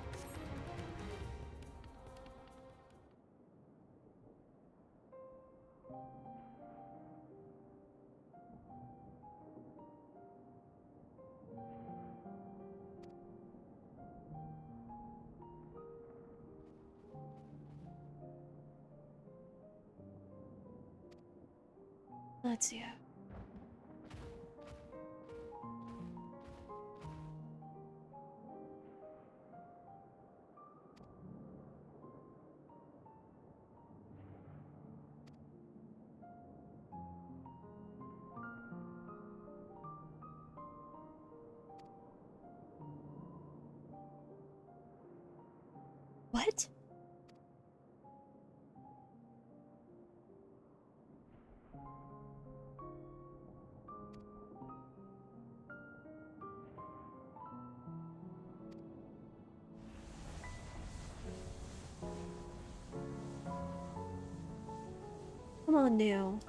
Let's see. What? Come on now.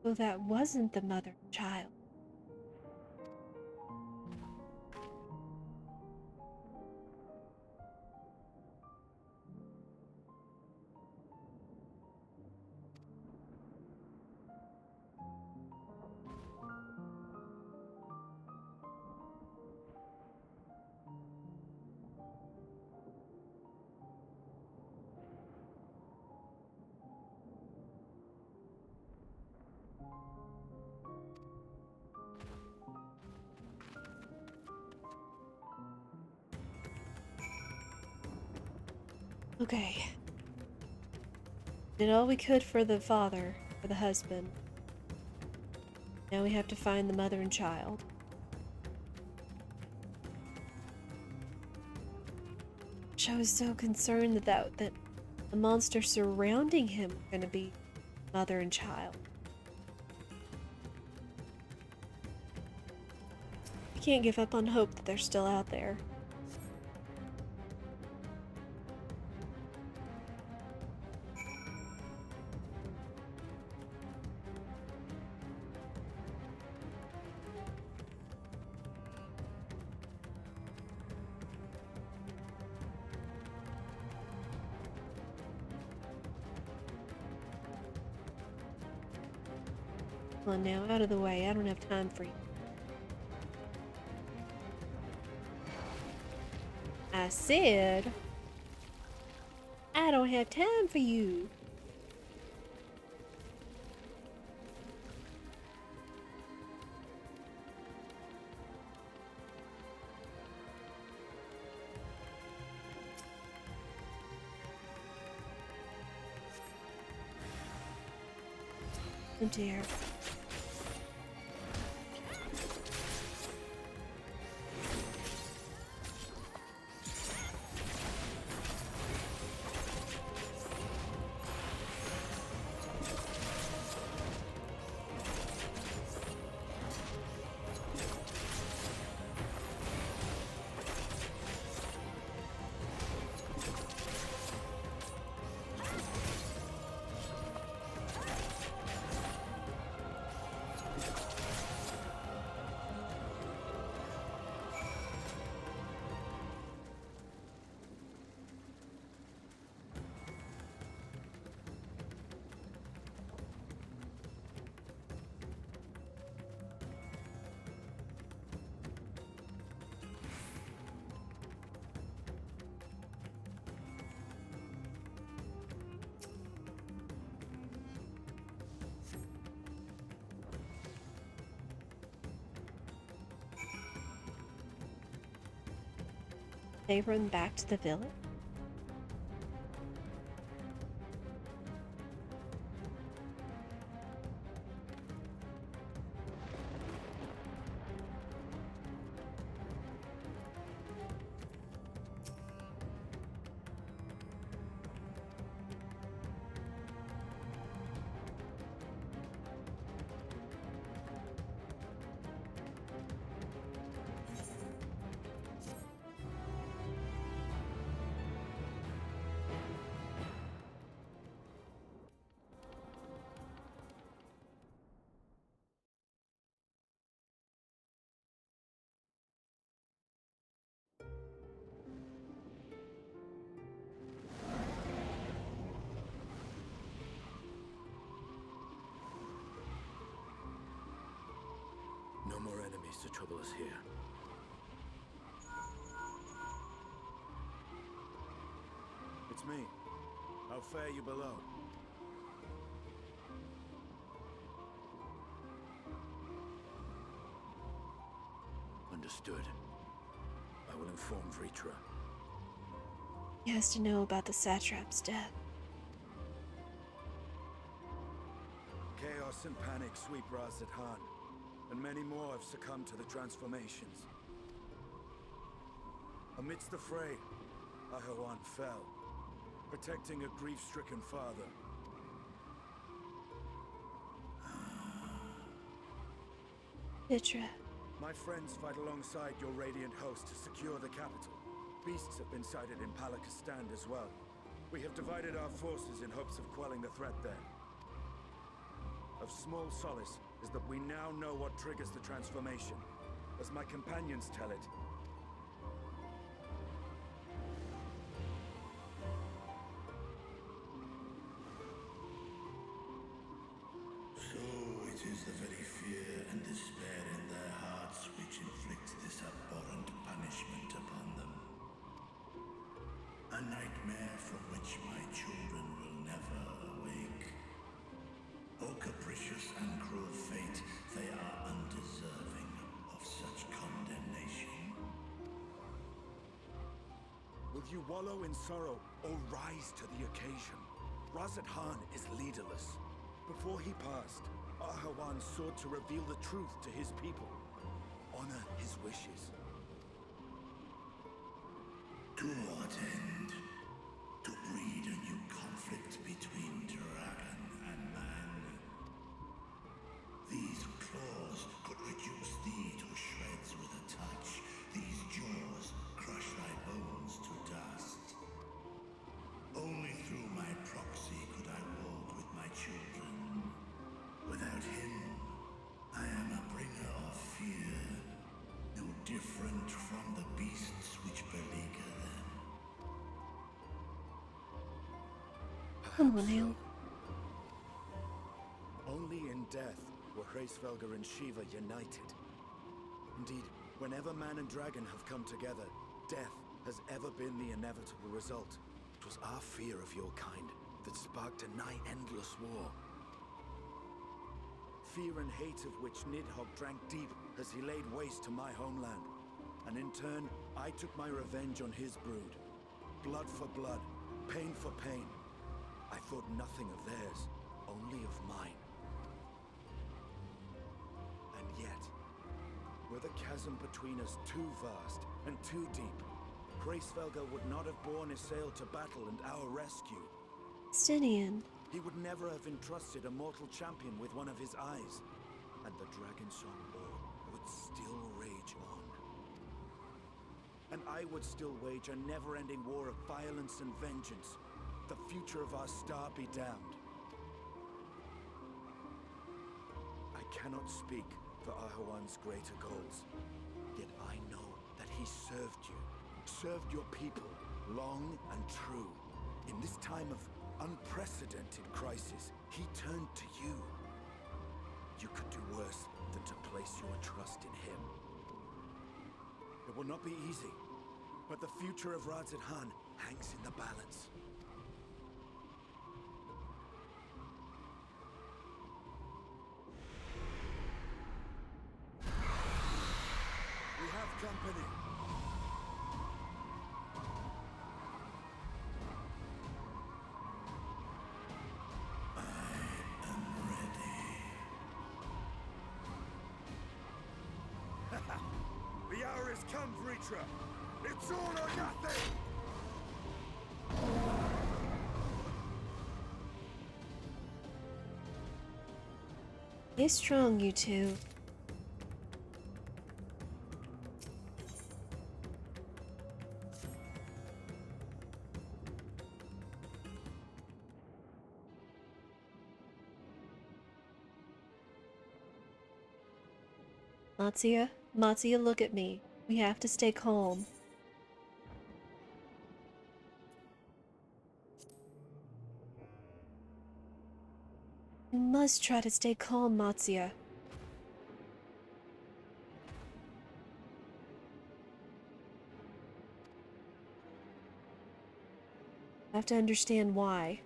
So that wasn't the mother and child. Okay. Did all we could for the father, for the husband. Now we have to find the mother and child. I was so concerned that the monster surrounding him were gonna be mother and child. I can't give up on hope that they're still out there. Come on now, out of the way. I don't have time for you. I said, I don't have time for you. Oh dear. They run back to the village? No more enemies to trouble us here. It's me. How fare you below? Understood. I will inform Vritra. He has to know about the satrap's death. Chaos and panic sweep Ras Khan, and many more have succumbed to the transformations. Amidst the fray, Ahawan fell, protecting a grief-stricken father. Vritra. My friends fight alongside your radiant host to secure the capital. Beasts have been sighted in Palakistan as well. We have divided our forces in hopes of quelling the threat there. Of small solace is that we now know what triggers the transformation. As my companions tell it, so it is the very fear and despair in their hearts which inflicts this abhorrent punishment upon them. A nightmare from which my children will never awake. O capricious and cruel fate, they are undeserving of such condemnation. will you wallow in sorrow or rise to the occasion? Razat Khan is leaderless. Before he passed, Ahawan sought to reveal the truth to his people. Honor his wishes. To what end? To breed a new conflict between dragon and man. These claws could reduce thee to shreds with a touch. These jaws crush thy bones to dust. Only through my proxy could I walk with my children. Without him, I am a bringer of fear, no different from the beasts which beleaguer them. Come on now. Only in death were Hraesvelgr and Shiva united. Indeed, whenever man and dragon have come together, death has ever been the inevitable result. It was our fear of your kind that sparked a nigh-endless war. Fear and hate of which Nidhogg drank deep as he laid waste to my homeland. And in turn, I took my revenge on his brood. Blood for blood, pain for pain. I thought nothing of theirs, only of mine. And yet, were the chasm between us too vast and too deep, Hraesvelgr would not have borne Isael to battle and our rescue. Stinian. He would never have entrusted a mortal champion with one of his eyes. And the Dragon Song War would still rage on. And I would still wage a never-ending war of violence and vengeance. The future of our star be damned. I cannot speak for Ahawan's greater goals. Yet I know that he served you, served your people, long and true. In this time of unprecedented crisis, he turned to you. You could do worse than to place your trust in him. It will not be easy, but the future of Razat Khan hangs in the balance. We have company. The hour has come, Vritra! It's all or nothing! Stay strong, you two. Matsuya, look at me. We have to stay calm. You must try to stay calm, Matsuya. I have to understand why.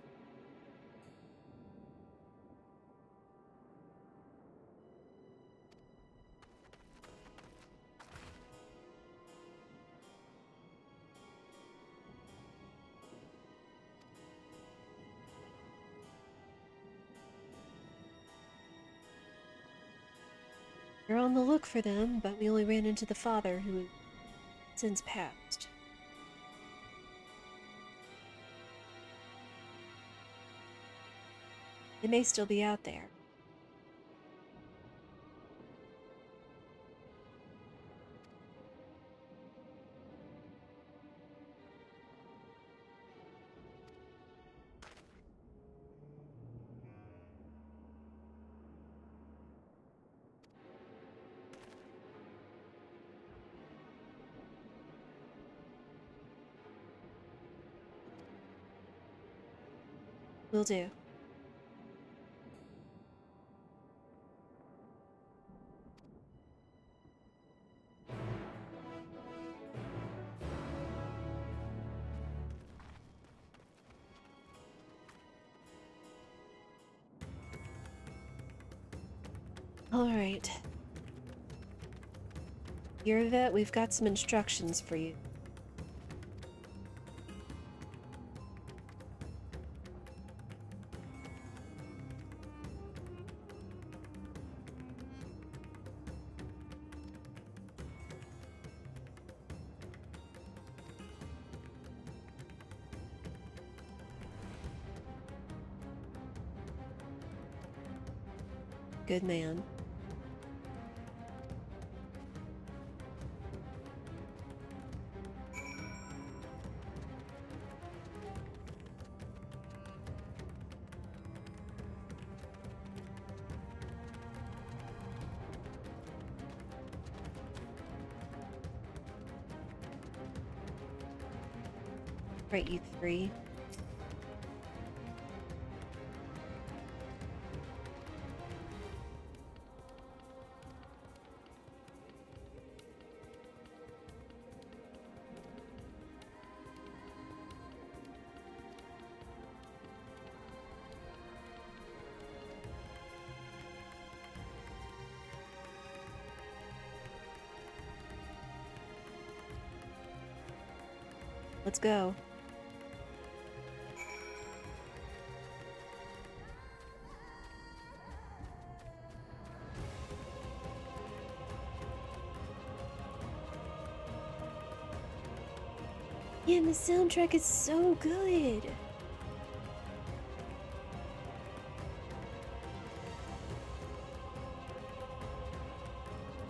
We're on the look for them, but we only ran into the father, who has since passed. They may still be out there. Will do. Alright. You're a vet, we've got some instructions for you. Good man. Right, you three. Let's go. Yeah, and the soundtrack is so good.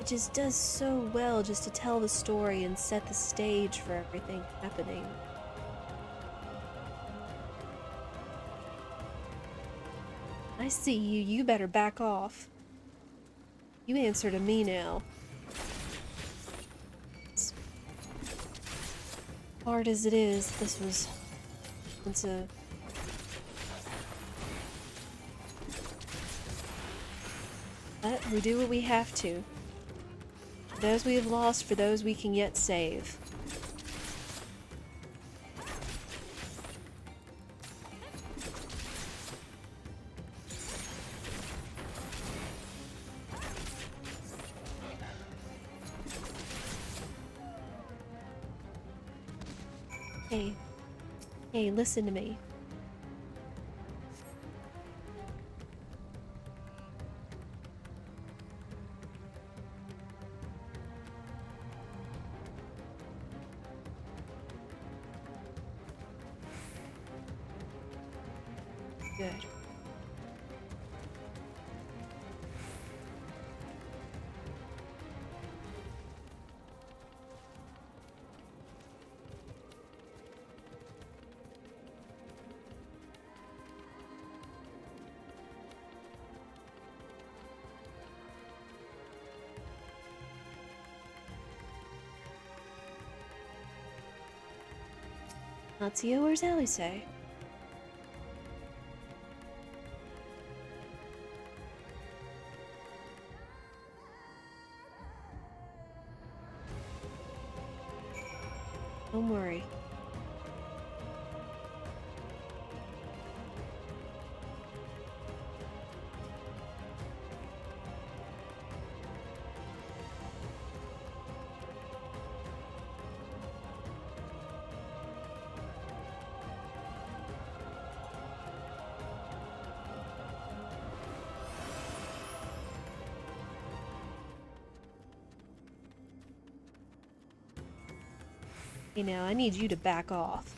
It just does so well just to tell the story and set the stage for everything happening. I see you. You better back off. You answer to me now. As hard as it is, this was once a... But we do what we have to. For those we have lost, for those we can yet save. Hey. Hey, listen to me. Good. Natsuo, where's Alice? Don't worry. You know, I need you to back off.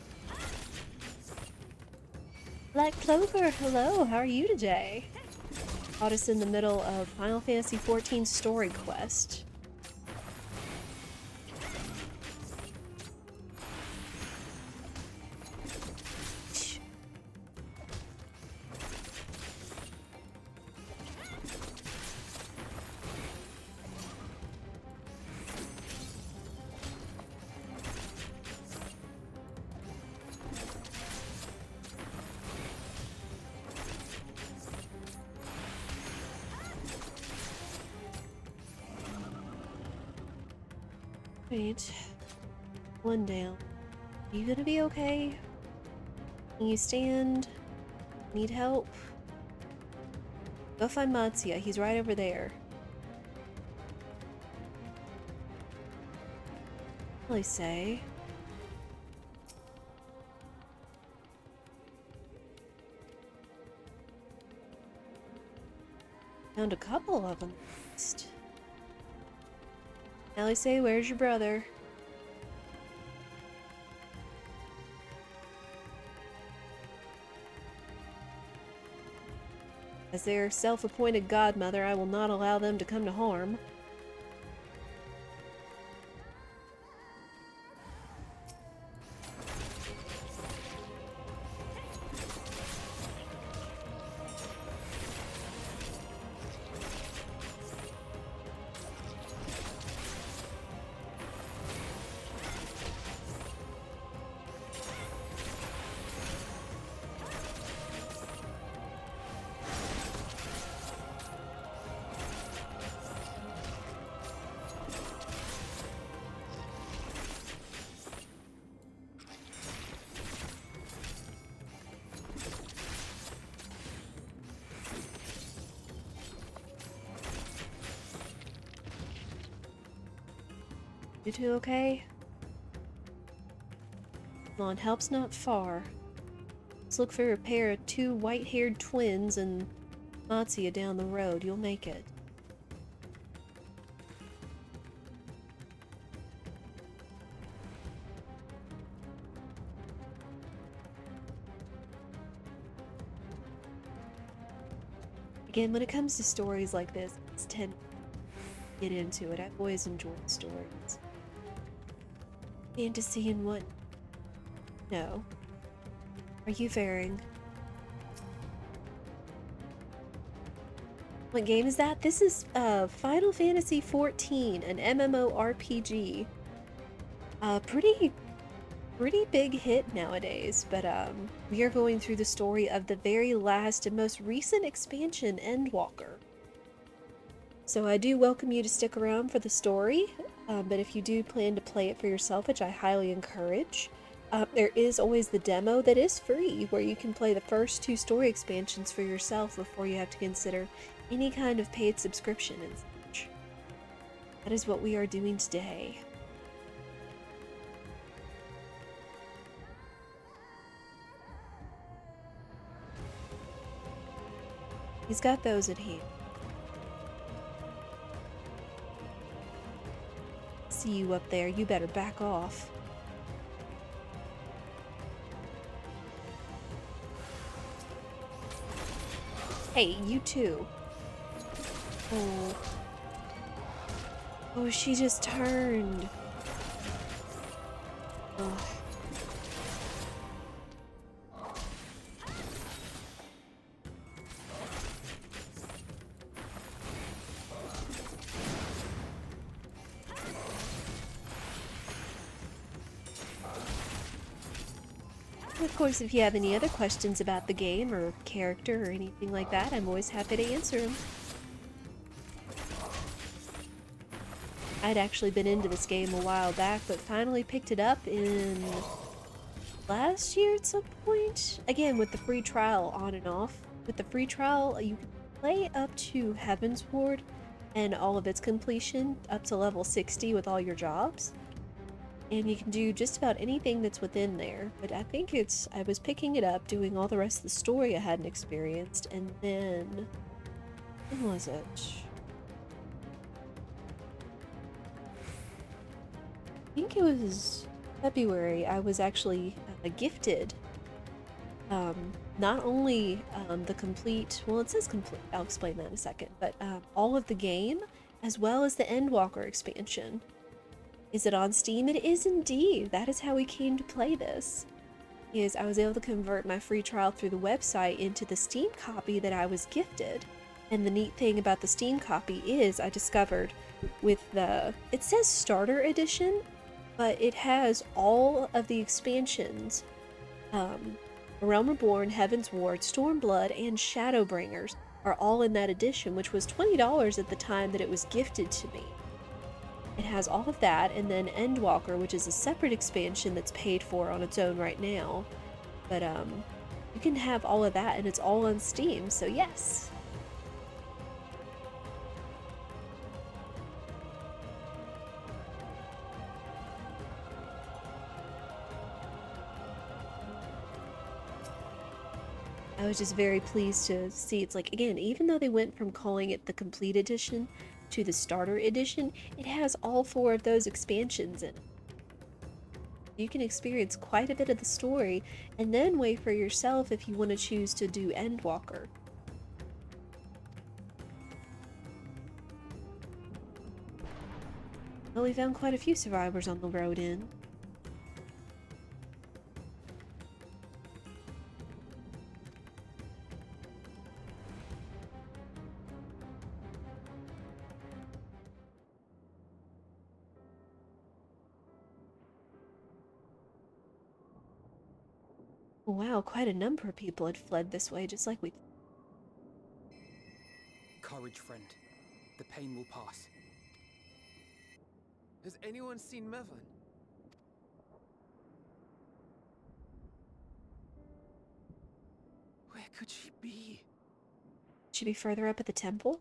Black Clover, hello, how are you today? Caught us in the middle of Final Fantasy XIV story quest. Alright. One down. Are you gonna be okay? Can you stand? Need help? Go find Matsuya. He's right over there. What will I say? Found a couple of them. Alice, where's your brother? As their self-appointed godmother, I will not allow them to come to harm. You two okay? Come on, help's not far. Let's look for a pair of two white-haired twins and Matsuya down the road. You'll make it. Again, when it comes to stories like this, it's tend to get into it. I've always enjoyed stories. Fantasy and what? No. Are you faring? What game is that? This is Final Fantasy XIV, an MMORPG. Pretty big hit nowadays, but we are going through the story of the very last and most recent expansion, Endwalker. So I do welcome you to stick around for the story, but if you do plan to play it for yourself, which I highly encourage, there is always the demo that is free, where you can play the first 2 story expansions for yourself before you have to consider any kind of paid subscription and such. That is what we are doing today. He's got those in hand. See you up there, you better back off. Hey, you too. Oh. Oh, she just turned. Ugh. Of course, if you have any other questions about the game or character or anything like that, I'm always happy to answer them. I'd actually been into this game a while back, but finally picked it up in last year at some point. Again, with the free trial on and off. With the free trial, you can play up to Heaven's Ward and all of its completion, up to level 60 with all your jobs. And you can do just about anything that's within there. But I think I was picking it up, doing all the rest of the story I hadn't experienced, and then... when was it? I think it was February. I was actually gifted not only the complete... well, it says complete. I'll explain that in a second. But all of the game, as well as the Endwalker expansion. Is it on Steam? It is indeed. That is how we came to play this. I was able to convert my free trial through the website into the Steam copy that I was gifted. And the neat thing about the Steam copy is I discovered with it says Starter Edition, but it has all of the expansions. Realm Reborn, Heaven's Ward, Stormblood, and Shadowbringers are all in that edition, which was $20 at the time that it was gifted to me. It has all of that, and then Endwalker, which is a separate expansion that's paid for on its own right now. But you can have all of that, and it's all on Steam, so yes. I was just very pleased to see it's like, again, even though they went from calling it the Complete Edition to the Starter Edition, it has all 4 of those expansions in it. You can experience quite a bit of the story, and then wait for yourself if you want to choose to do Endwalker. Well, we found quite a few survivors on the road in. Wow, quite a number of people had fled this way, just like we... Courage, friend. The pain will pass. Has anyone seen Mervyn? Where could she be? Should be further up at the temple?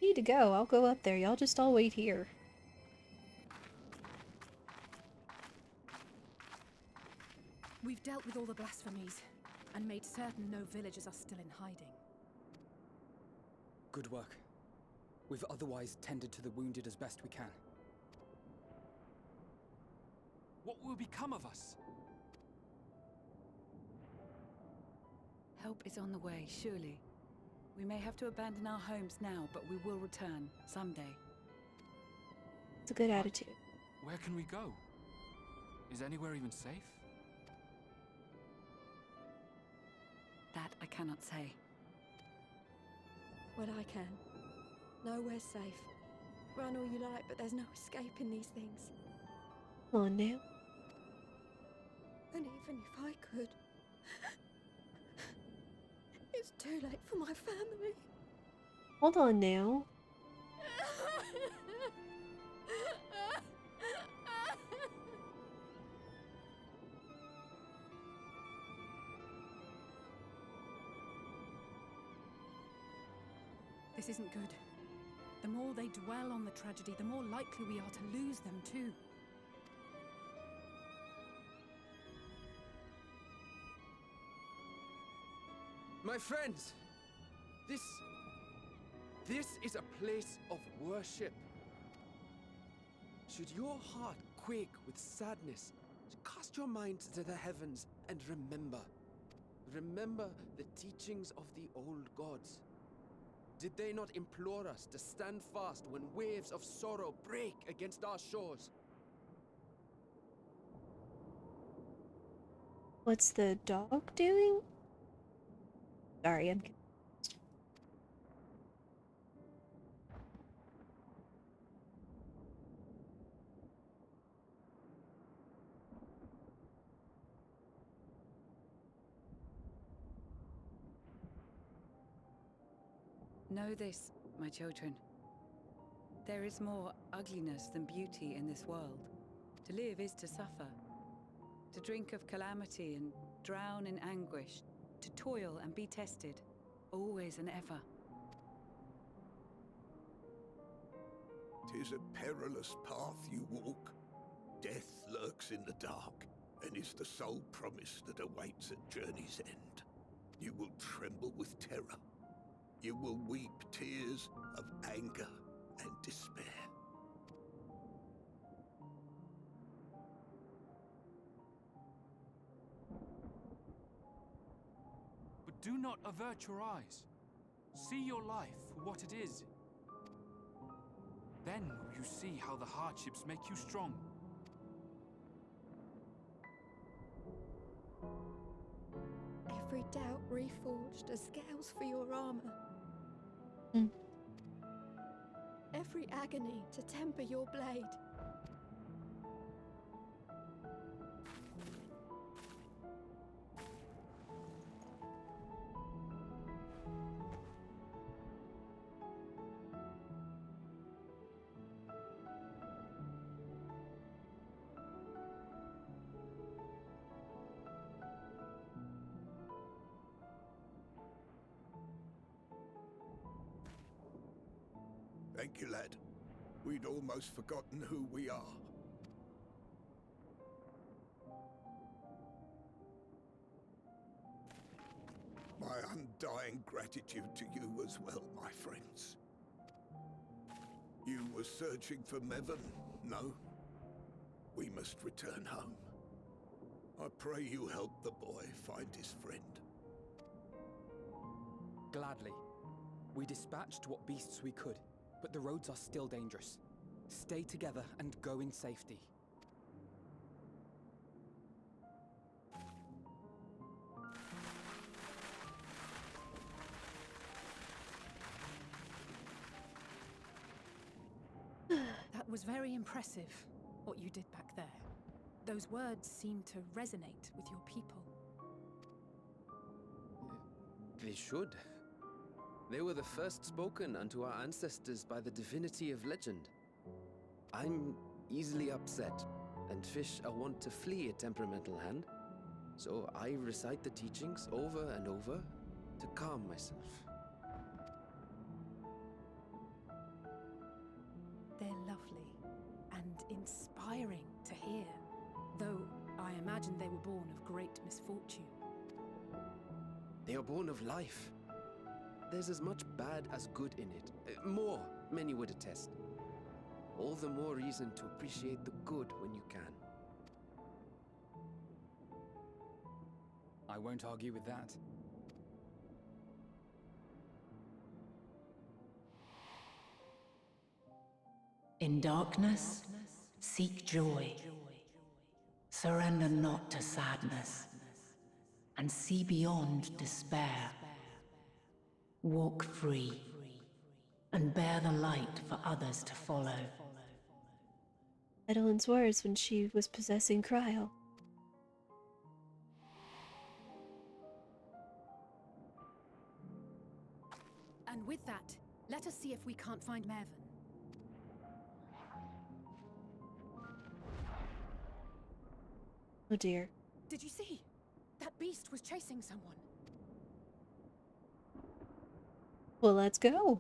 Need to go. I'll go up there. Y'all just all wait here. We've dealt with all the blasphemies, and made certain no villagers are still in hiding. Good work. We've otherwise tended to the wounded as best we can. What will become of us? Help is on the way, surely. We may have to abandon our homes now, but we will return someday. It's a good attitude. Where can we go? Is anywhere even safe? That I cannot say. Well, I can. Nowhere's safe. Run all you like, but there's no escaping these things. Come on now. And even if I could, it's too late for my family. Hold on now. This isn't good. The more they dwell on the tragedy, the more likely we are to lose them too. My friends, this is a place of worship. Should your heart quake with sadness, cast your mind to the heavens and remember the teachings of the old gods. Did they not implore us to stand fast when waves of sorrow break against our shores? What's the dog doing? Sorry, I'm confused. Know this, my children. There is more ugliness than beauty in this world. To live is to suffer. To drink of calamity and drown in anguish. To toil and be tested, always and ever. 'Tis a perilous path you walk. Death lurks in the dark, and is the sole promise that awaits at journey's end. You will tremble with terror. You will weep tears of anger and despair. But do not avert your eyes. See your life for what it is. Then will you see how the hardships make you strong. Every doubt reforged as scales for your armor. Every agony to temper your blade. Thank you, lad. We'd almost forgotten who we are. My undying gratitude to you as well, my friends. You were searching for Mevin, no? We must return home. I pray you help the boy find his friend. Gladly. We dispatched what beasts we could, but the roads are still dangerous. Stay together and go in safety. That was very impressive, what you did back there. Those words seem to resonate with your people. They should. They were the first spoken unto our ancestors by the divinity of legend. I'm easily upset, and fish are wont to flee a temperamental hand, so I recite the teachings over and over to calm myself. They're lovely and inspiring to hear, though I imagine they were born of great misfortune. They are born of life. There's as much bad as good in it. More, many would attest. All the more reason to appreciate the good when you can. I won't argue with that. In darkness, seek joy. Surrender not to sadness, and see beyond despair. Walk free, and bear the light for others to follow. Edelyn's words when she was possessing Cryo. And with that, let us see if we can't find Mervyn. Oh dear. Did you see? That beast was chasing someone. Well, let's go.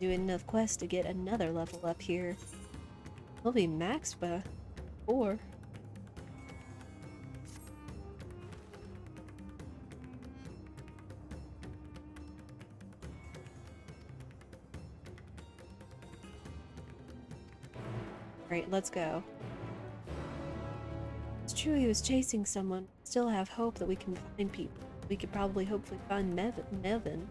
Doing enough quests to get another level up here. We'll be maxed by 4. Right, let's go. It's true he was chasing someone. Still have hope that we can find people. We could probably hopefully find Mevin.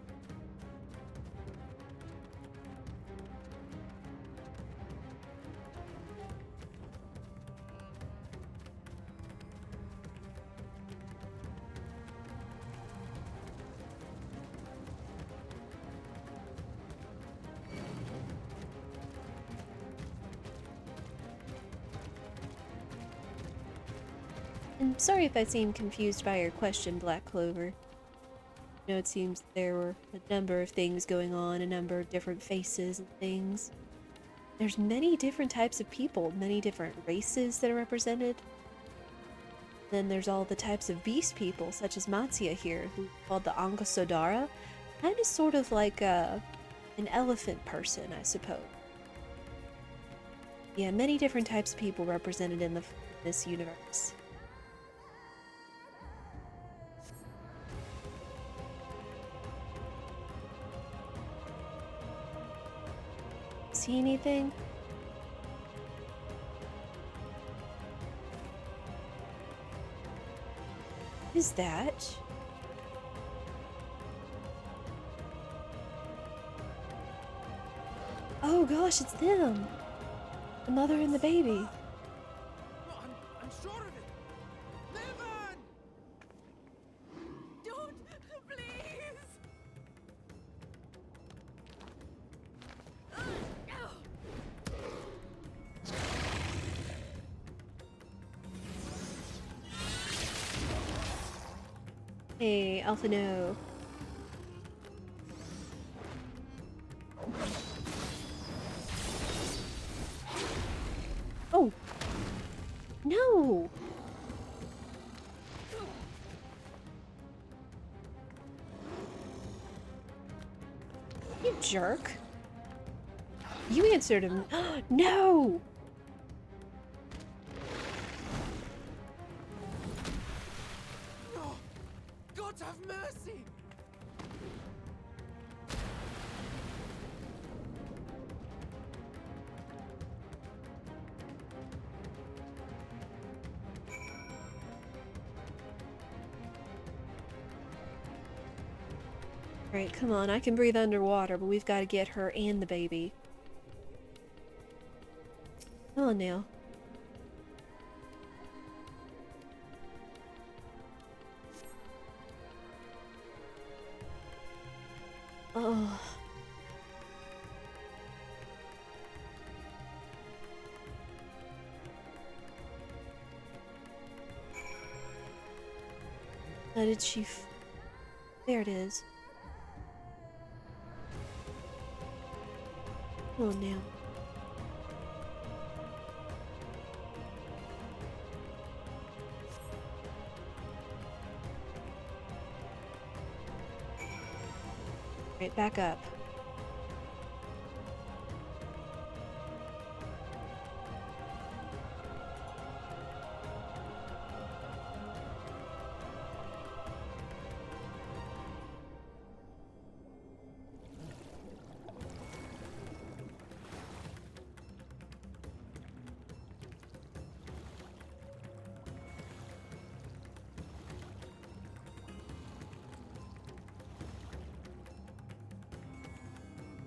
I'm sorry if I seem confused by your question, Black Clover. You know, it seems there were a number of things going on, a number of different faces and things. There's many different types of people, many different races that are represented. Then there's all the types of beast people, such as Matsuya here, who's called the Angasodara. Kind of sort of like an elephant person, I suppose. Yeah, many different types of people represented in this universe. See anything? What is that? Oh gosh, it's them! The mother and the baby. No, I'm sure of it. Mevin! Don't, please! Hey, Alpha no. No! You jerk. You answered him. No! No! God have mercy! Right, come on. I can breathe underwater, but we've got to get her and the baby. Come on now. Oh. How did she There it is. Oh, now. Right, back up.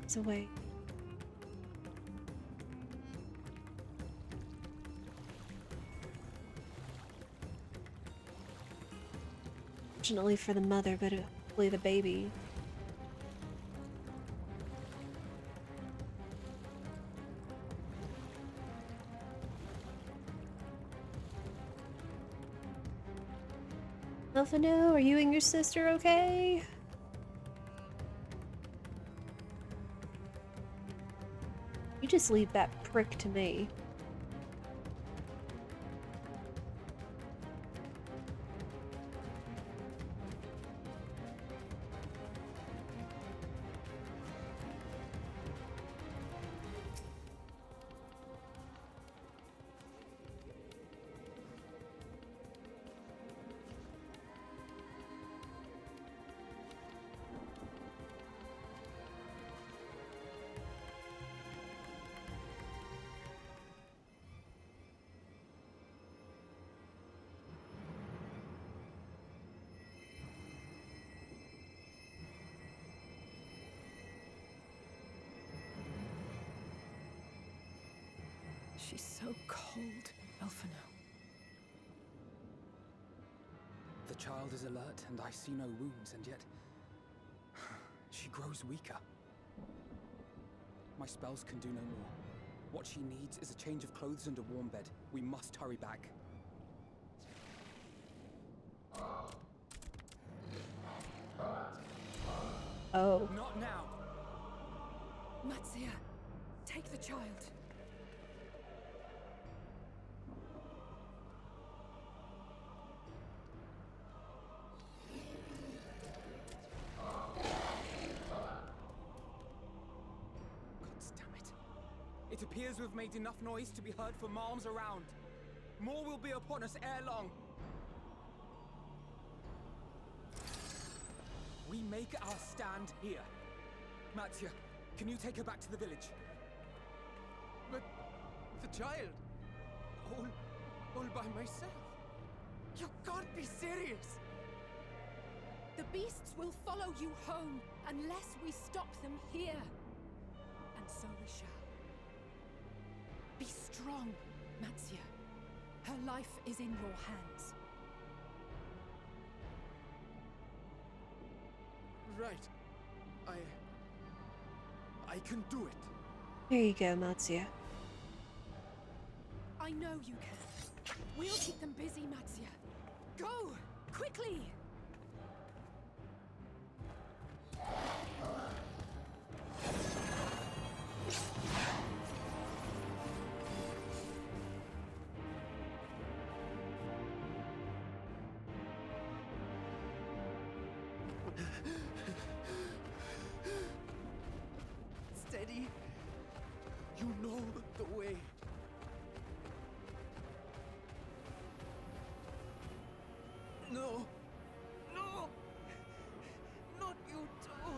It's away. Fortunately for the mother, but hopefully the baby. Alphino, are you and your sister okay? You just leave that prick to me. She's so cold, Alphino. The child is alert, and I see no wounds, and yet she grows weaker. My spells can do no more. What she needs is a change of clothes and a warm bed. We must hurry back. Oh. Not now! Matsia, take the child. It appears we've made enough noise to be heard for miles around. More will be upon us ere long. We make our stand here. Matsia, can you take her back to the village? But the child, all by myself. You can't be serious. The beasts will follow you home unless we stop them here. And so we shall. Be strong, Matsia. Her life is in your hands. Right. I can do it. There you go, Matsia. I know you can. We'll keep them busy, Matsia. Go! Quickly! the way. No! No! Not you too!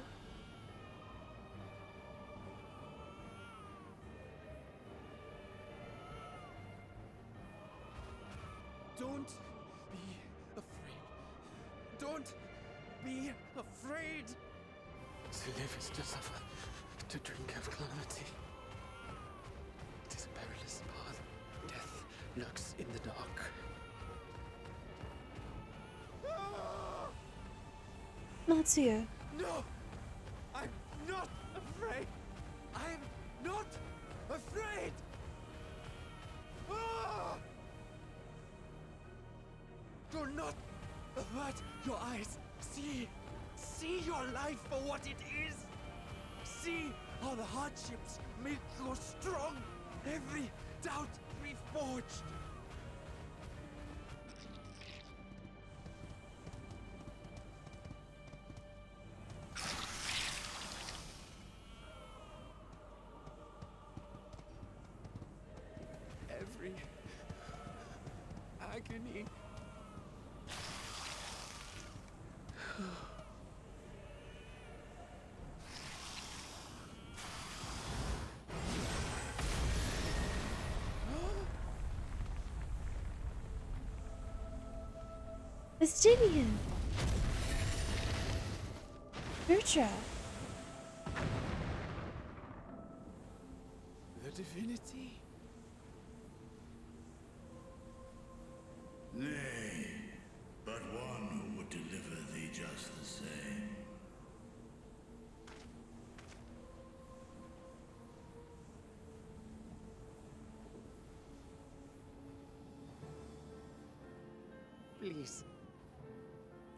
Don't be afraid. Don't be afraid! To live is to suffer, to drink of calamity. It is a perilous path. Death lurks in the dark. Matsuya. No! I'm not afraid! I'm not afraid! Ah! Do not avert your eyes. See your life for what it is. See how the hardships make you strong. Every doubt reforged. Every agony. Estinian. Nurture. The divinity. Nay, but one who would deliver thee just the same. Please.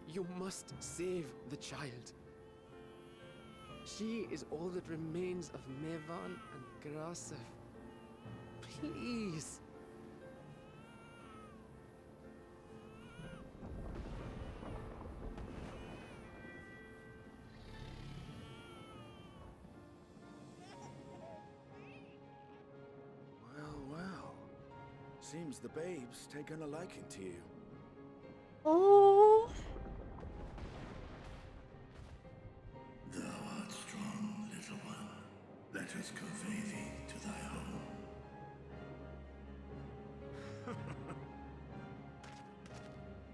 You must save the child. She is all that remains of Mevan and Grasev. Please. Well. Seems the babe's taken a liking to you. Oh. Thou art strong, little one. Let us convey thee to thy home.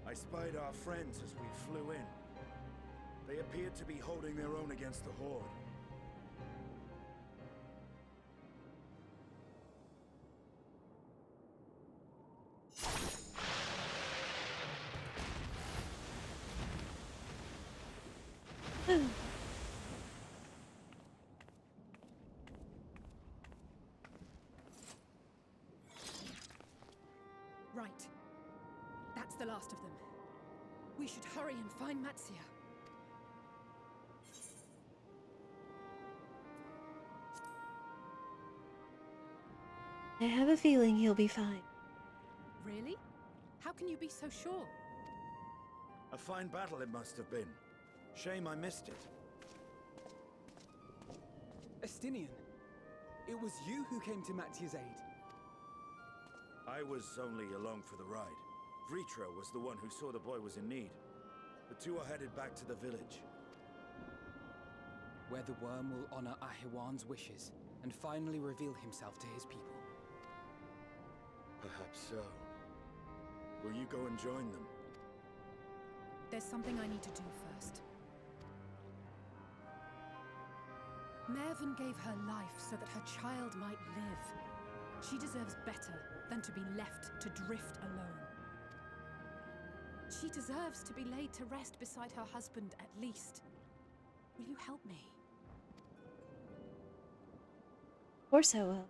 I spied our friends as we flew in. They appeared to be holding their own against the Horde. Right. That's the last of them. We should hurry and find Matsuya. I have a feeling he'll be fine. Really? How can you be so sure? A fine battle it must have been. Shame I missed it. Estinian, it was you who came to Matsuya's aid. I was only along for the ride. Vritra was the one who saw the boy was in need. The two are headed back to the village. Where the worm will honor Ahiwan's wishes and finally reveal himself to his people. Perhaps so. Will you go and join them? There's something I need to do first. Mervyn gave her life so that her child might live. She deserves better than to be left to drift alone. She deserves to be laid to rest beside her husband at least. Will you help me? Of course I will.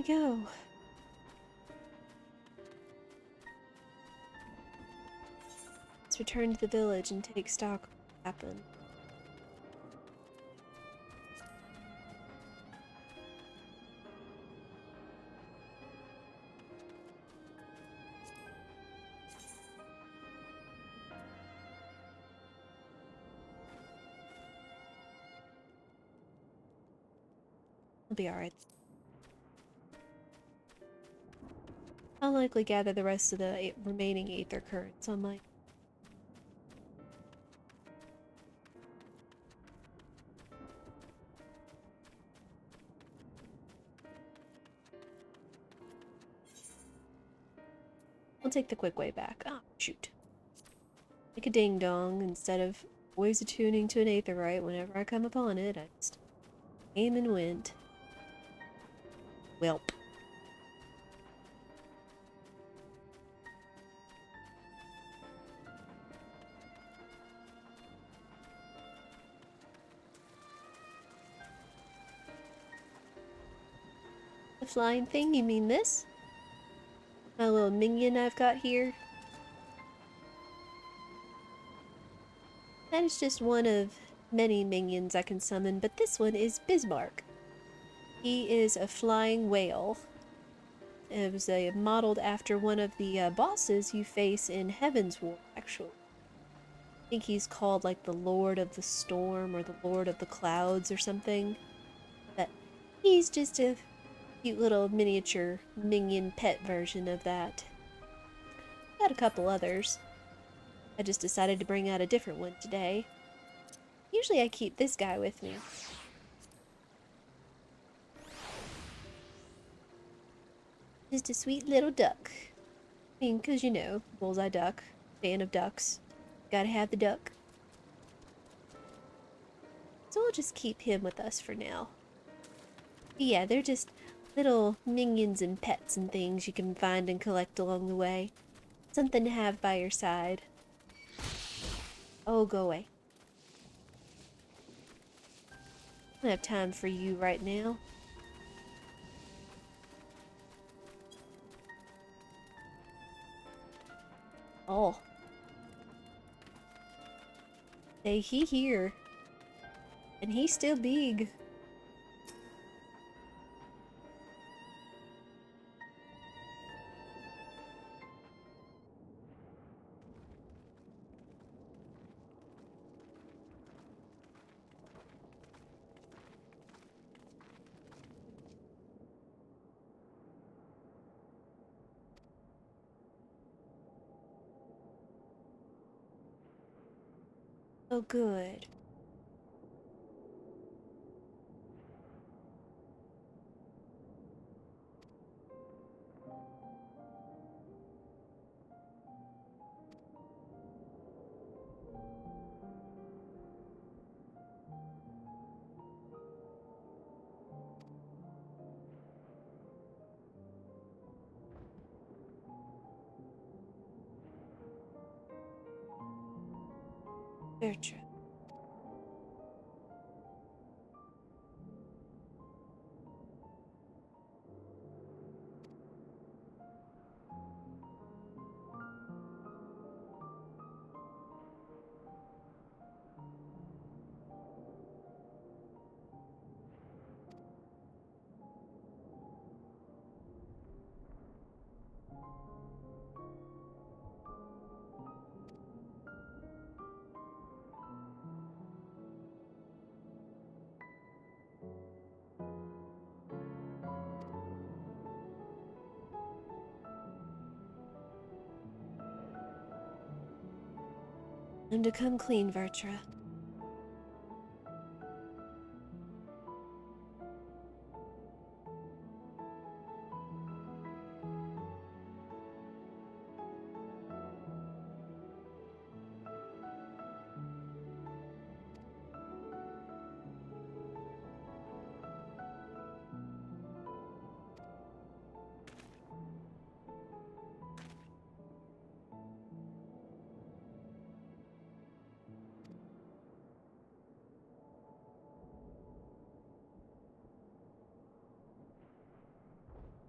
go. Let's return to the village and take stock of what happened. I'll be alright. I'll likely gather the rest of the remaining Aether Currents on my... I'll take the quick way back. Ah, shoot. Like a ding-dong, instead of always attuning to an Aetherite whenever I come upon it, I just aim and went. Welp. The flying thing, you mean this? My little minion I've got here? That is just one of many minions I can summon, but this one is Bismarck. He is a flying whale. It was modeled after one of the bosses you face in Heaven's War, actually. I think he's called like the Lord of the Storm or the Lord of the Clouds or something. But he's just a cute little miniature minion pet version of that. Got a couple others. I just decided to bring out a different one today. Usually I keep this guy with me. Just a sweet little duck. I mean, 'cause you know, bullseye duck, fan of ducks. Gotta have the duck. So we'll just keep him with us for now. Yeah, they're just little minions and pets and things you can find and collect along the way. Something to have by your side. Oh, go away. I don't have time for you right now. Oh. Hey, he here. And he's still big. Oh, good. Bertram. Time to come clean, Vertra.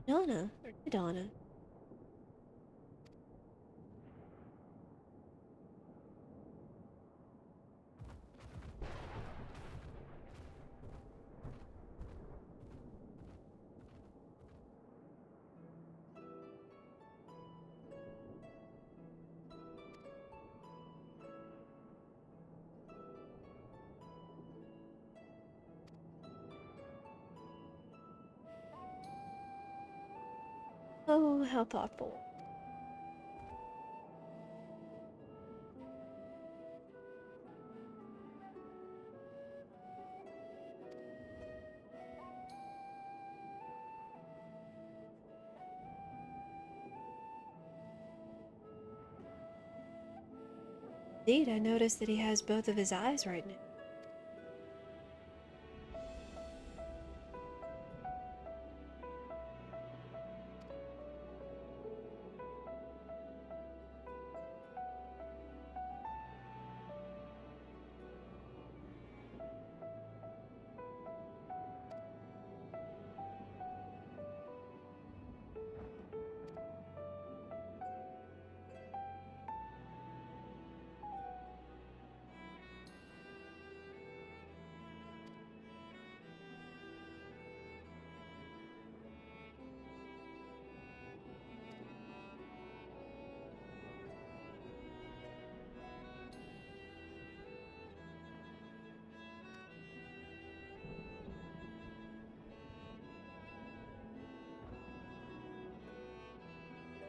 Donna, or Donna. Oh, how thoughtful. Indeed, I noticed that he has both of his eyes right now.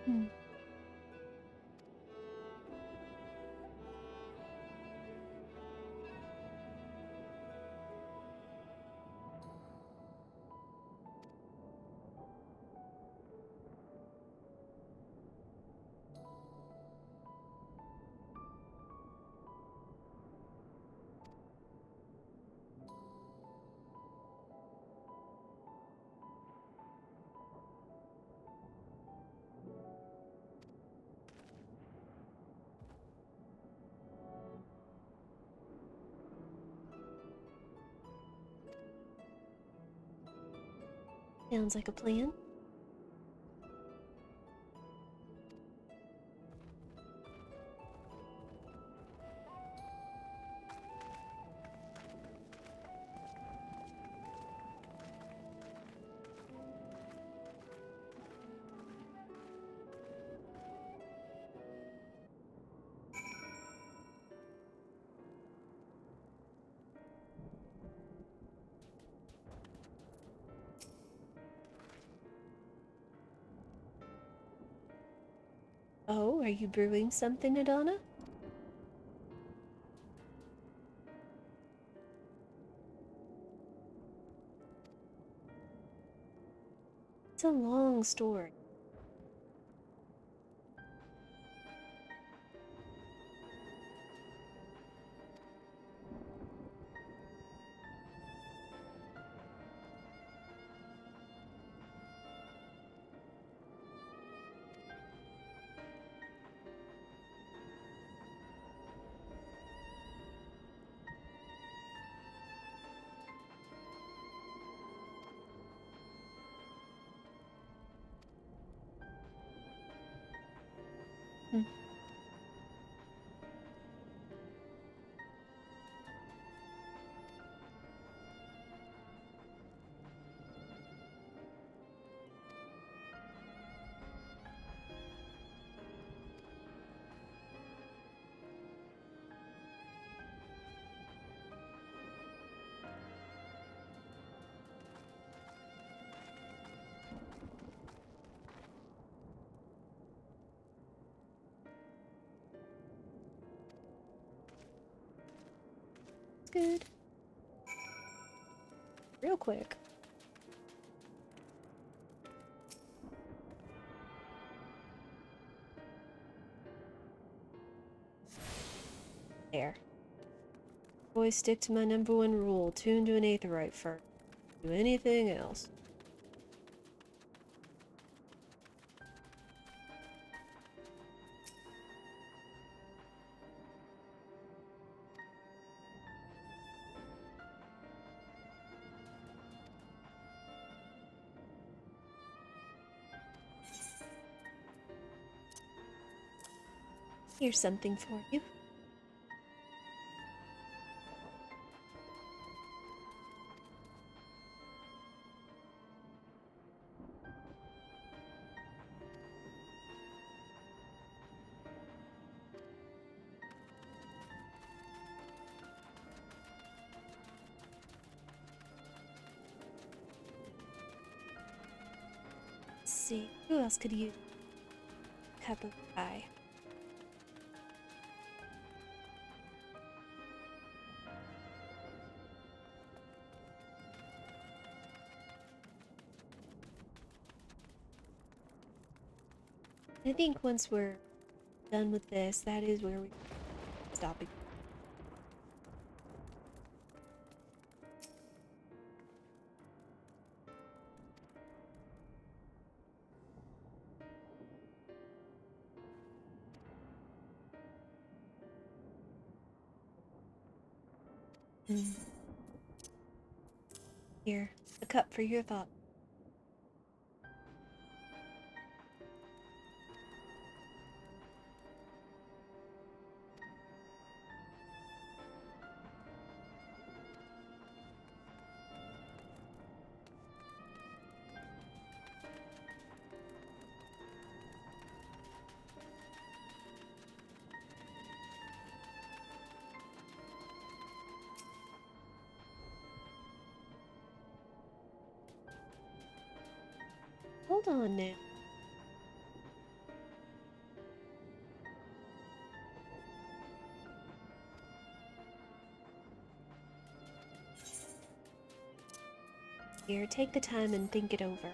Hmm. Sounds like a plan. Oh, are you brewing something, Adana? It's a long story. Hmm. It's good. Real quick. There. Always stick to my #1 rule. Tune to an aetheryte first. Do anything else. Here's something for you. Let's see, who else could use a cup of pie? I think once we're done with this, that is where we stop it. Here, a cup for your thought. Hold on now. Here, take the time and think it over.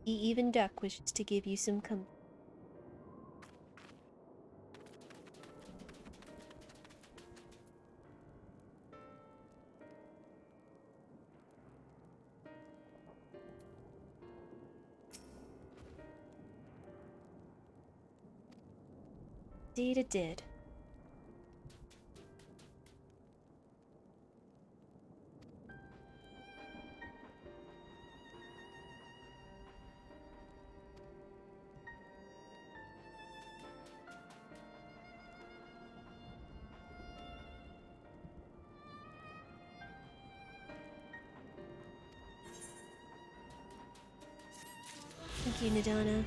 The even duck wishes to give you some company. Indeed it did. Thank you, Nadana.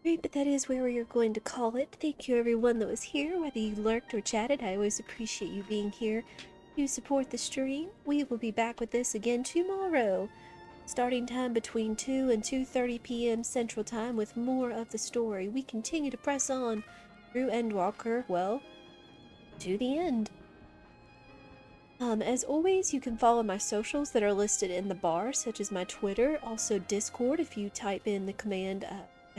Great, but that is where we are going to call it. Thank you everyone that was here, whether you lurked or chatted. I always appreciate you being here. You support the stream. We will be back with this again tomorrow. Starting time between 2 and 2:30 p.m. Central Time with more of the story. We continue to press on through Endwalker, well, to the end. As always, you can follow my socials that are listed in the bar, such as my Twitter, also Discord. If you type in the command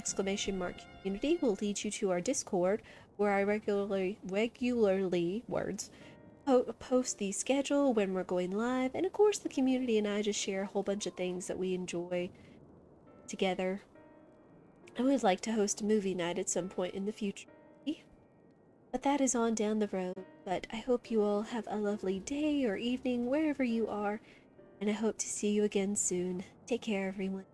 !community will lead you to our Discord, where I regularly post the schedule when we're going live, and of course the community and I just share a whole bunch of things that we enjoy together. I would like to host a movie night at some point in the future, but that is on down the road. But I hope you all have a lovely day or evening wherever you are, and I hope to see you again soon. Take care, everyone.